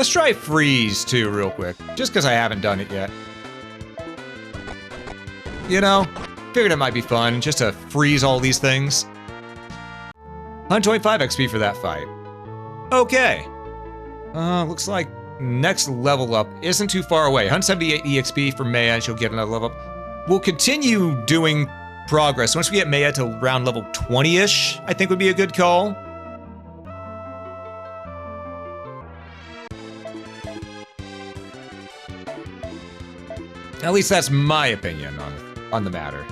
Speaker 1: try Freeze too, real quick, just because I haven't done it yet. you know? Figured it might be fun just to freeze all these things. 125 XP for that fight. Okay. Looks like next level up isn't too far away. 178 EXP for Maya, and she'll get another level up. We'll continue doing progress. Once we get Maya to around level 20-ish, I think would be a good call. At least that's my opinion on the matter.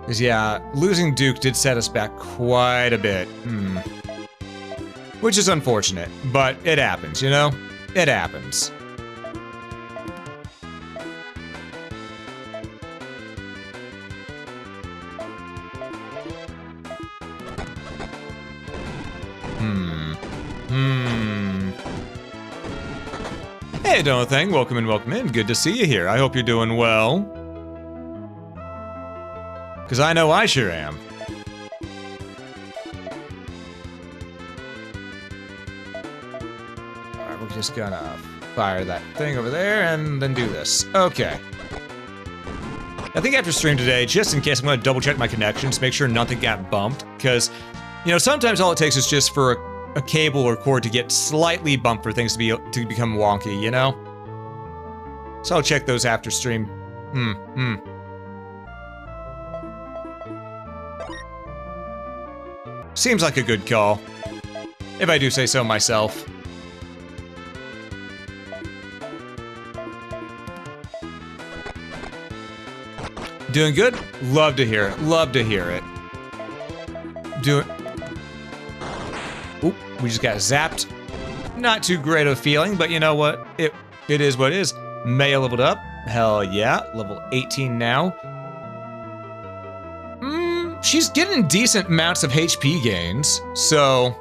Speaker 1: Because, yeah, losing Duke did set us back quite a bit. Which is unfortunate, but it happens, you know? It happens. Hey, Don't Thing, welcome in, welcome in. Good to see you here. I hope you're doing well. Because I know I sure am. Alright, we're just gonna fire that thing over there and then do this. Okay. I think after stream today, just in case, I'm gonna double check my connections, make sure nothing got bumped. Because, you know, sometimes all it takes is just for a cable or cord to get slightly bumped for things to become wonky, you know? So I'll check those after stream. Seems like a good call, if I do say so myself. Doing good? Love to hear it. Love to hear it. Oop, we just got zapped. Not too great of a feeling, but you know what? It is what it is. Maya leveled up. Hell yeah. Level 18 now. She's getting decent amounts of HP gains, so,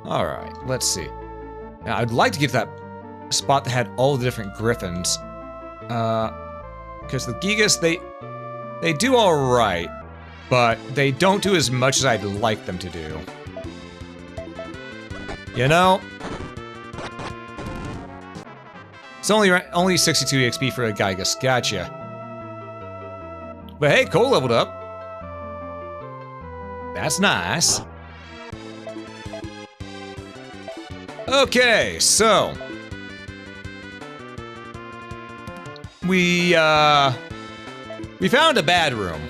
Speaker 1: Alright, let's see. Now, I'd like to get to that spot that had all the different griffins. Because the Gigas, they do alright, but they don't do as much as I'd like them to do. You know? It's only 62 XP for a Gigas, gotcha. But hey, Cole leveled up. That's nice. Okay, so we found a bad room.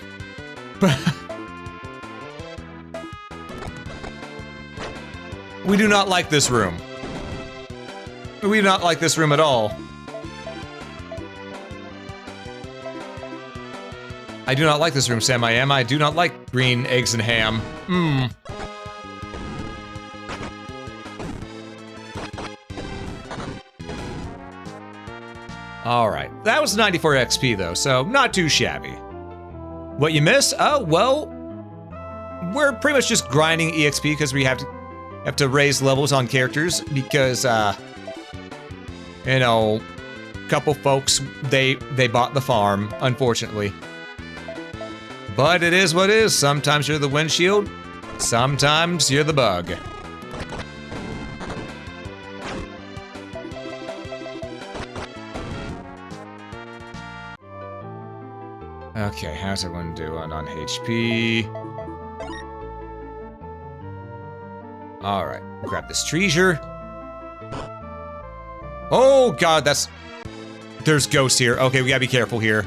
Speaker 1: We do not like this room. We do not like this room at all. I do not like this room, Sam. I do not like green eggs and ham. Alright, that was 94 XP though, so not too shabby. What you miss? Oh, well, we're pretty much just grinding EXP because we have to raise levels on characters because, you know, a couple folks, they bought the farm, unfortunately. But it is what it is. Sometimes you're the windshield, sometimes you're the bug. Okay, how's everyone doing on HP? Alright, grab this treasure. Oh god, there's ghosts here. Okay, we gotta be careful here.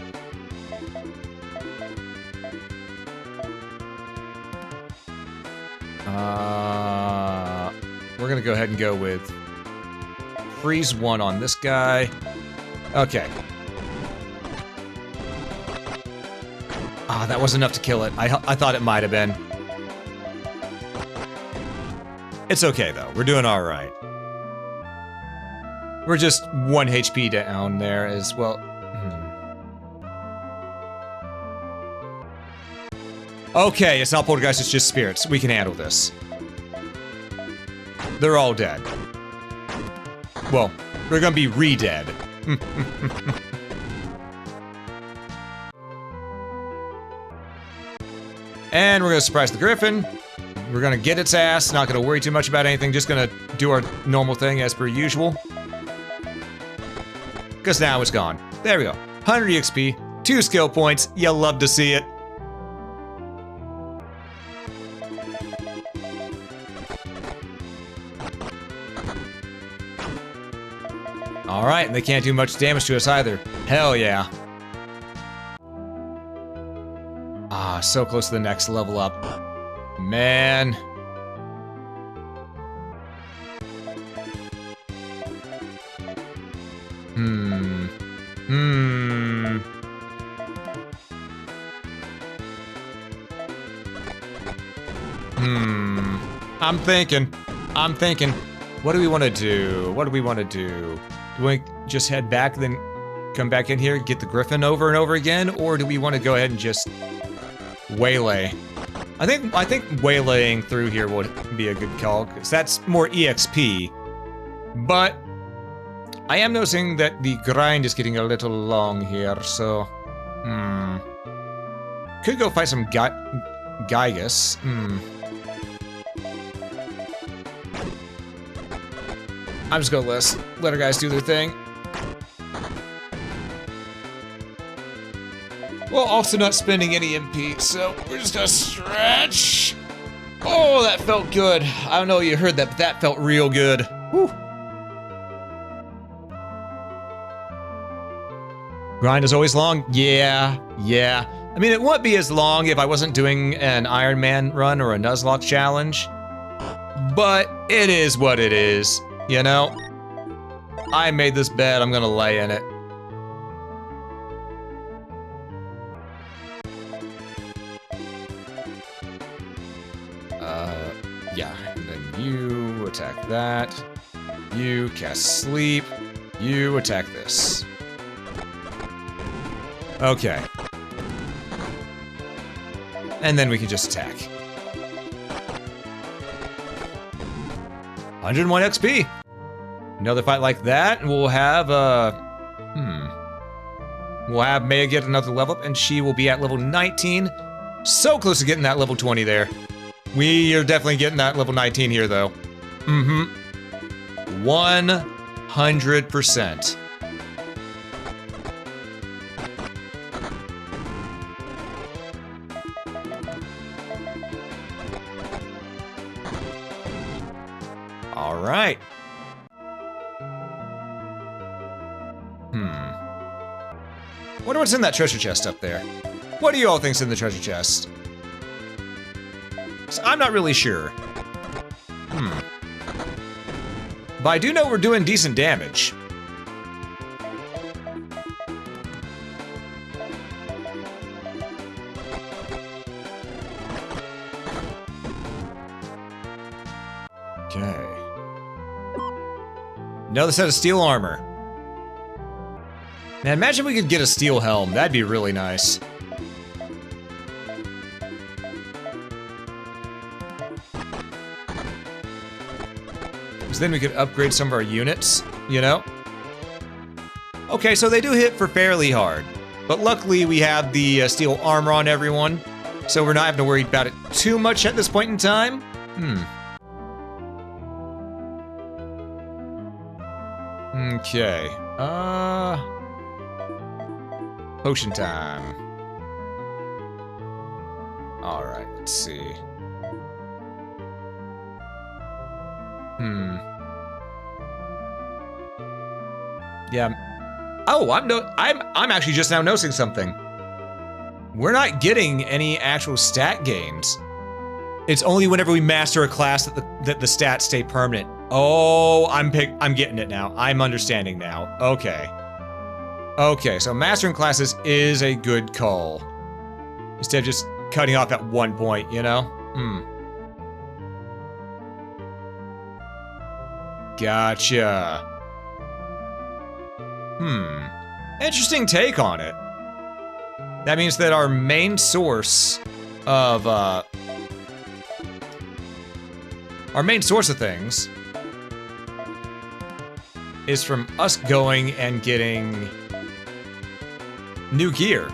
Speaker 1: We're gonna go ahead and go with freeze 1 on this guy. Okay. Ah, that wasn't enough to kill it. I thought it might have been. It's okay, though. We're doing alright. We're just 1 HP down there as well. Okay, it's not poltergeist, it's just spirits. We can handle this. They're all dead. Well, they're gonna be re-dead. And we're gonna surprise the griffin. We're gonna get its ass, not gonna worry too much about anything, just gonna do our normal thing as per usual. Because now it's gone. There we go. 100 EXP, 2 skill points, you'll love to see it. Alright, and they can't do much damage to us either. Hell yeah. Ah, so close to the next level up. Man. I'm thinking. What do we want to do? Do we just head back, then come back in here, get the griffin over and over again? Or do we want to go ahead and just waylay? I think waylaying through here would be a good call, because that's more EXP. But I am noticing that the grind is getting a little long here, so could go fight some Gygus. I'm just gonna let our guys do their thing. Well, also not spending any MP, so we're just gonna stretch. Oh, that felt good. I don't know if you heard that, but that felt real good. Whew. Grind is always long? Yeah. I mean, it wouldn't be as long if I wasn't doing an Iron Man run or a Nuzlocke challenge. But it is what it is, you know? I made this bed, I'm gonna lay in it. Yeah, and then you attack that. You cast sleep. You attack this. Okay. And then we can just attack. 101 XP. Another fight like that, and we'll have, we'll have Maya get another level up, and she will be at level 19. So close to getting that level 20 there. We are definitely getting that level 19 here, though. 100%. All right. Wonder what's in that treasure chest up there. What do you all think's in the treasure chest? So I'm not really sure. But I do know we're doing decent damage. Okay. Another set of steel armor. Man, imagine we could get a steel helm. That'd be really nice. Because then we could upgrade some of our units, you know? Okay, so they do hit for fairly hard. But luckily we have the steel armor on everyone. So we're not having to worry about it too much at this point in time. Okay. Potion time. Alright, let's see. Yeah. Oh, I'm actually just now noticing something. We're not getting any actual stat gains. It's only whenever we master a class that the stats stay permanent. Oh, I'm getting it now. I'm understanding now. Okay. Okay, so mastering classes is a good call. Instead of just cutting off at one point, you know? Gotcha. Interesting take on it. That means that our main source of our main source of things is from us going and getting new gear.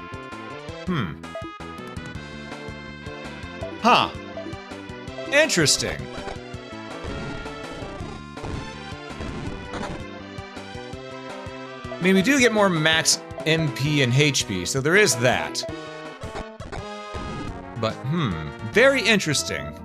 Speaker 1: Huh. Interesting. I mean, we do get more max MP and HP, so there is that. But, very interesting.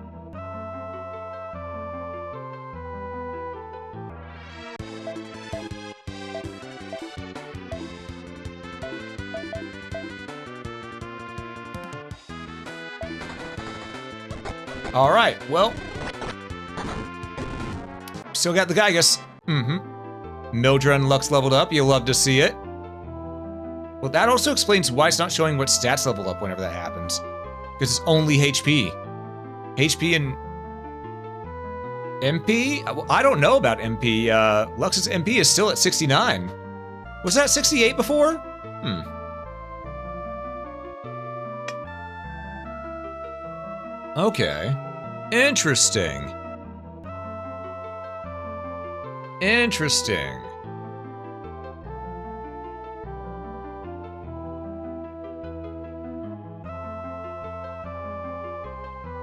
Speaker 1: All right, well. Still got the Gygus. Mildred and Lux leveled up. You'll love to see it. Well, that also explains why it's not showing what stats level up whenever that happens. Because it's only HP. HP and MP? Well, I don't know about MP. Lux's MP is still at 69. Was that 68 before? Okay. Interesting. Interesting.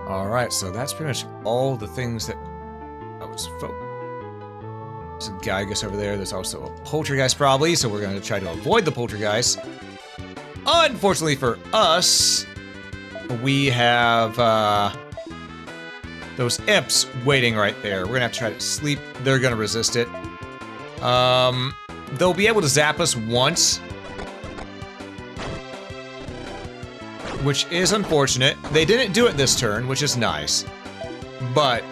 Speaker 1: Alright, so that's pretty much all the things that I was There's a Gygus over there. There's also a Poltergeist probably, so we're going to try to avoid the Poltergeist. Unfortunately for us, we have those imps waiting right there. We're gonna have to try to sleep. They're gonna resist it. They'll be able to zap us once, which is unfortunate. They didn't do it this turn, which is nice. But,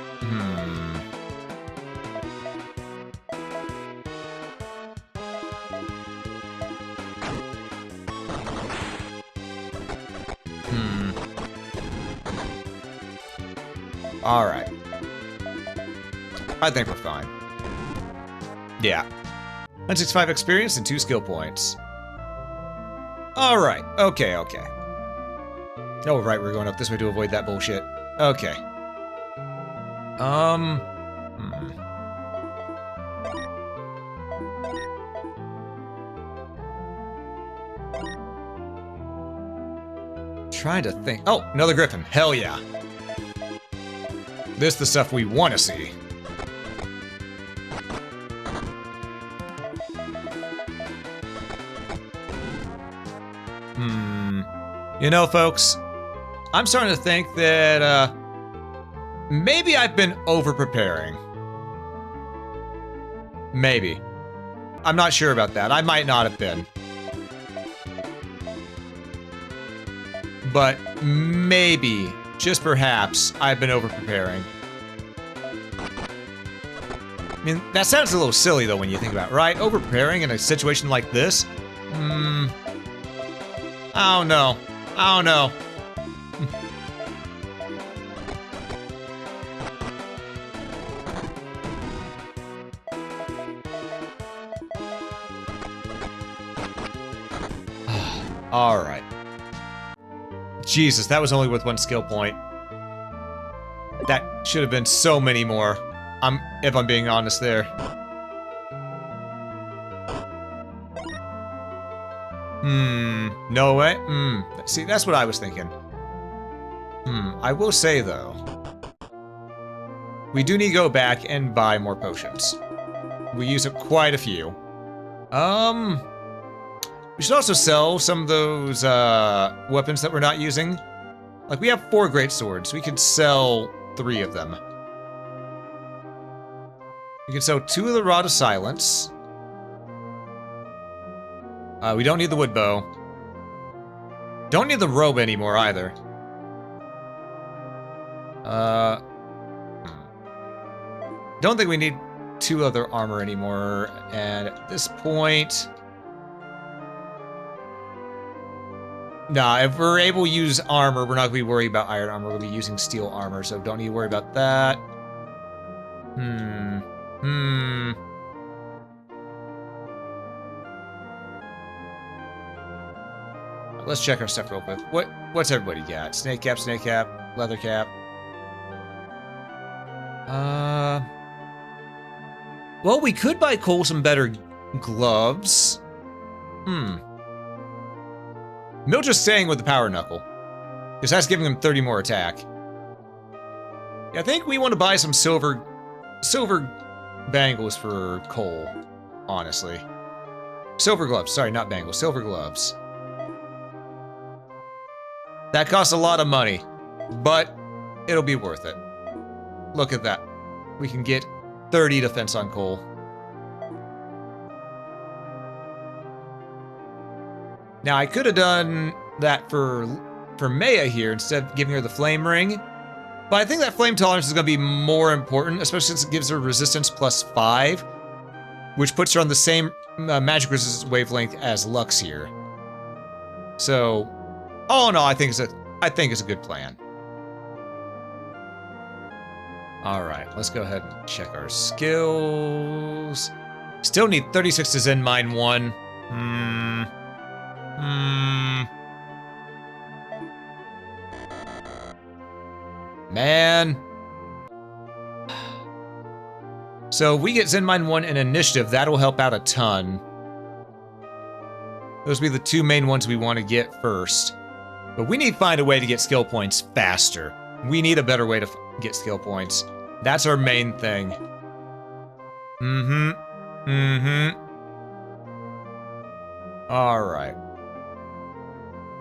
Speaker 1: Alright. I think we're fine. Yeah. 165 experience and 2 skill points. Alright. Okay. Oh, right, we're going up this way to avoid that bullshit. Okay. Trying to think. Oh, another griffin. Hell yeah. This is the stuff we want to see. You know, folks, I'm starting to think that, maybe I've been over-preparing. Maybe. I'm not sure about that. I might not have been. But maybe, just perhaps, I've been over-preparing. I mean, that sounds a little silly, though, when you think about it, right? Over-preparing in a situation like this? I don't know. Alright. Jesus, that was only with 1 skill point. That should have been so many more. If I'm being honest there. No way? See, that's what I was thinking. I will say, though, we do need to go back and buy more potions. We use up quite a few. We should also sell some of those, weapons that we're not using. Like, we have 4 great swords. We could sell 3 of them. We could sell 2 of the Rod of Silence. We don't need the wood bow. Don't need the robe anymore, either. Don't think we need 2 other armor anymore, and at this point... Nah, if we're able to use armor, we're not going to be worried about iron armor. We'll be using steel armor, so don't need to worry about that. Let's check our stuff real quick. What's everybody got? Snake cap, leather cap. Well, we could buy Cole some better gloves. Mildred's staying with the power knuckle, because that's giving him 30 more attack. Yeah, I think we want to buy some silver bangles for Cole, honestly. Silver gloves, sorry, not bangles, silver gloves. That costs a lot of money, but it'll be worth it. Look at that. We can get 30 defense on Cole. Now, I could have done that for Maya here instead of giving her the flame ring. But I think that flame tolerance is going to be more important, especially since it gives her resistance +5, which puts her on the same magic resistance wavelength as Lux here. So, all in all, I think it's a good plan. All right, let's go ahead and check our skills. Still need 36 to Zen Mind 1. Man. So if we get Zen Mind 1 and Initiative, that'll help out a ton. Those will be the two main ones we want to get first. But we need to find a way to get skill points faster. We need a better way to get skill points. That's our main thing. All right.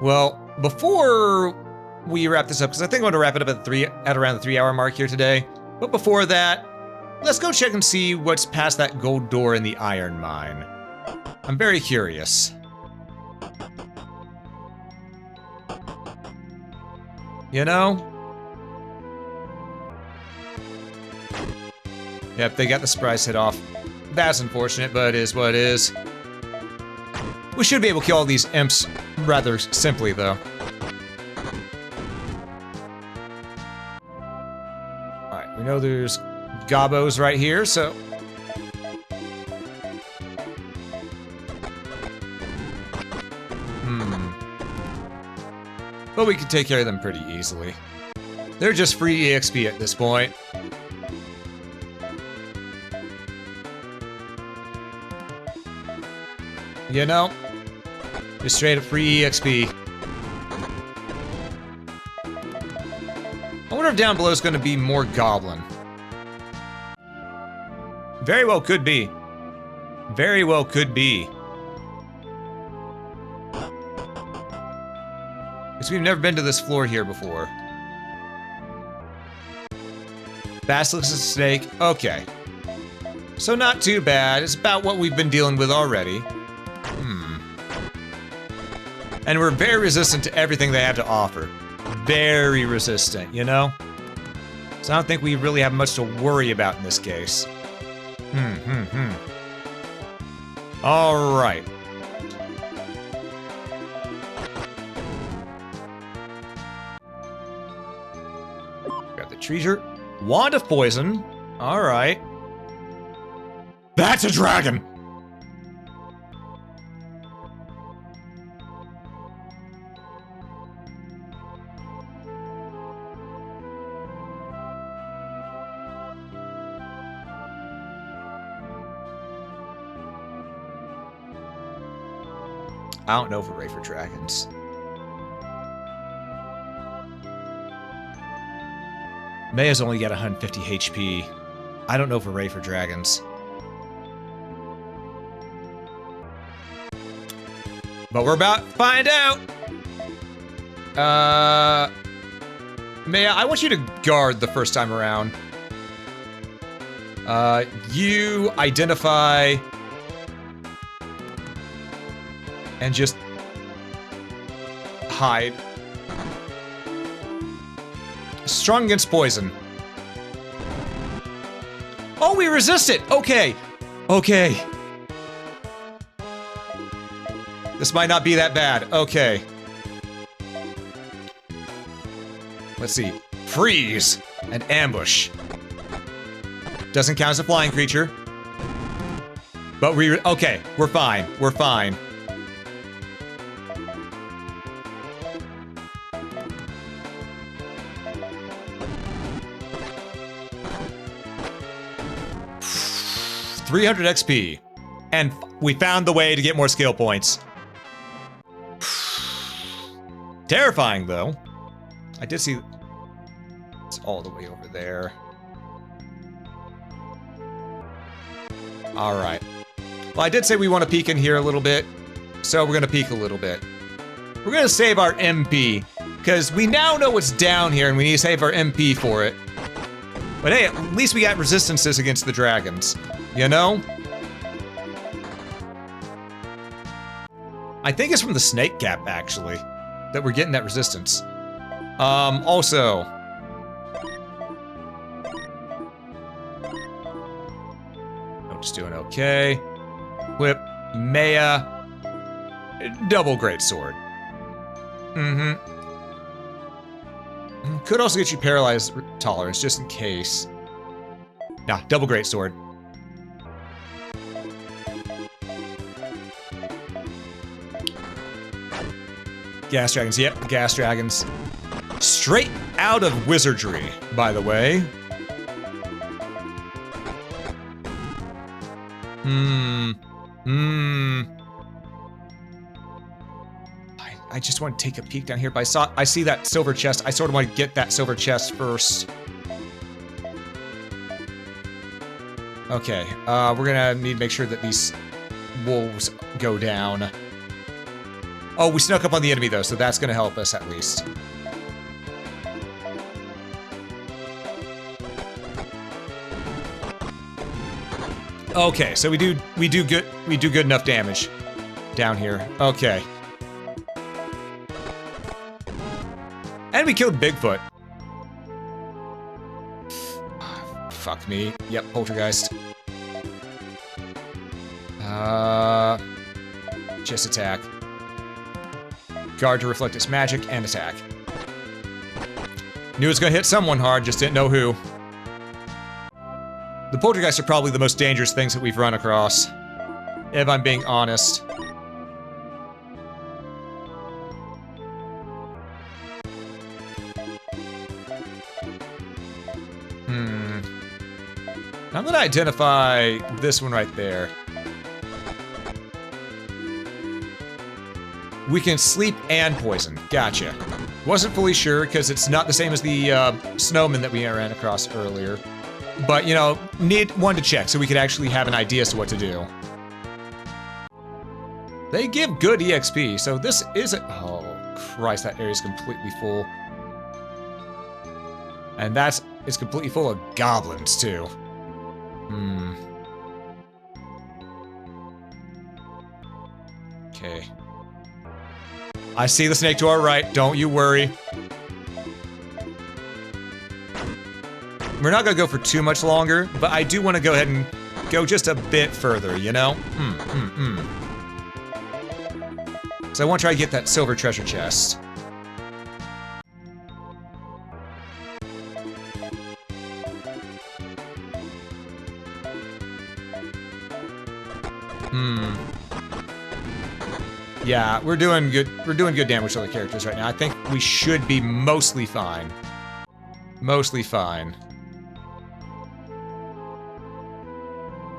Speaker 1: Well, before we wrap this up, because I think I want to wrap it up at around the 3-hour mark here today. But before that, let's go check and see what's past that gold door in the iron mine. I'm very curious. You know? Yep, they got the surprise hit off. That's unfortunate, but it is what it is. We should be able to kill all these imps rather simply, though. Alright, we know there's gobos right here, so... But we can take care of them pretty easily. They're just free EXP at this point. You know? Just straight up free EXP. I wonder if down below is going to be more goblin. Very well could be. Very well could be. Because we've never been to this floor here before. Basilisk is a snake. Okay. So not too bad. It's about what we've been dealing with already. And we're very resistant to everything they have to offer. Very resistant, you know? So I don't think we really have much to worry about in this case. All right. Got the treasure. Wand of poison. All right. That's a dragon! I don't know if we're ready for dragons. Maya's only got 150 HP. I don't know if we're ready for dragons. But we're about to find out! Maya, I want you to guard the first time around. You identify... and just hide. Strong against poison. Oh, we resist it! Okay. Okay. This might not be that bad. Okay. Let's see. Freeze and ambush. Doesn't count as a flying creature. But okay, we're fine. We're fine. 300 XP. And we found the way to get more skill points. Terrifying, though. I did see... It's all the way over there. Alright. Well, I did say we want to peek in here a little bit. So we're going to peek a little bit. We're going to save our MP. Because we now know what's down here, and we need to save our MP for it. But hey, at least we got resistances against the dragons. You know? I think it's from the snake gap, actually, that we're getting that resistance. Also... Note's doing okay. Whip, Maya... Double greatsword. Could also get you paralyzed tolerance, just in case. Nah, double greatsword. Gas dragons, yep, gas dragons. Straight out of wizardry, by the way. I just want to take a peek down here, but I see that silver chest. I sort of want to get that silver chest first. Okay, we're gonna need to make sure that these wolves go down. Oh, we snuck up on the enemy though, so that's gonna help us at least. Okay, so we do good enough damage down here. Okay. And we killed Bigfoot. Fuck me. Yep, poltergeist. Just attack. Guard to reflect its magic and attack. Knew it was gonna hit someone hard, just didn't know who. The poltergeists are probably the most dangerous things that we've run across, if I'm being honest. I'm gonna identify this one right there. We can sleep and poison. Gotcha. Wasn't fully sure, because it's not the same as the snowman that we ran across earlier. But, you know, wanted to check so we could actually have an idea as to what to do. They give good EXP, so this isn't... Oh, Christ, that area's completely full. And it's completely full of goblins, too. Okay. I see the snake to our right, don't you worry. We're not gonna go for too much longer, but I do want to go ahead and go just a bit further, you know? So I want to try to get that silver treasure chest. Yeah, we're doing good. We're doing good damage to the characters right now. I think we should be mostly fine. Mostly fine.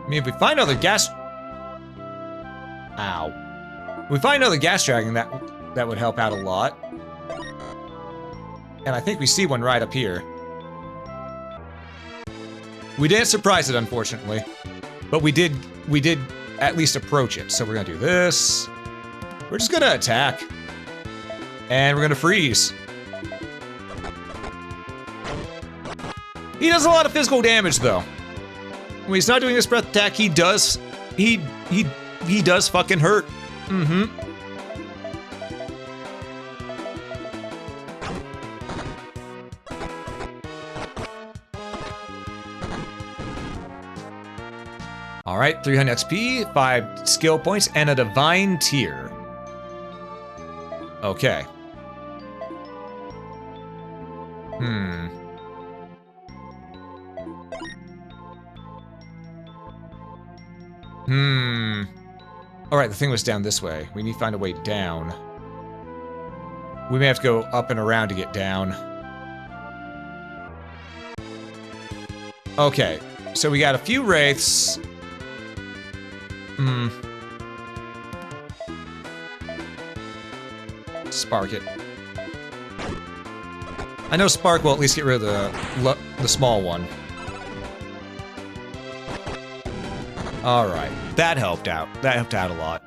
Speaker 1: I mean, if we find another gas... Ow. If we find another gas dragon, that would help out a lot. And I think we see one right up here. We didn't surprise it, unfortunately. But we did at least approach it. So we're gonna do this. We're just gonna attack. And we're gonna freeze. He does a lot of physical damage, though. When he's not doing his breath attack, he does fucking hurt. Alright, 300 XP, 5 skill points, and a divine tier. Okay. Alright, the thing was down this way. We need to find a way down. We may have to go up and around to get down. Okay. so we got a few wraiths. Spark it. I know Spark will at least get rid of the small one. Alright, that helped out. That helped out a lot.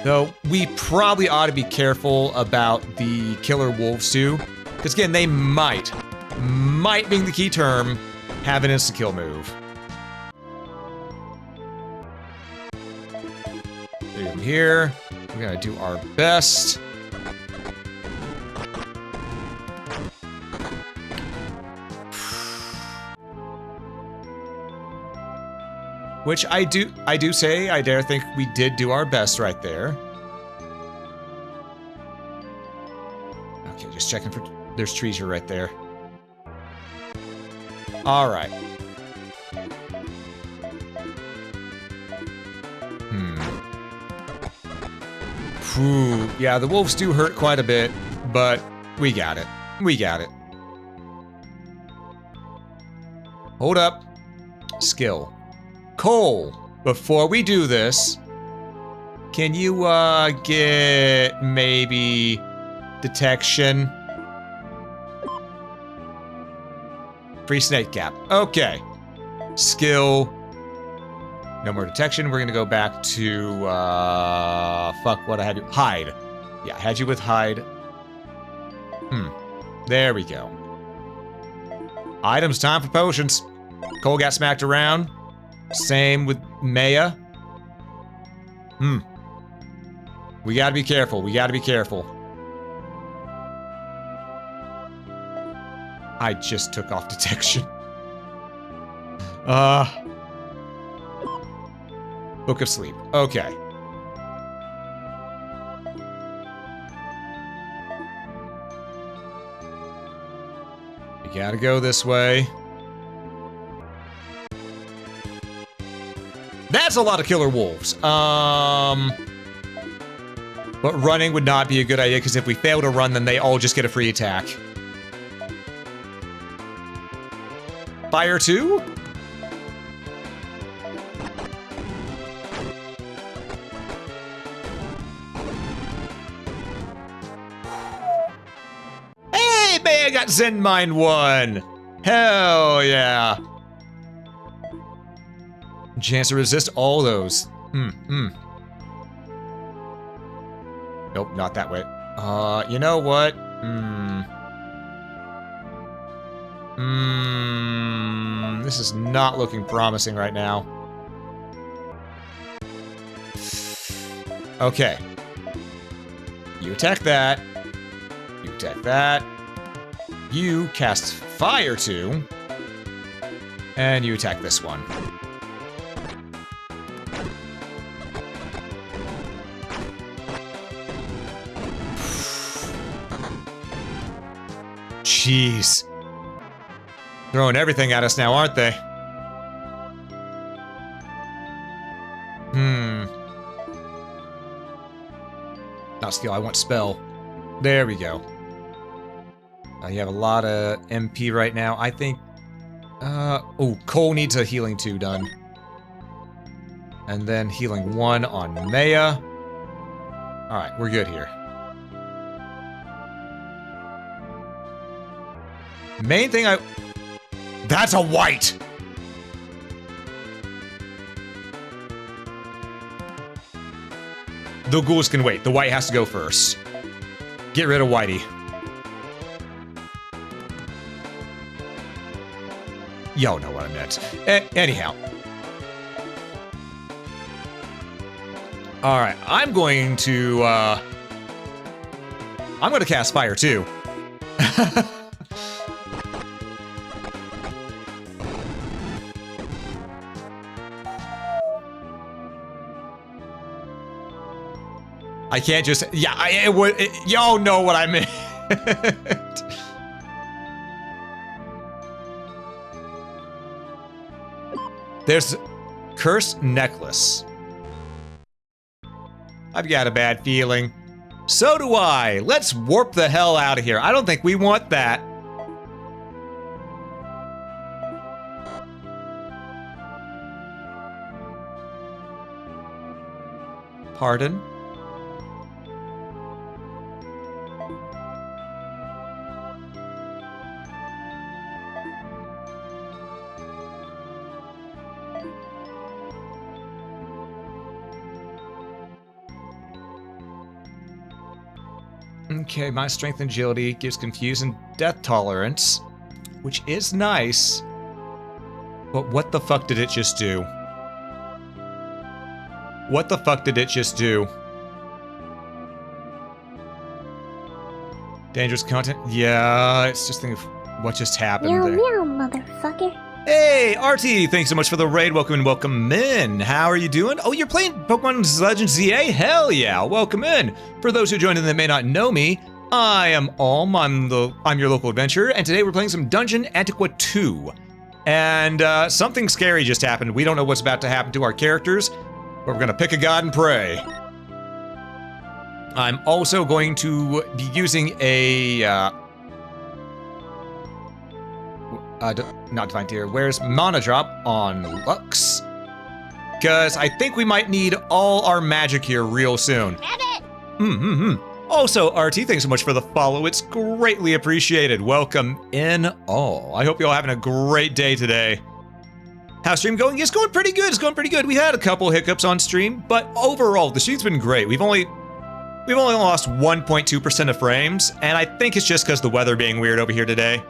Speaker 1: Though, we probably ought to be careful about the killer wolves too. Because again, they might being the key term, have an insta-kill move. Here, we're gonna do our best. Which I dare think we did do our best right there. Okay, just checking for, there's trees here right there. All right. Ooh, yeah, the wolves do hurt quite a bit, but we got it. We got it. Hold up. Skill. Cole, before we do this, can you, get maybe detection? Free snake cap. Okay. Skill. No more detection. We're gonna go back to, fuck, what I had you, hide. Yeah, I had you with hide. There we go. Items, time for potions. Cole got smacked around. Same with Maya. We gotta be careful. We gotta be careful. I just took off detection. Book of Sleep. Okay. We gotta go this way. That's a lot of killer wolves. But running would not be a good idea, because if we fail to run, then they all just get a free attack. Fire 2? Hey, man, I got Zen Mind 1. Hell yeah. Chance to resist all those. Nope, not that way. You know what? This is not looking promising right now. Okay. You attack that. You attack that. You cast Fire 2. And you attack this one. Jeez. Throwing everything at us now, aren't they? Not skill, I want spell. There we go. You have a lot of MP right now. I think... oh, Cole needs a healing 2 done. And then healing 1 on Maya. Alright, we're good here. Main thing That's a white! The ghouls can wait. The white has to go first. Get rid of Whitey. Y'all know what I meant. Anyhow. Alright, I'm going to cast Fire 2. I can't just... Yeah, y'all know what I meant. There's Cursed Necklace. I've got a bad feeling. So do I. Let's warp the hell out of here. I don't think we want that. Pardon? Okay, my strength and agility gives confuse and death tolerance, which is nice. But what the fuck did it just do? What the fuck did it just do? Dangerous content? Yeah, it's just thinking of what just happened
Speaker 2: Meow
Speaker 1: there.
Speaker 2: meow, motherfucker.
Speaker 1: Hey, RT, thanks so much for the raid. Welcome in, welcome in. How are you doing? Oh, you're playing Pokemon Legends ZA? Hell yeah, welcome in. For those who joined in that may not know me, I am Alm, I'm your local adventurer, and today we're playing some Dungeon Antiqua 2. And something scary just happened. We don't know what's about to happen to our characters, but we're gonna pick a god and pray. I'm also going to be using a, not Divine Tear, where's Mana Drop on Lux? Because I think we might need all our magic here real soon. Also, RT, thanks so much for the follow. It's greatly appreciated. Welcome in all. I hope you're all having a great day today. How's stream going? It's going pretty good. It's going pretty good. We had a couple hiccups on stream, but overall, the stream's been great. We've only lost 1.2% of frames, and I think it's just because the weather being weird over here today.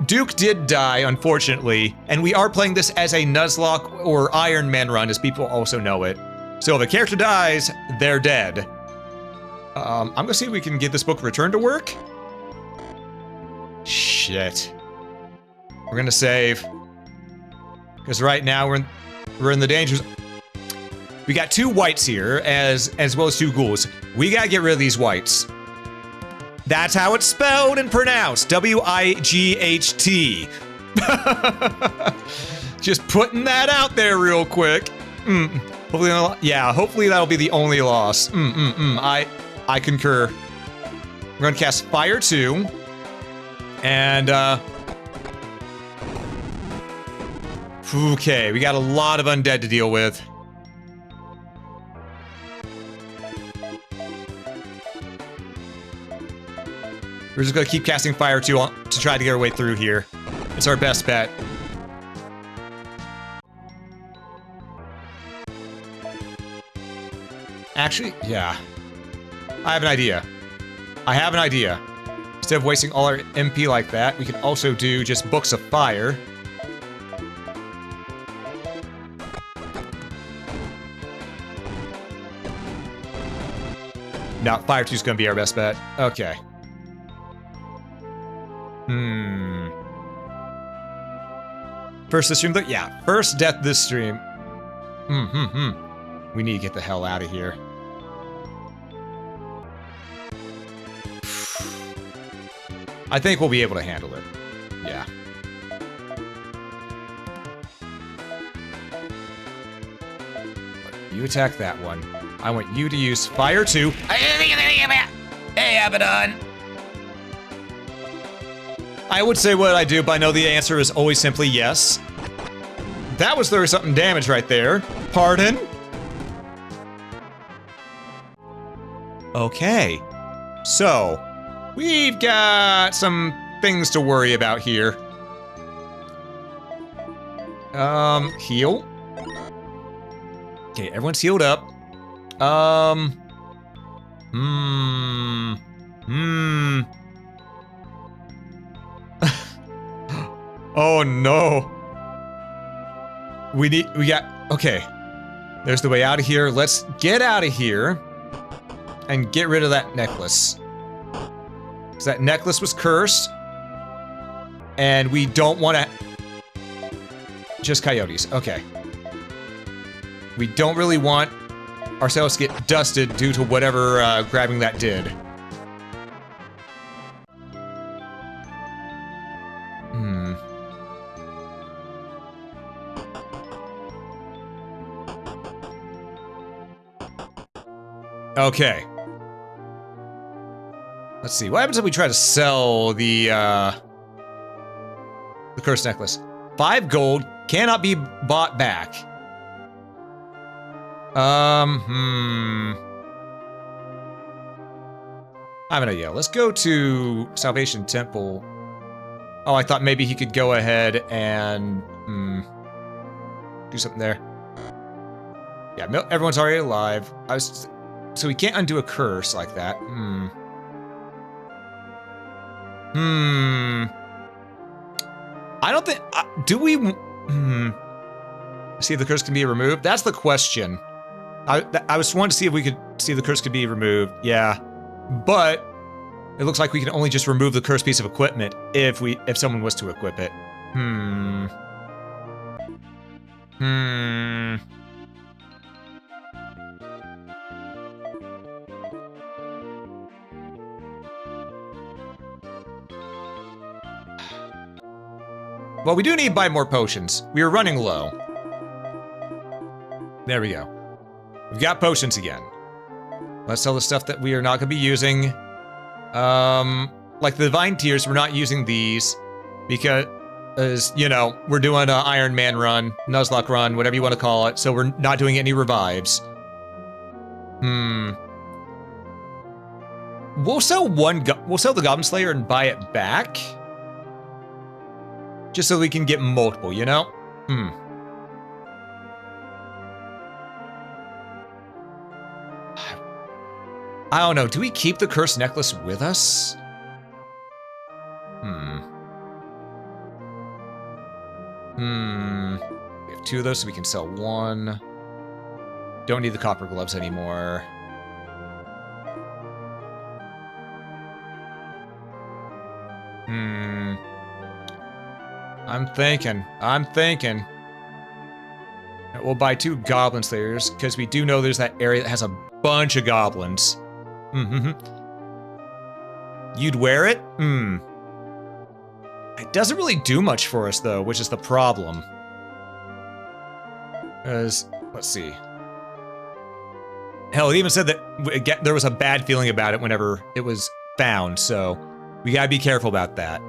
Speaker 1: Duke did die, unfortunately, and we are playing this as a Nuzlocke or Iron Man run, as people also know it. So if a character dies, they're dead. I'm gonna see if we can get this book returned to work. Shit. We're gonna save. Because right now we're in the dangers. We got 2 whites here, as well as 2 ghouls. We gotta get rid of these whites. That's how it's spelled and pronounced. W-I-G-H-T. Just putting that out there real quick. Hopefully that'll be the only loss. I concur. We're gonna cast Fire 2. And, okay, we got a lot of undead to deal with. We're just gonna keep casting Fire 2 to try to get our way through here. It's our best bet. Actually, yeah. I have an idea. Instead of wasting all our MP like that, we could also do just Books of Fire. No, Fire 2 is gonna be our best bet. Okay. First this stream, yeah, first death this stream. We need to get the hell out of here. I think we'll be able to handle it. Yeah. You attack that one. I want you to use Fire 2. Hey, Abaddon! I would say what I do, but I know the answer is always simply yes. That was 30-something damage right there. Pardon? Okay. So, we've got some things to worry about here. Heal. Okay, everyone's healed up. Oh no. Okay. There's the way out of here. Let's get out of here and get rid of that necklace. Because that necklace was cursed. And we don't want to... Just coyotes. Okay. We don't really want ourselves to get dusted due to whatever grabbing that did. Okay. Let's see. What happens if we try to sell the cursed necklace? 5 gold, cannot be bought back. I have an idea. Let's go to Salvation Temple. Oh, I thought maybe he could go ahead and do something there. Yeah, everyone's already alive. So we can't undo a curse like that. I don't think... do we... See if the curse can be removed? That's the question. I was wanting to see if we could see if the curse could be removed. Yeah. But it looks like we can only just remove the cursed piece of equipment if someone was to equip it. Well, we do need to buy more potions. We are running low. There we go. We've got potions again. Let's sell the stuff that we are not going to be using. Like the Divine Tears, we're not using these because, you know, we're doing an Iron Man run, Nuzlocke run, whatever you want to call it. So we're not doing any revives. We'll sell the Goblin Slayer and buy it back. Just so we can get multiple, you know? I don't know. Do we keep the cursed necklace with us? We have 2 of those, so we can sell 1. Don't need the copper gloves anymore. I'm thinking. We'll buy 2 Goblin Slayers, because we do know there's that area that has a bunch of goblins. You'd wear it? It doesn't really do much for us, though, which is the problem. Let's see. Hell, it even said that there was a bad feeling about it whenever it was found, so we gotta be careful about that.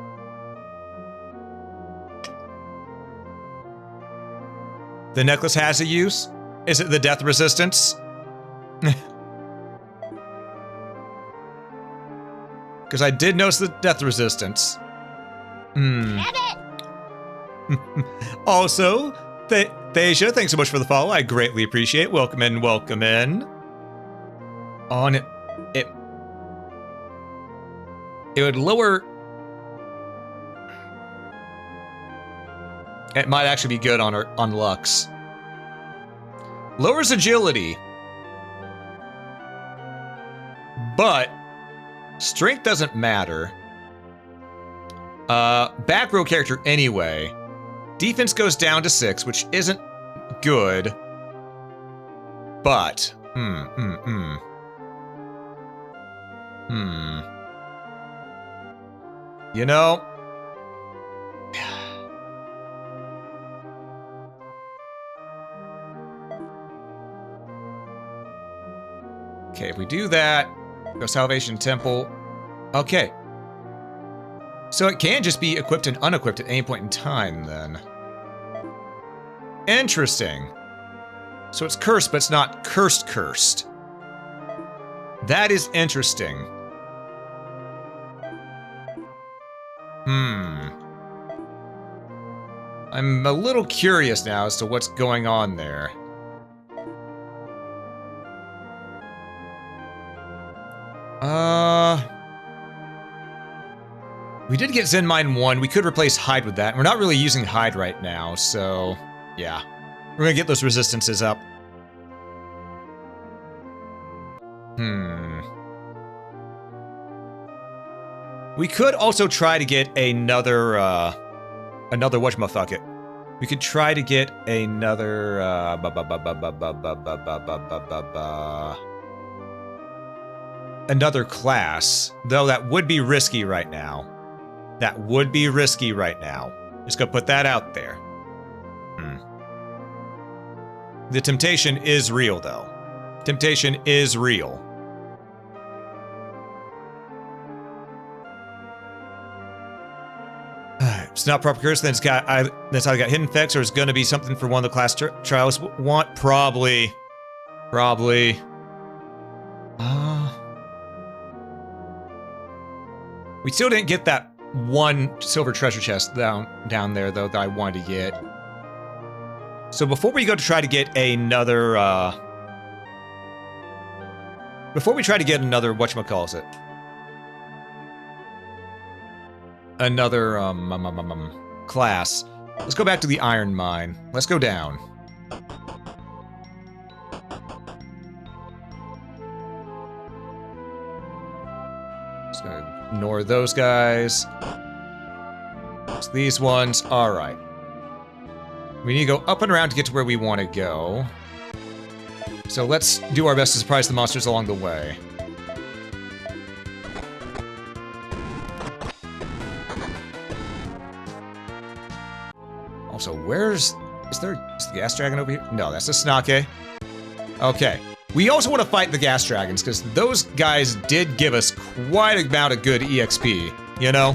Speaker 1: The necklace has a use? Is it the death resistance? Because I did notice the death resistance. Also, Thasia, thanks so much for the follow. I greatly appreciate it. Welcome in, welcome in. On it would lower... It might actually be good on Lux. Lowers agility. But strength doesn't matter. Back row character anyway. Defense goes down to 6, which isn't good. But you know, okay, if we do that, go Salvation Temple. Okay. So it can just be equipped and unequipped at any point in time, then. Interesting. So it's cursed, but it's not cursed. That is interesting. I'm a little curious now as to what's going on there. We did get Zen Mine 1. We could replace Hide with that. We're not really using Hide right now, so yeah. We're gonna get those resistances up. We could also try to get another whatchamacallit. We could try to get another another class, though that would be risky right now. That would be risky right now. Just gonna put that out there. The temptation is real, though. Temptation is real. It's not proper curse, then it's got that's either got hidden effects or it's going to be something for one of the class trials. Want probably. We still didn't get that one silver treasure chest down there though that I wanted to get. So before we go to try to get another whatchamacallit, another class, let's go back to the iron mine. Let's go down. Just gonna ignore those guys. It's these ones. All right. We need to go up and around to get to where we want to go. So let's do our best to surprise the monsters along the way. Also, is the gas dragon over here? No, that's the Snake. Okay. We also want to fight the gas dragons, because those guys did give us quite a amount of good EXP, you know?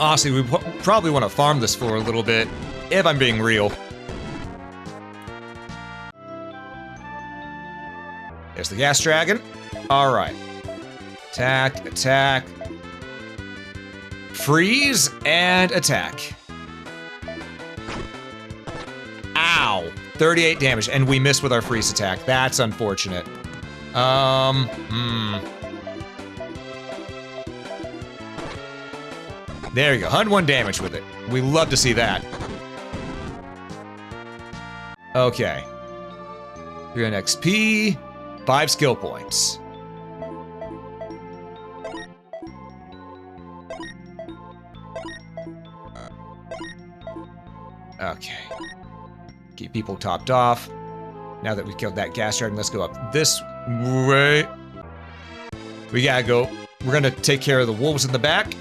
Speaker 1: Honestly, we probably want to farm this for a little bit, if I'm being real. There's the gas dragon. Alright. Attack, attack. Freeze, and attack. Ow! 38 damage, and we missed with our freeze attack. That's unfortunate. There you go, 101 damage with it. We love to see that. Okay. 300 XP, 5 skill points. Okay. Keep people topped off. Now that we killed that gas dragon, let's go up this way. We gotta go. We're gonna take care of the wolves in the back.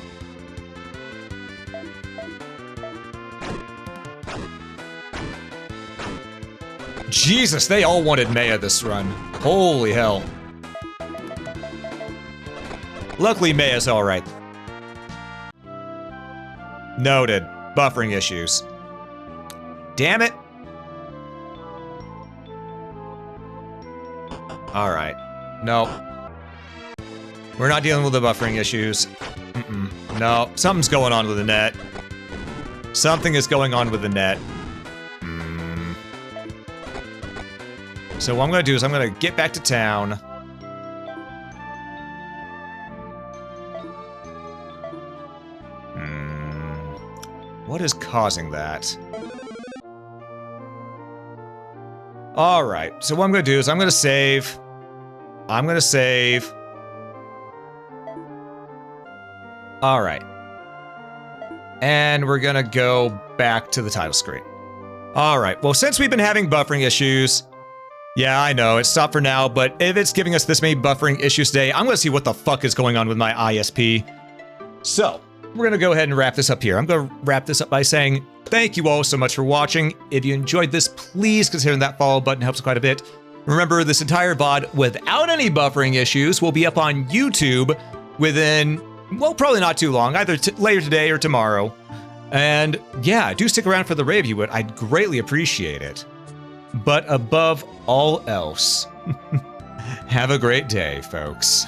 Speaker 1: Jesus, they all wanted Maya this run. Holy hell. Luckily, Maya's alright. Noted. Buffering issues. Damn it. Alright. No. We're not dealing with the buffering issues. No. Something's going on with the net. Something is going on with the net. So what I'm going to do is I'm going to get back to town. What is causing that? Alright, so what I'm going to do is I'm going to save. Alright. And we're going to go back to the title screen. Alright, well, since we've been having buffering issues... Yeah, I know, it stopped for now, but if it's giving us this many buffering issues today, I'm going to see what the fuck is going on with my ISP. So, we're going to go ahead and wrap this up here. I'm going to wrap this up by saying thank you all so much for watching. If you enjoyed this, please consider that follow button, helps quite a bit. Remember, this entire VOD, without any buffering issues, will be up on YouTube within, well, probably not too long, either later today or tomorrow. And yeah, do stick around for the review, I'd greatly appreciate it. But above all else, have a great day, folks.